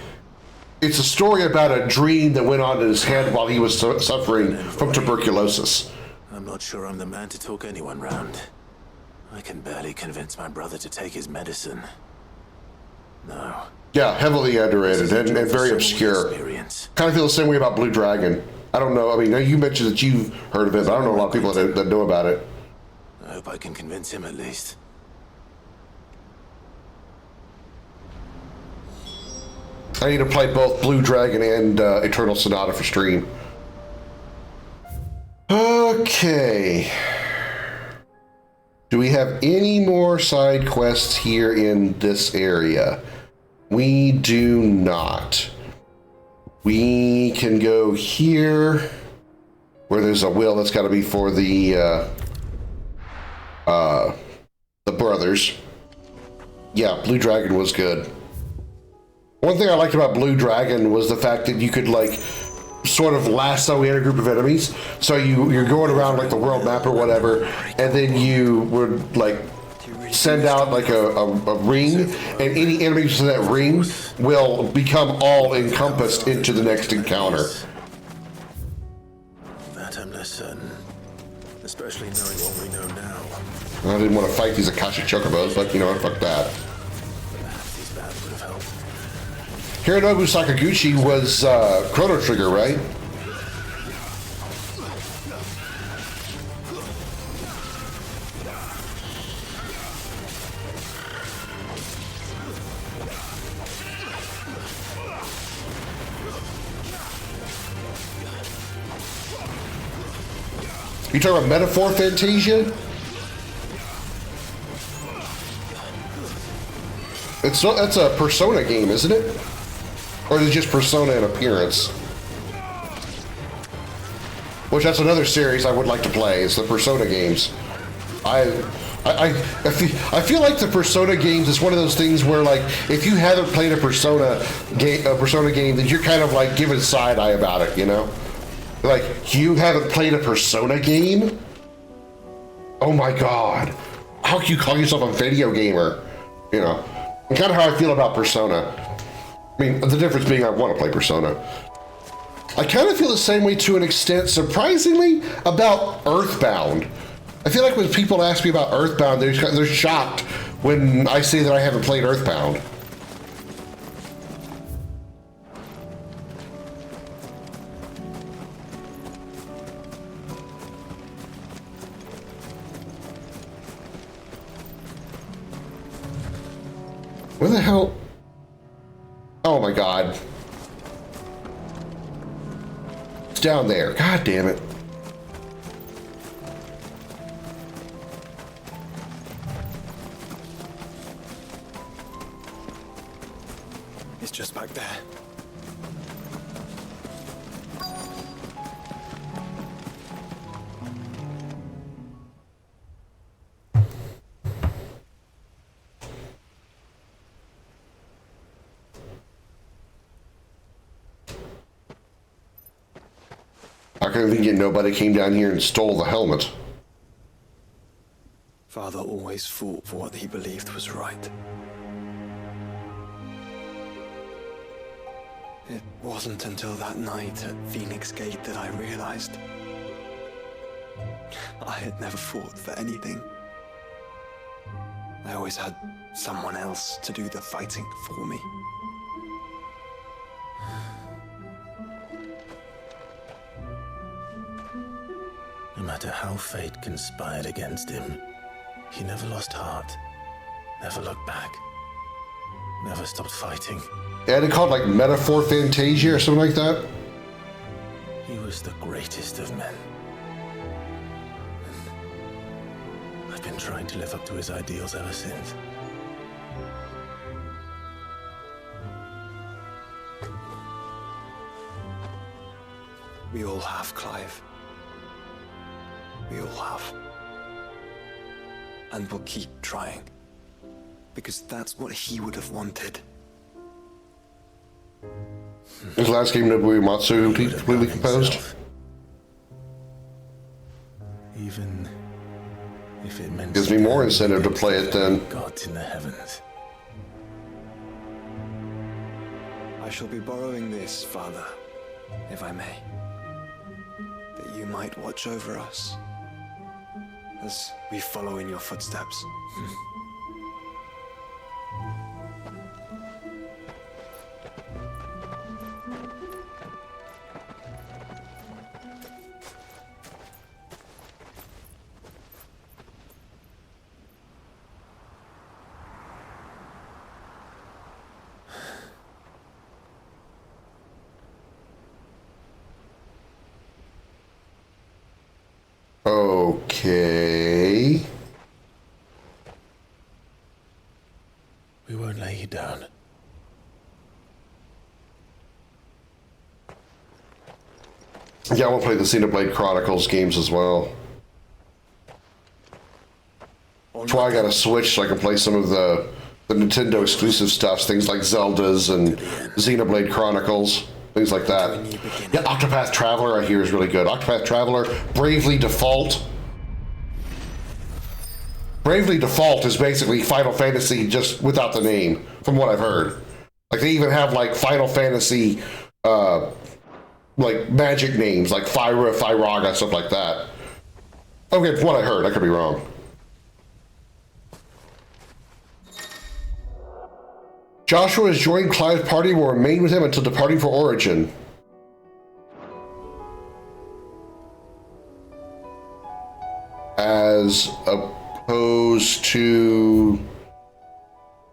story about a dream that went on in his head while he was suffering from tuberculosis. I'm not sure I'm the man to talk anyone round. I can barely convince my brother to take his medicine. No. Yeah, heavily underrated and very obscure. Kind of feel the same way about Blue Dragon. I don't know. I mean, you mentioned that you've heard of it, but I don't know a lot of people that know about it. I hope I can convince him at least. I need to play both Blue Dragon and Eternal Sonata for stream. Okay. Do we have any more side quests here in this area? We do not. We can go here, where there's a will. That's got to be for the brothers. Yeah, Blue Dragon was good. One thing I liked about Blue Dragon was the fact that you could like sort of lasso in a group of enemies. So you're going around like the world map or whatever, and then you would like send out like a ring, and any enemies in that ring will become all encompassed into the next encounter. That I'm less certain, especially knowing what we know now. I didn't want to fight these Akashic Chocobos, but you know what, fuck that. Hironobu Sakaguchi was Chrono Trigger, right? You talking about Metaphor Fantasia? That's a Persona game, isn't it? Or is it just Persona in appearance? Which that's another series I would like to play. It's the Persona games. I feel like the Persona games is one of those things where like if you haven't played a Persona game, then you're kind of like giving side eye about it, you know? Like you haven't played a Persona game? Oh my god! How can you call yourself a video gamer? You know, and kind of how I feel about Persona. I mean, the difference being I want to play Persona. I kind of feel the same way to an extent, surprisingly, about Earthbound. I feel like when people ask me about Earthbound, they're shocked when I say that I haven't played Earthbound. Where the hell? Oh my god. It's down there. God damn it. It's just back there. convenient nobody came down here and stole the helmet. Father always fought for what he believed was right. It wasn't until that night at Phoenix Gate that I realized I had never fought for anything. I always had someone else to do the fighting for me. No matter how fate conspired against him, he never lost heart, never looked back, never stopped fighting. Yeah, they called like Metaphor Fantasia or something like that. He was the greatest of men. And I've been trying to live up to his ideals ever since. We all have, Clive. We all have. And we'll keep trying. Because that's what he would have wanted. His last game, Nobuo Uematsu, completely composed. Even if it meant gives me more incentive to play it then. Gods in the heavens. I shall be borrowing this, Father, if I may. That you might watch over us as we follow in your footsteps. Okay. We won't lay you down. Yeah, I want to play the Xenoblade Chronicles games as well. That's why I got a Switch so I can play some of the Nintendo exclusive stuff, things like Zelda's and Xenoblade Chronicles, things like that. Yeah, Octopath Traveler I hear is really good. Octopath Traveler, Bravely Default. Bravely Default is basically Final Fantasy just without the name, from what I've heard. Like they even have like Final Fantasy like magic names like Fyra, Fyraga, stuff like that. Okay, from what I heard, I could be wrong. Joshua has joined Clive's party and will remain with him until departing for Origin. As opposed to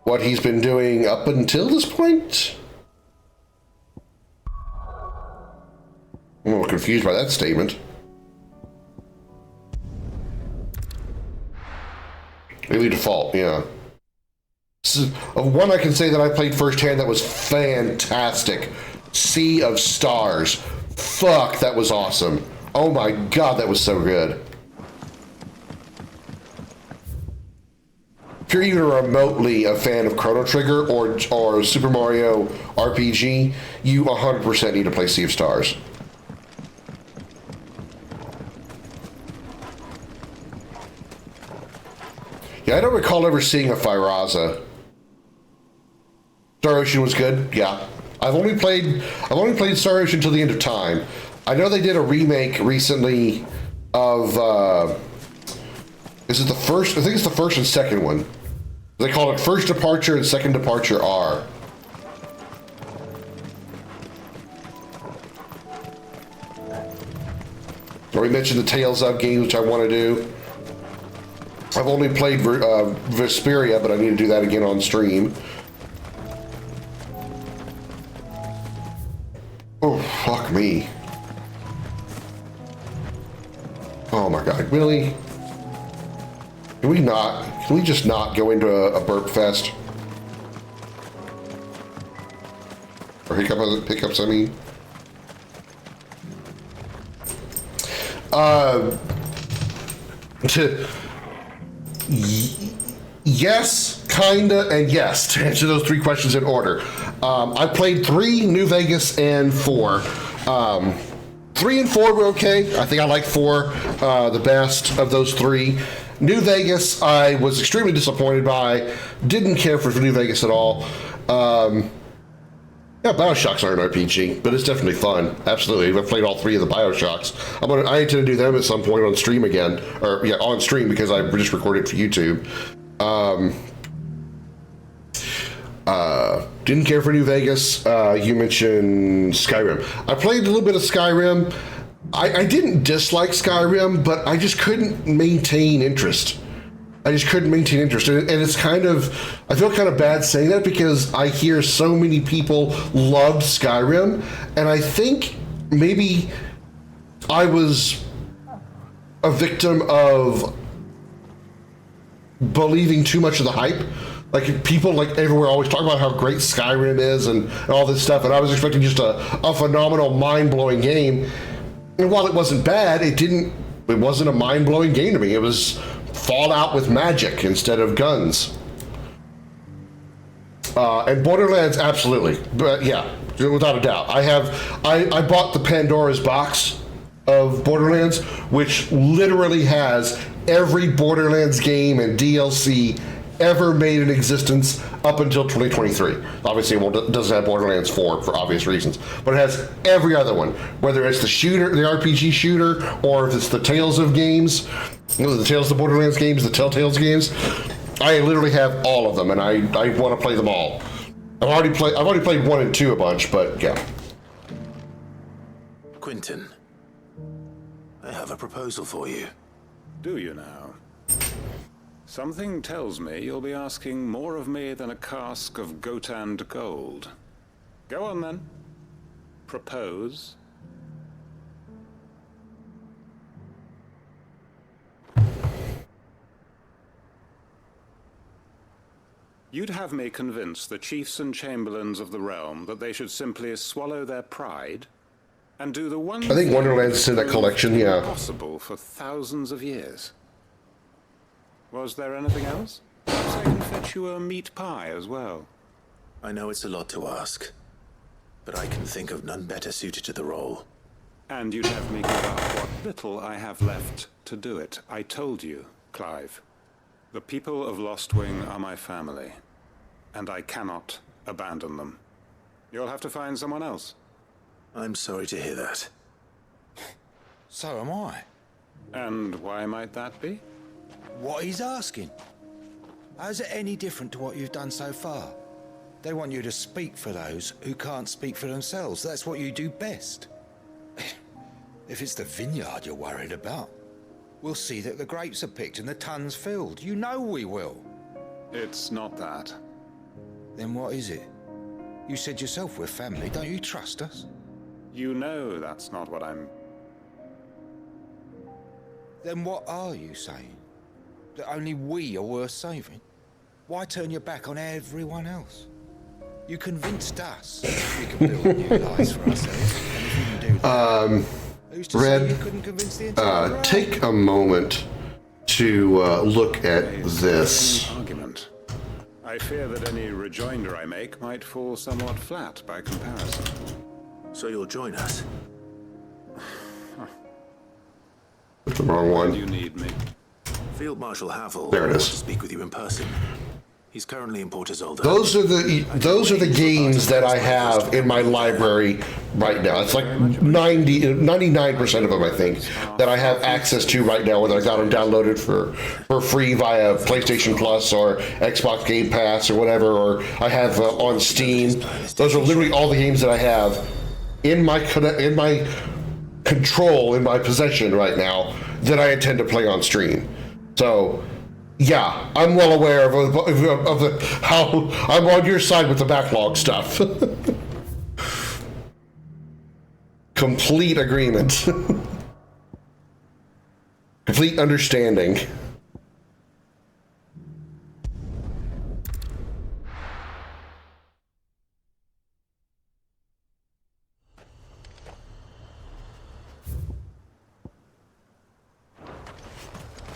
what he's been doing up until this point? I'm a little confused by that statement. Really default, yeah. One I can say that I played firsthand that was fantastic. Sea of Stars. Fuck, that was awesome. Oh my god, that was so good. If you're even remotely a fan of Chrono Trigger or Super Mario RPG, you 100% need to play Sea of Stars. Yeah, I don't recall ever seeing a Fyraza. Star Ocean was good, yeah. I've only played Star Ocean till the end of time. I know they did a remake recently of is it the first? I think it's the first and second one. They call it First Departure and Second Departure R. Or we mentioned the Tales of games, which I want to do. I've only played Vesperia, but I need to do that again on stream. Oh, fuck me. Oh my god, really? Can we just not go into a burp fest? Or hiccups, I mean. Yes, kinda, and yes, to answer those three questions in order. I played 3, New Vegas, and 4. 3 and 4 were okay. I think I like 4 the best of those 3. New Vegas, I was extremely disappointed by. Didn't care for New Vegas at all. Yeah, Bioshocks aren't an RPG, but it's definitely fun. Absolutely. I've played all 3 of the Bioshocks. I intend to do them at some point on stream again. Or, yeah, on stream because I just recorded for YouTube. Didn't care for New Vegas. You mentioned Skyrim. I played a little bit of Skyrim. I didn't dislike Skyrim, but I just couldn't maintain interest. And it's kind of, I feel kind of bad saying that because I hear so many people loved Skyrim, and I think maybe I was a victim of believing too much of the hype. Like, people, like, everywhere always talk about how great Skyrim is and all this stuff, and I was expecting just a phenomenal, mind-blowing game. And while it wasn't bad, it wasn't a mind-blowing game to me. It was Fallout with magic instead of guns. And Borderlands, absolutely. But yeah, without a doubt. I bought the Pandora's box of Borderlands, which literally has every Borderlands game and DLC ever made in existence up until 2023. Obviously, it doesn't have Borderlands 4 for obvious reasons, but it has every other one, whether it's the shooter, the RPG shooter, or if it's the Tales of games, the Tales of Borderlands games, the Telltale's games. I literally have all of them, and I want to play them all. I've already played 1 and 2 a bunch, but yeah. Quentin, I have a proposal for you. Do you now? Something tells me you'll be asking more of me than a cask of Gotand gold. Go on then. Propose. You'd have me convince the chiefs and chamberlains of the realm that they should simply swallow their pride and do the one I think Wonderland's is in that collection, yeah. Possible for thousands of years. Was there anything else? Perhaps I can fetch you a meat pie as well. I know it's a lot to ask, but I can think of none better suited to the role. And you'd have me give up what little I have left to do it. I told you, Clive. The people of Lostwing are my family, and I cannot abandon them. You'll have to find someone else. I'm sorry to hear that. So am I. And why might that be? What he's asking. How's it any different to what you've done so far? They want you to speak for those who can't speak for themselves. That's what you do best. If it's the vineyard you're worried about, we'll see that the grapes are picked and the tons filled. You know we will. It's not that. Then what is it? You said yourself we're family. Don't you trust us? You know that's not what I'm... Then what are you saying? That only we are worth saving? Why turn your back on everyone else? You convinced us we can build new lives for ourselves. And if you can do that, who's to say you couldn't convince the entire world? Take a moment to look at this. Argument. I fear that any rejoinder I make might fall somewhat flat by comparison. So you'll join us? That's the wrong one. You need me. Field Marshal Havel There it is. wants to speak with you in person. He's currently in Port Isolde. Those are the games that I have in my library right now. It's like 99% of them, I think, that I have access to right now, whether I got them downloaded for free via PlayStation Plus or Xbox Game Pass or whatever, or I have on Steam. Those are literally all the games that I have in my control, in my possession right now, that I intend to play on stream. So, yeah, I'm well aware of how I'm on your side with the backlog stuff. Complete agreement. Complete understanding.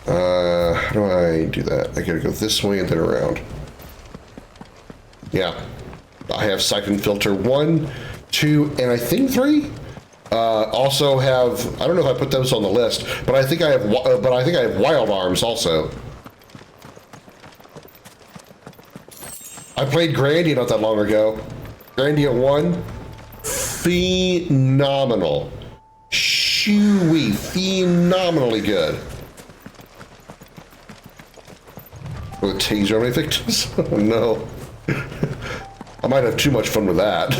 How do I do that? I gotta go this way and then around. Yeah. I have siphon filter 1, 2, and I think 3. Also have, I don't know if I put those on the list, but I think I have Wild Arms also. I played Grandia not that long ago. Grandia 1, phenomenal. Shoo-wee, phenomenally good. With taser on my victims? Oh no. I might have too much fun with that.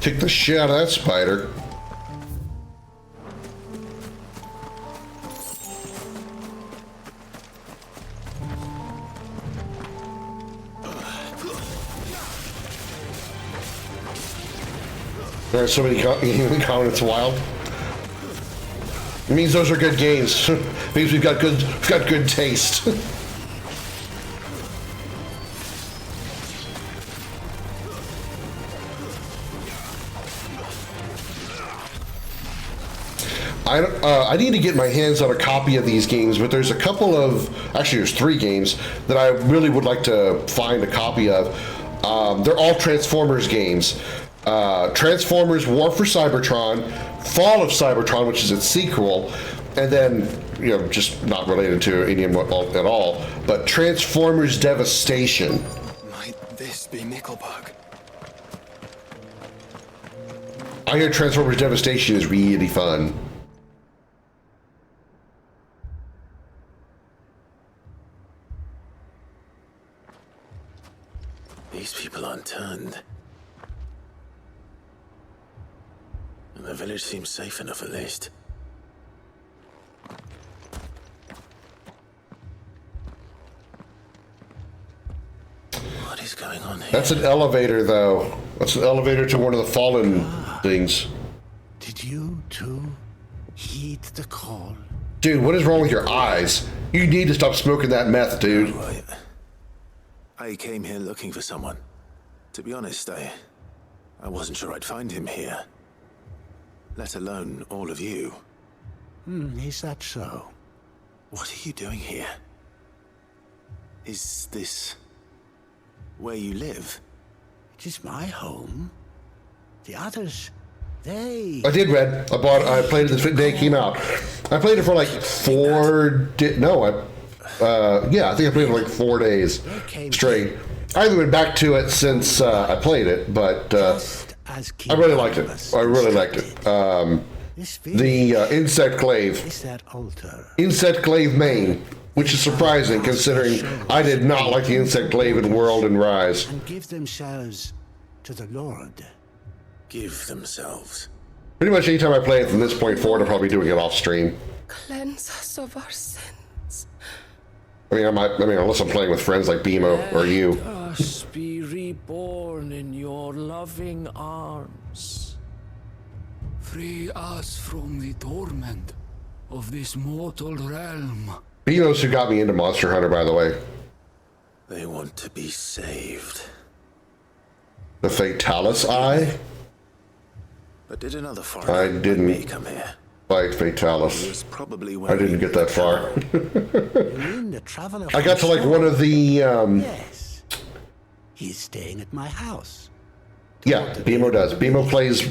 Kick the shit out of that spider. There are so many comments wild. It means those are good games. It means we've got good taste. I need to get my hands on a copy of these games, but there's a couple of, actually there's 3 games that I really would like to find a copy of. They're all Transformers games. Transformers War for Cybertron, Fall of Cybertron, which is its sequel, and then, you know, just not related to any at all, but Transformers Devastation. Might this be Nickelbug? I hear Transformers Devastation is really fun. These people aren't turned. And the village seems safe enough at least. What is going on here? That's an elevator, though. That's an elevator to one of the fallen things. Did you, too, heed the call? Dude, what is wrong with your eyes? You need to stop smoking that meth, dude. Right. I came here looking for someone. To be honest, I wasn't sure I'd find him here. Let alone all of you. Is that so? What are you doing here? Is this where you live? It is my home. The others, they... I did, Red. I played it the day it came out. I played it for like 4 days. No, yeah, I think I played it for like 4 days straight. I haven't been back to it since I played it, but I really liked it. I really liked it. The Insect Glaive. Insect Glaive main, which is surprising considering I did not like the Insect Glaive in World and Rise. And give themselves to the Lord. Give themselves. Pretty much anytime I play it from this point forward, I'm probably doing it off stream. Cleanse us of our sins. I mean, unless I'm playing with friends like Bimo or you. Let us be reborn in your loving arms. Free us from the torment of this mortal realm. Bimo's who got me into Monster Hunter, by the way. They want to be saved. The Fatalis Eye? But did another foreigner I didn't like me come here? fight Fatalis. I didn't get that far. I got to like one of the Yes. He's staying at my house. yeah, Bimo does. Bimo plays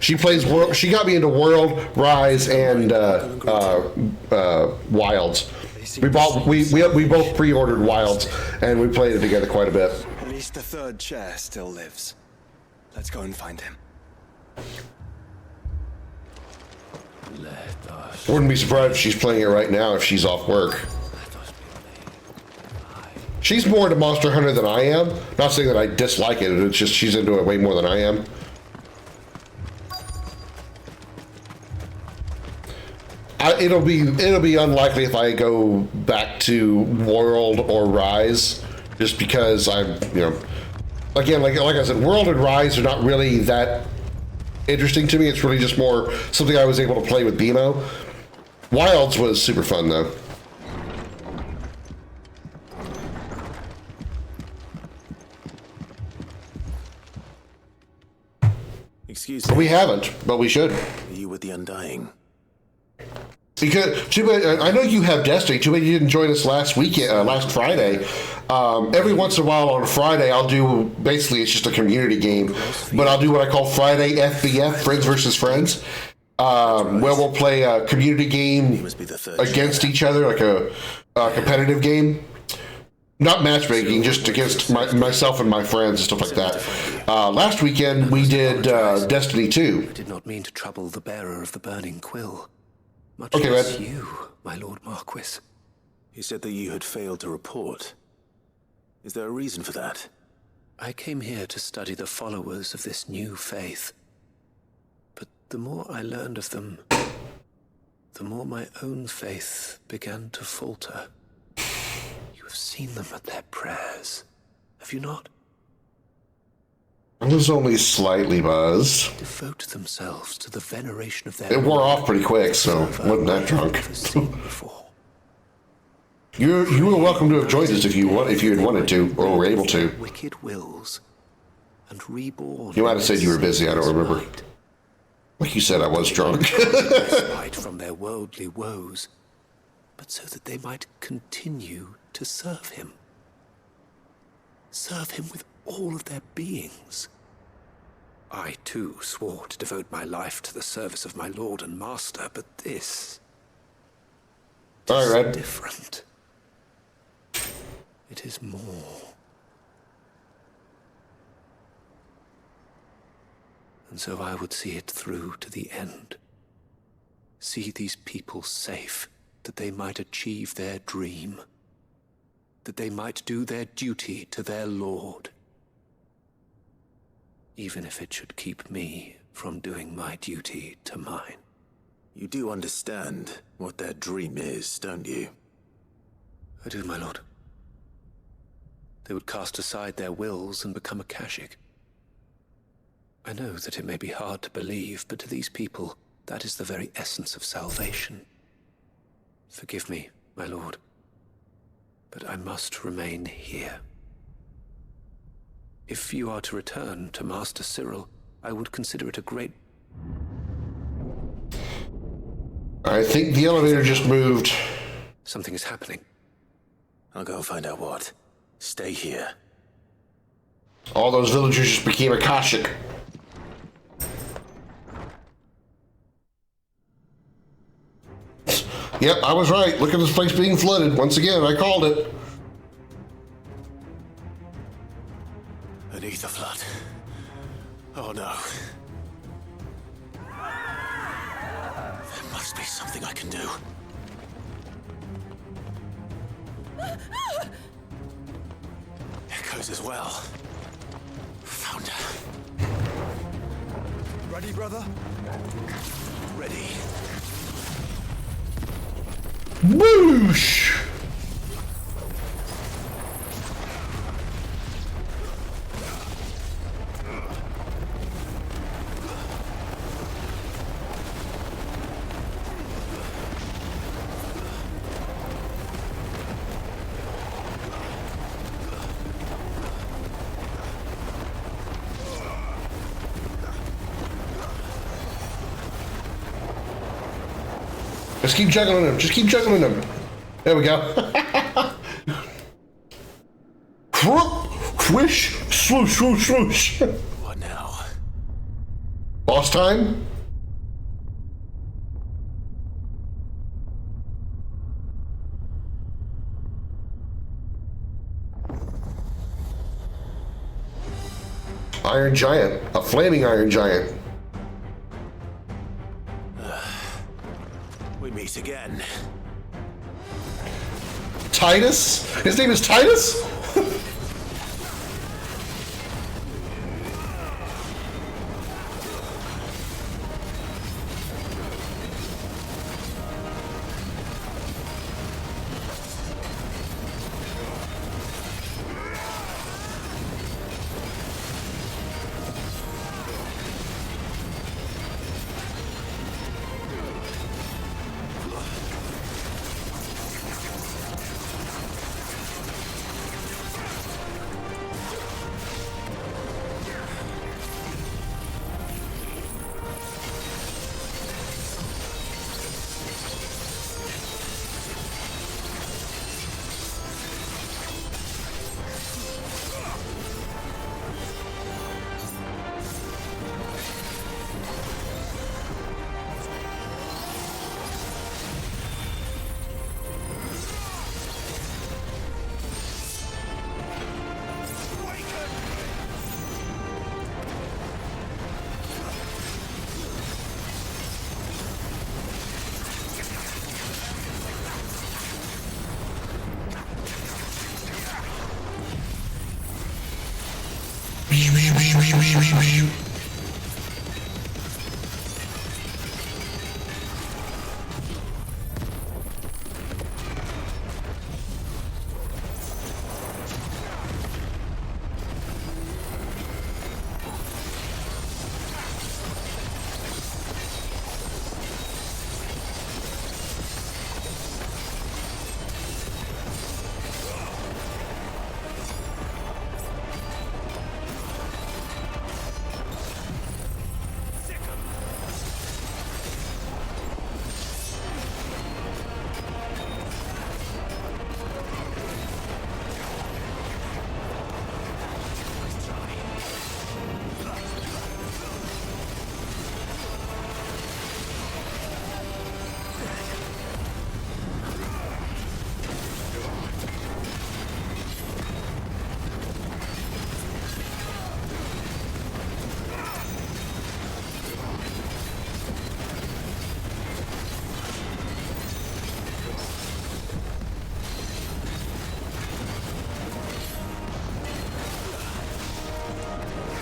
she plays World. She got me into World, Rise, and Wilds. We both pre-ordered Wilds and we played it together quite a bit. At least the third chair still lives. Let's go and find him. Wouldn't be surprised if she's playing it right now if she's off work. She's more into Monster Hunter than I am. Not saying that I dislike it, it's just she's into it way more than I am. It'll be unlikely if I go back to World or Rise, just because I'm, again, like I said, World and Rise are not really that interesting to me. It's really just more something I was able to play with Bimo. Wilds was super fun though. Excuse me. We haven't, but we should. Are you with the Undying? Because too bad, I know you have Destiny. Too bad you didn't join us last weekend, last Friday. Every once in a while on Friday, I'll do basically it's just a community game, but I'll do what I call Friday FVF, Friends versus Friends, where we'll play a community game against each other, like a competitive game. Not matchmaking, just against myself and my friends and stuff like that. Last weekend we did Destiny 2. I did not mean to trouble the bearer of the burning quill. Much Okay, less man. you, my Lord Marquis. He said that you had failed to report. Is there a reason for that? I came here to study the followers of this new faith. But the more I learned of them, the more my own faith began to falter. You have seen them at their prayers, have you not? I was only slightly buzzed. Devote themselves to the veneration of their... It wore off pretty quick, so I wasn't that drunk. You were welcome to have joined us if you had wanted to, or were able to. Wicked wills and reborn. You might have said you were busy, I don't remember. Like you said, I was drunk. Respite from their worldly woes, but so that they might continue to serve him. Serve him with all of their beings. I, too, swore to devote my life to the service of my Lord and Master, but this is different. It is more. And so I would see it through to the end. See these people safe, that they might achieve their dream. That they might do their duty to their Lord. Even if it should keep me from doing my duty to mine. You do understand what their dream is, don't you? I do, my lord. They would cast aside their wills and become Akashic. I know that it may be hard to believe, but to these people, that is the very essence of salvation. Forgive me, my lord, but I must remain here. If you are to return to Master Cyril, I would consider it a great... I think the elevator just moved. Something is happening. I'll go and find out what. Stay here. All those villagers just became Akashic. Yep, I was right. Look at this place being flooded. Once again, I called it. An ether flood. Oh no. There must be something I can do. Echoes as well. Found her. Ready, brother? Ready. Whoosh! Just keep juggling him. Just keep juggling him. There we go. Swish, swoosh, swoosh, swoosh. What now? Boss time? Iron Giant. A flaming Iron Giant. We meet again. Titus? His name is Titus?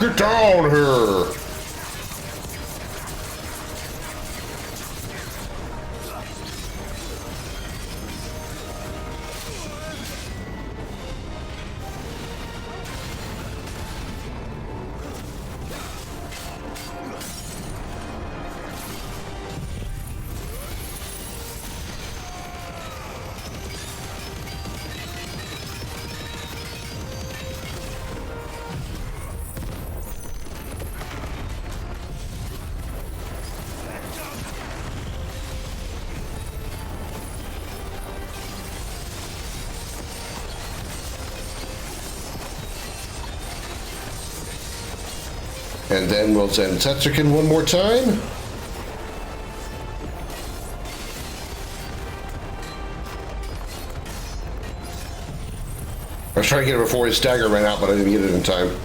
Get down here! And then we'll send Tetrican one more time. I was trying to get it before his stagger ran out, but I didn't get it in time.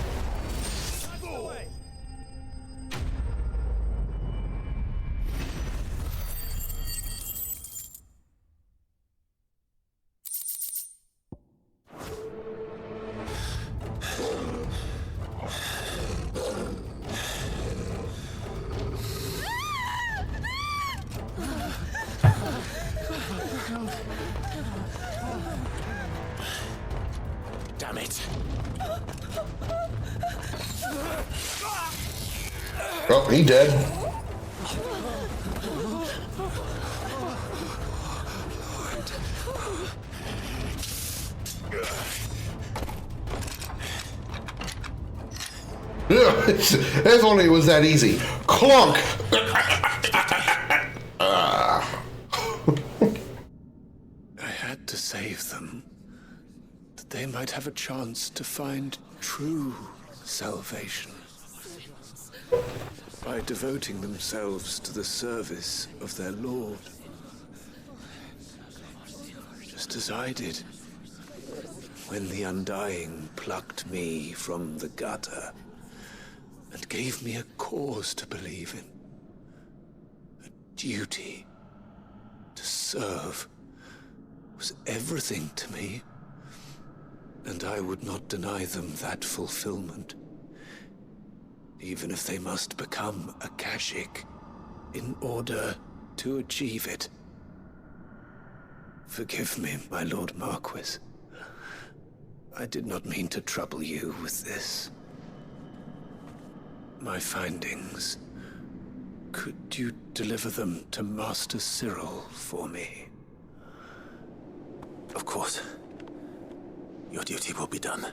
Damn it. Oh, he dead. If only it was that easy. Clunk! I had to save them, that they might have a chance to find true salvation. By devoting themselves to the service of their Lord. Just as I did, when the Undying plucked me from the gutter and gave me a cause to believe in. A duty to serve was everything to me, and I would not deny them that fulfillment, even if they must become Akashic in order to achieve it. Forgive me, my Lord Marquis. I did not mean to trouble you with this. My findings. Could you deliver them to Master Cyril for me? Of course. Your duty will be done.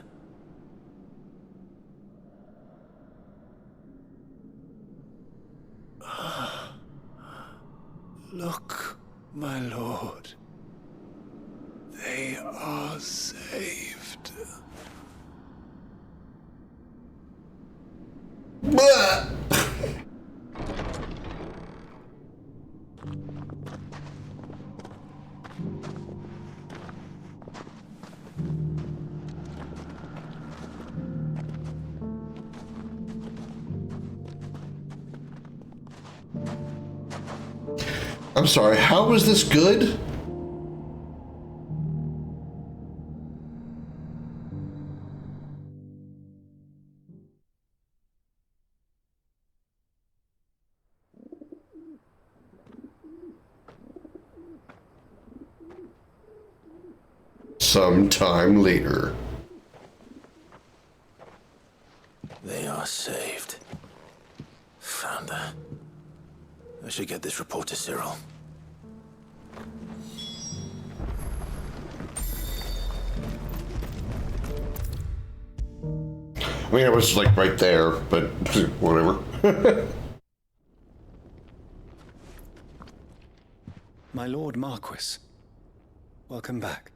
Look, my lord. They are saved. I'm sorry, how was this good? Sometime later. They are saved. Founder. I should get this report to Cyril. I mean, it was like right there, but whatever. My Lord Marquis, welcome back.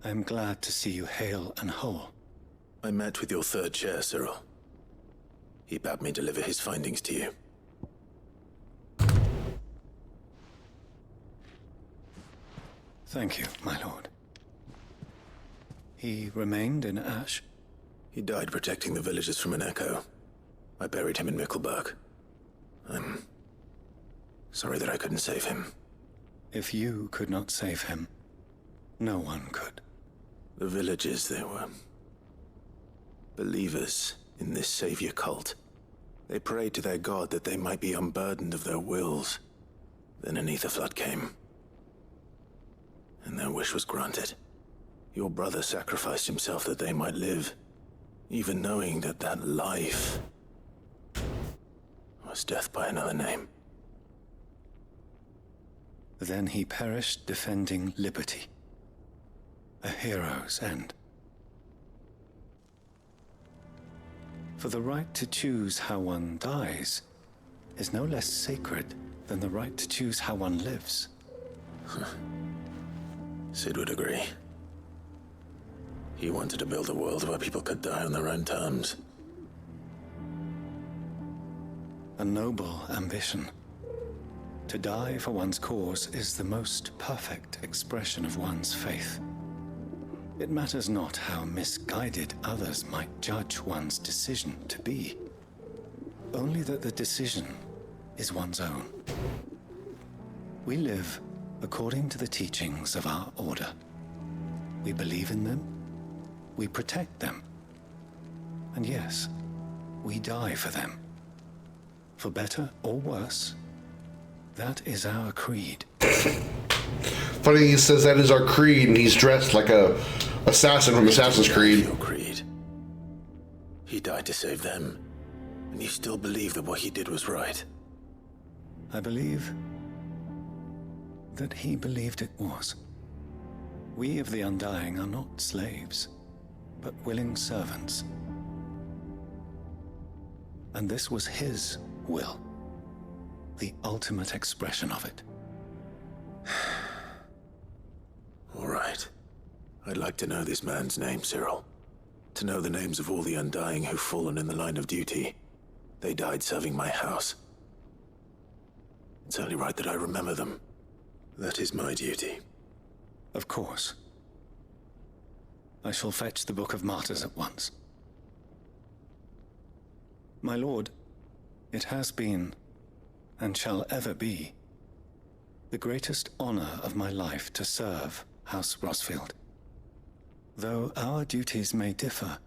I am glad to see you hale and whole. I met with your third chair, Cyril. He bade me deliver his findings to you. Thank you, my lord. He remained in Ash? He died protecting the villagers from an echo. I buried him in Mickelberg. I'm sorry that I couldn't save him. If you could not save him, no one could. The villagers, they were believers in this savior cult. They prayed to their god that they might be unburdened of their wills. Then an ether flood came. And their wish was granted. Your brother sacrificed himself that they might live, even knowing that that life was death by another name. Then he perished defending liberty. A hero's end. For the right to choose how one dies is no less sacred than the right to choose how one lives. Sid would agree. He wanted to build a world where people could die on their own terms. A noble ambition. To die for one's cause is the most perfect expression of one's faith. It matters not how misguided others might judge one's decision to be. Only that the decision is one's own. We live according to the teachings of our order. We believe in them, we protect them, and yes, we die for them. For better or worse, that is our creed. Funny he says that is our creed, and he's dressed like a assassin from Assassin's Creed. Your creed. He died to save them, and you still believe that what he did was right. I believe that he believed it was. We of the Undying are not slaves, but willing servants. And this was his will, the ultimate expression of it. All right. I'd like to know this man's name, Cyril. To know the names of all the Undying who've fallen in the line of duty. They died serving my house. It's only right that I remember them. That is my duty. Of course. I shall fetch the Book of Martyrs at once. My lord, it has been, and shall ever be, the greatest honor of my life to serve House Rosfield. Though our duties may differ,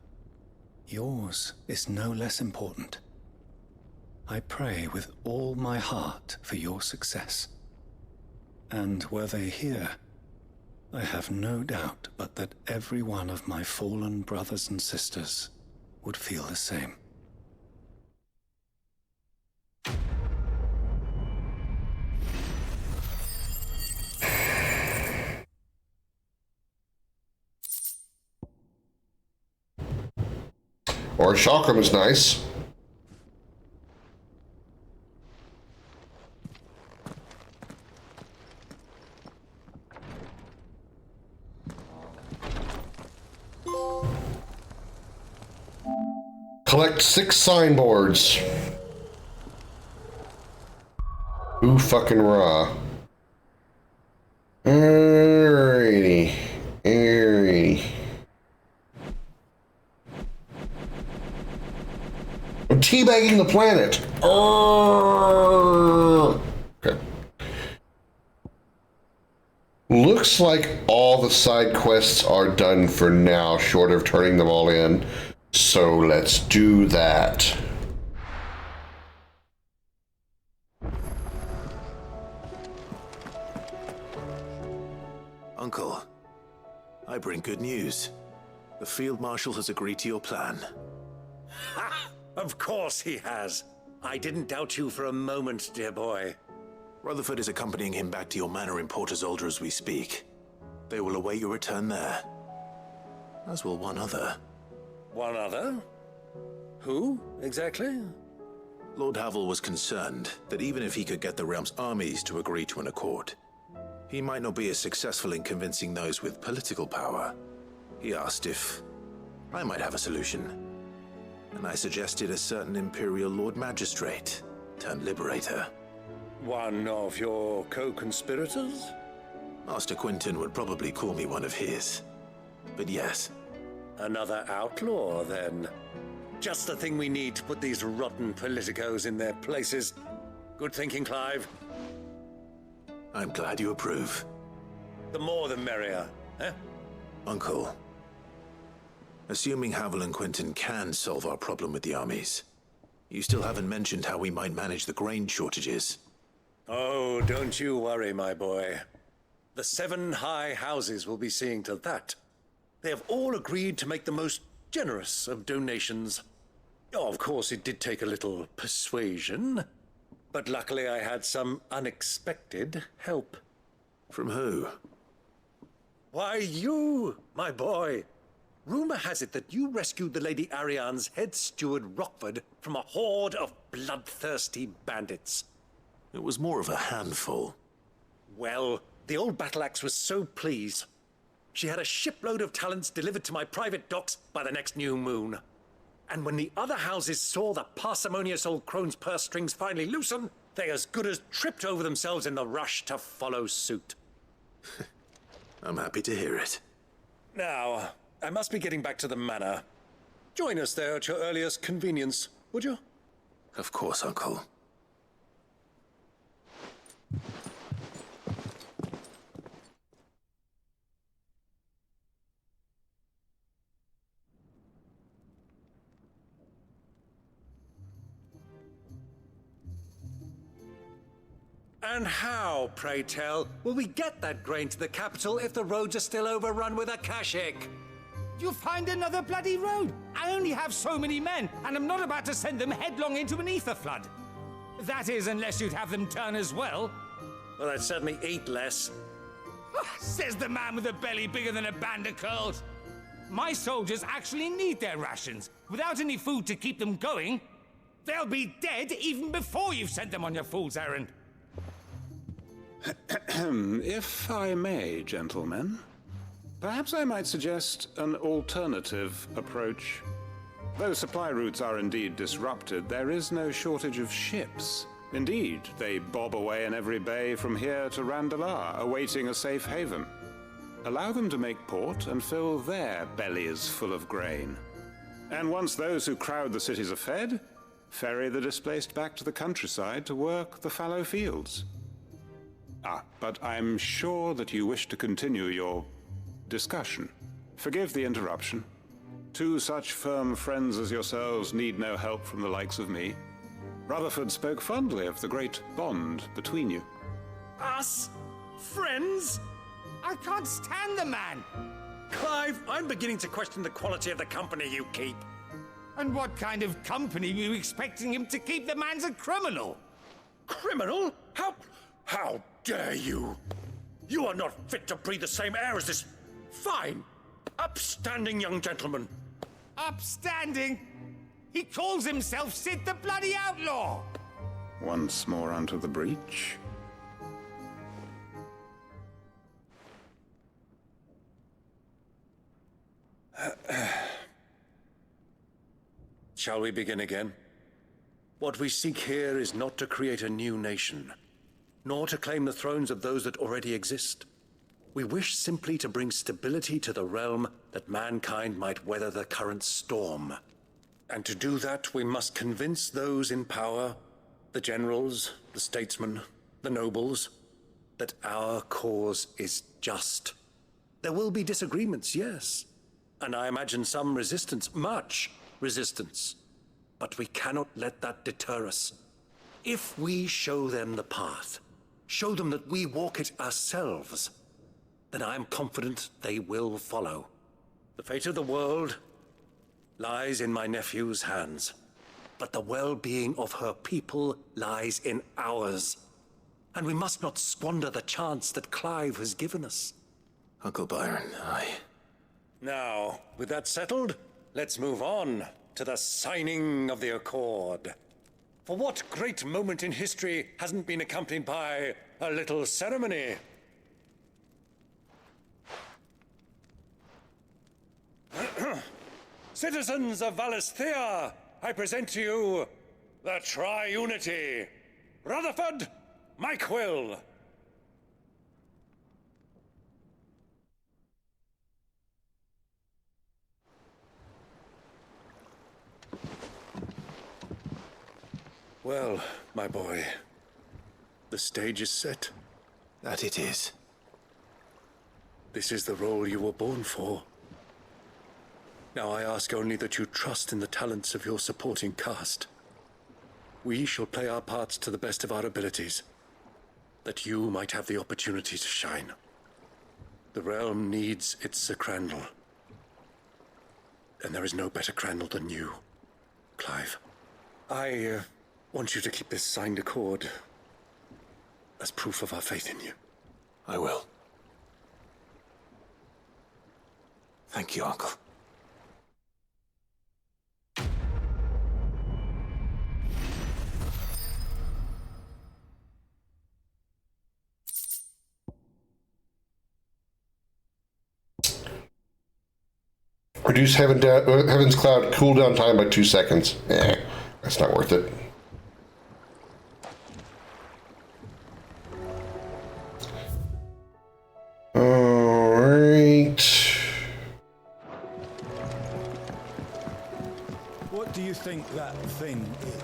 yours is no less important. I pray with all my heart for your success. And were they here, I have no doubt but that every one of my fallen brothers and sisters would feel the same. Or chakram is nice. Collect 6 signboards. Ooh, fucking raw. Alrighty. Alrighty. I'm teabagging the planet. Okay. Looks like all the side quests are done for now, short of turning them all in. So let's do that. Uncle, I bring good news. The Field Marshal has agreed to your plan. Ha! Of course he has. I didn't doubt you for a moment, dear boy. Rutherford is accompanying him back to your manor in Port Isolde as we speak. They will await your return there. As will one other. One other? Who, exactly? Lord Havel was concerned that even if he could get the realm's armies to agree to an accord, he might not be as successful in convincing those with political power. He asked if I might have a solution, and I suggested a certain Imperial Lord Magistrate turned Liberator. One of your co-conspirators? Master Quinton would probably call me one of his, but yes. Another outlaw, then. Just the thing we need to put these rotten politicos in their places. Good thinking, Clive. I'm glad you approve. The more the merrier, eh? Uncle, Assuming Havel and Quentin can solve our problem with the armies, you still haven't mentioned how we might manage the grain shortages. Oh, don't you worry, my boy. The 7 high houses will be seeing to that. They have all agreed to make the most generous of donations. Oh, of course, it did take a little persuasion, but luckily I had some unexpected help. From who? Why, you, my boy. Rumor has it that you rescued the Lady Ariane's head steward Rockford from a horde of bloodthirsty bandits. It was more of a handful. Well, the old battle axe was so pleased. She had a shipload of talents delivered to my private docks by the next new moon. And when the other houses saw the parsimonious old crone's purse strings finally loosen, they as good as tripped over themselves in the rush to follow suit. I'm happy to hear it. Now, I must be getting back to the manor. Join us there at your earliest convenience, would you? Of course, Uncle. And how, pray tell, will we get that grain to the capital if the roads are still overrun with Akashic? You'll find another bloody road. I only have so many men, and I'm not about to send them headlong into an ether flood. That is, unless you'd have them turn as well. Well, I'd certainly eat less. Says the man with a belly bigger than a band of curls. My soldiers actually need their rations. Without any food to keep them going, they'll be dead even before you've sent them on your fool's errand. If I may, gentlemen, perhaps I might suggest an alternative approach. Though supply routes are indeed disrupted, there is no shortage of ships. Indeed, they bob away in every bay from here to Randalar, awaiting a safe haven. Allow them to make port and fill their bellies full of grain. And once those who crowd the cities are fed, ferry the displaced back to the countryside to work the fallow fields. But I'm sure that you wish to continue your discussion. Forgive the interruption. 2 such firm friends as yourselves need no help from the likes of me. Rutherford spoke fondly of the great bond between you. Us? Friends? I can't stand the man! Clive, I'm beginning to question the quality of the company you keep. And what kind of company were you expecting him to keep? The man's a criminal! Criminal? How dare you? You are not fit to breathe the same air as this fine, upstanding young gentleman. Upstanding? He calls himself Sid the Bloody Outlaw! Once more onto the breach. Shall we begin again? What we seek here is not to create a new nation, nor to claim the thrones of those that already exist. We wish simply to bring stability to the realm that mankind might weather the current storm. And to do that, we must convince those in power, the generals, the statesmen, the nobles, that our cause is just. There will be disagreements, yes, and I imagine some resistance, much resistance. But we cannot let that deter us. If we show them the path, show them that we walk it ourselves, then I am confident they will follow. The fate of the world lies in my nephew's hands, but the well-being of her people lies in ours. And we must not squander the chance that Clive has given us. Uncle Byron, Now, with that settled, let's move on to the signing of the Accord. For what great moment in history hasn't been accompanied by a little ceremony? Citizens of Valisthea, I present to you the Tri-Unity. Rutherford, Mike Will. Well, my boy, the stage is set. That it is. This is the role you were born for. Now I ask only that you trust in the talents of your supporting cast. We shall play our parts to the best of our abilities, that you might have the opportunity to shine. The realm needs its Sir Crandall, and there is no better Crandall than you, Clive. I want you to keep this signed accord as proof of our faith in you. I will. Thank you, Uncle. Reduce Heaven's Cloud cooldown time by 2 seconds. That's not worth it. Alright. What do you think that thing is?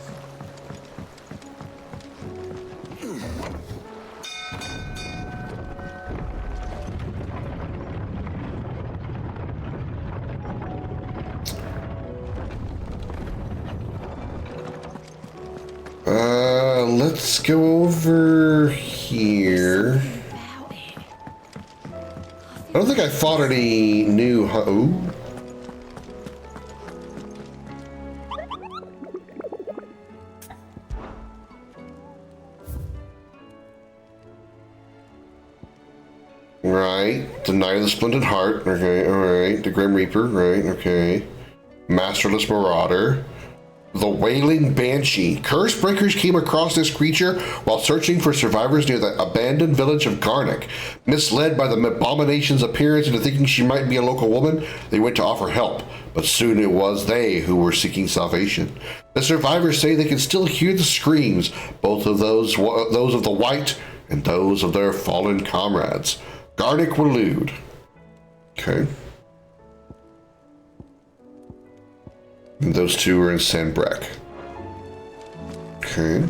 Let's go over here. I don't think I fought any new. Ooh. Right. Deny the Splendid Heart. Okay, alright. The Grim Reaper. Right, okay. Masterless Marauder. The Wailing Banshee. Curse breakers came across this creature while searching for survivors near the abandoned village of Garnick. Misled by the abomination's appearance into thinking she might be a local woman, they went to offer help, but soon it was they who were seeking salvation. The survivors say they can still hear the screams, both of those of the white and those of their fallen comrades. Garnick Walud. Okay. And those two are in Sanbreck. Okay.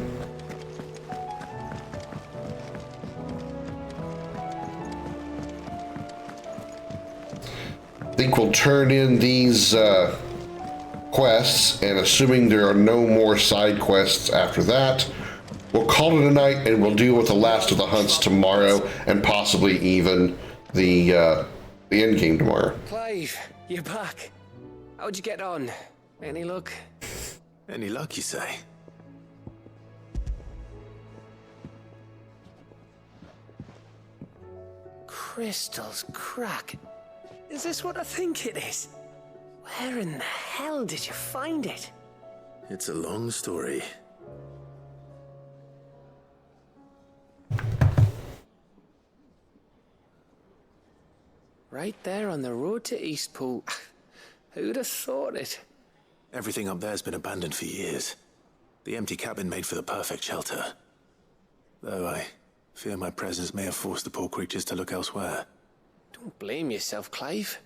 I think we'll turn in these quests, and assuming there are no more side quests after that, we'll call it a night, and we'll deal with the last of the hunts tomorrow, and possibly even the end game tomorrow. Clive, you're back. How'd you get on? Any luck? Any luck, you say? Crystals crack. Is this what I think it is? Where in the hell did you find it? It's a long story. Right there on the road to Eastpool. Who'd have thought it? Everything up there's been abandoned for years. The empty cabin made for the perfect shelter. Though I fear my presence may have forced the poor creatures to look elsewhere. Don't blame yourself, Clive.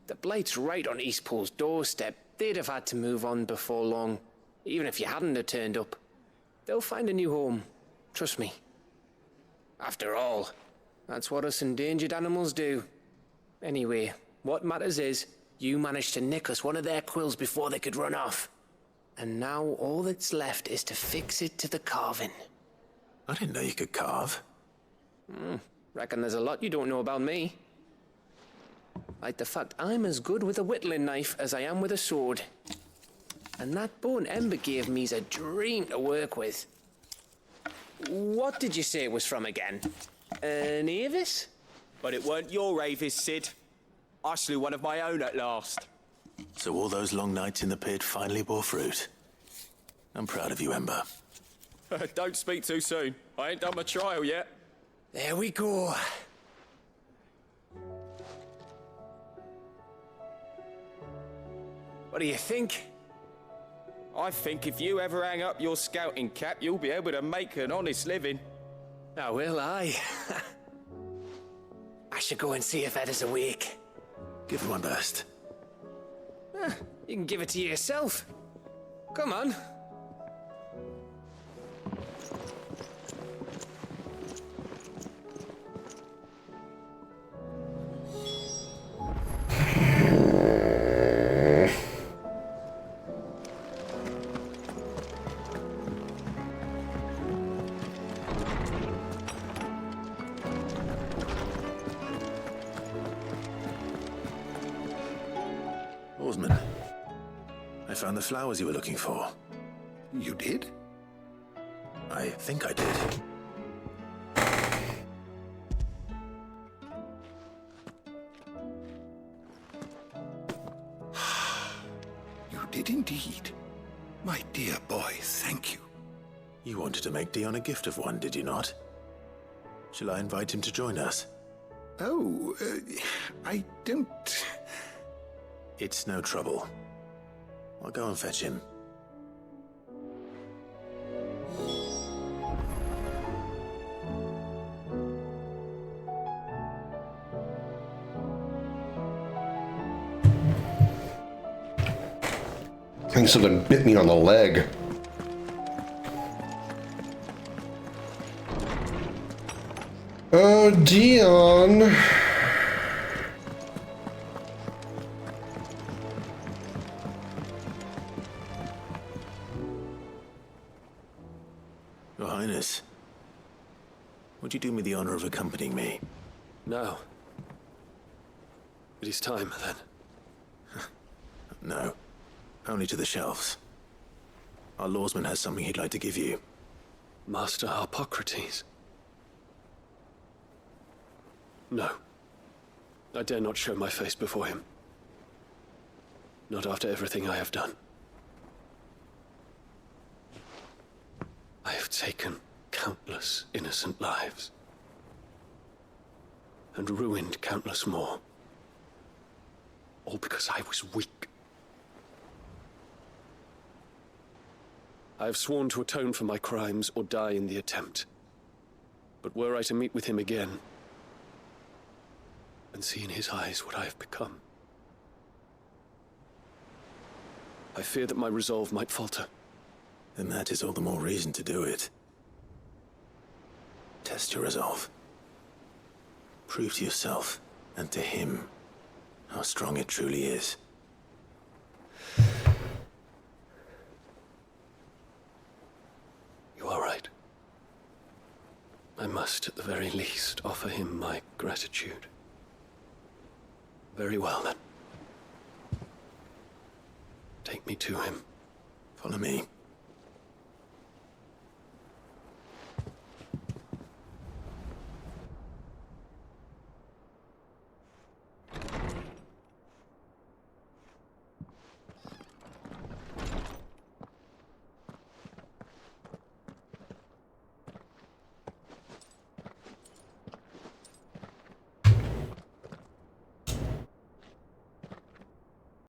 The Blight's right on Eastpool's doorstep. They'd have had to move on before long, even if you hadn't have turned up. They'll find a new home. Trust me. After all, that's what us endangered animals do. Anyway, what matters is, you managed to nick us one of their quills before they could run off. And now all that's left is to fix it to the carving. I didn't know you could carve. Reckon there's a lot you don't know about me. Like the fact I'm as good with a whittling knife as I am with a sword. And that bone Ember gave me's a dream to work with. What did you say it was from again? An Avis? But it weren't your Avis, Sid. I slew one of my own at last. So all those long nights in the pit finally bore fruit. I'm proud of you, Ember. Don't speak too soon. I ain't done my trial yet. There we go. What do you think? I think if you ever hang up your scouting cap, you'll be able to make an honest living. Now, will I? I should go and see if Ed is awake. Give it one burst. You can give it to yourself. Come on. Salesman. I found the flowers you were looking for. You did? I think I did. You did indeed. My dear boy, thank you. You wanted to make Dion a gift of one, did you not? Shall I invite him to join us? Oh, I don't... It's no trouble. I'll go and fetch him. I think something bit me on the leg. Oh, Dion. Your Highness, would you do me the honor of accompanying me? No. It is time, then. No. Only to the shelves. Our lawsman has something he'd like to give you. Master Harpocrates. No. I dare not show my face before him. Not after everything I have done. I have taken countless innocent lives. And ruined countless more. All because I was weak. I have sworn to atone for my crimes or die in the attempt. But were I to meet with him again, and see in his eyes what I have become, I fear that my resolve might falter. Then that is all the more reason to do it. Test your resolve. Prove to yourself, and to him, how strong it truly is. You are right. I must, at the very least, offer him my gratitude. Very well, then. Take me to him. Follow me.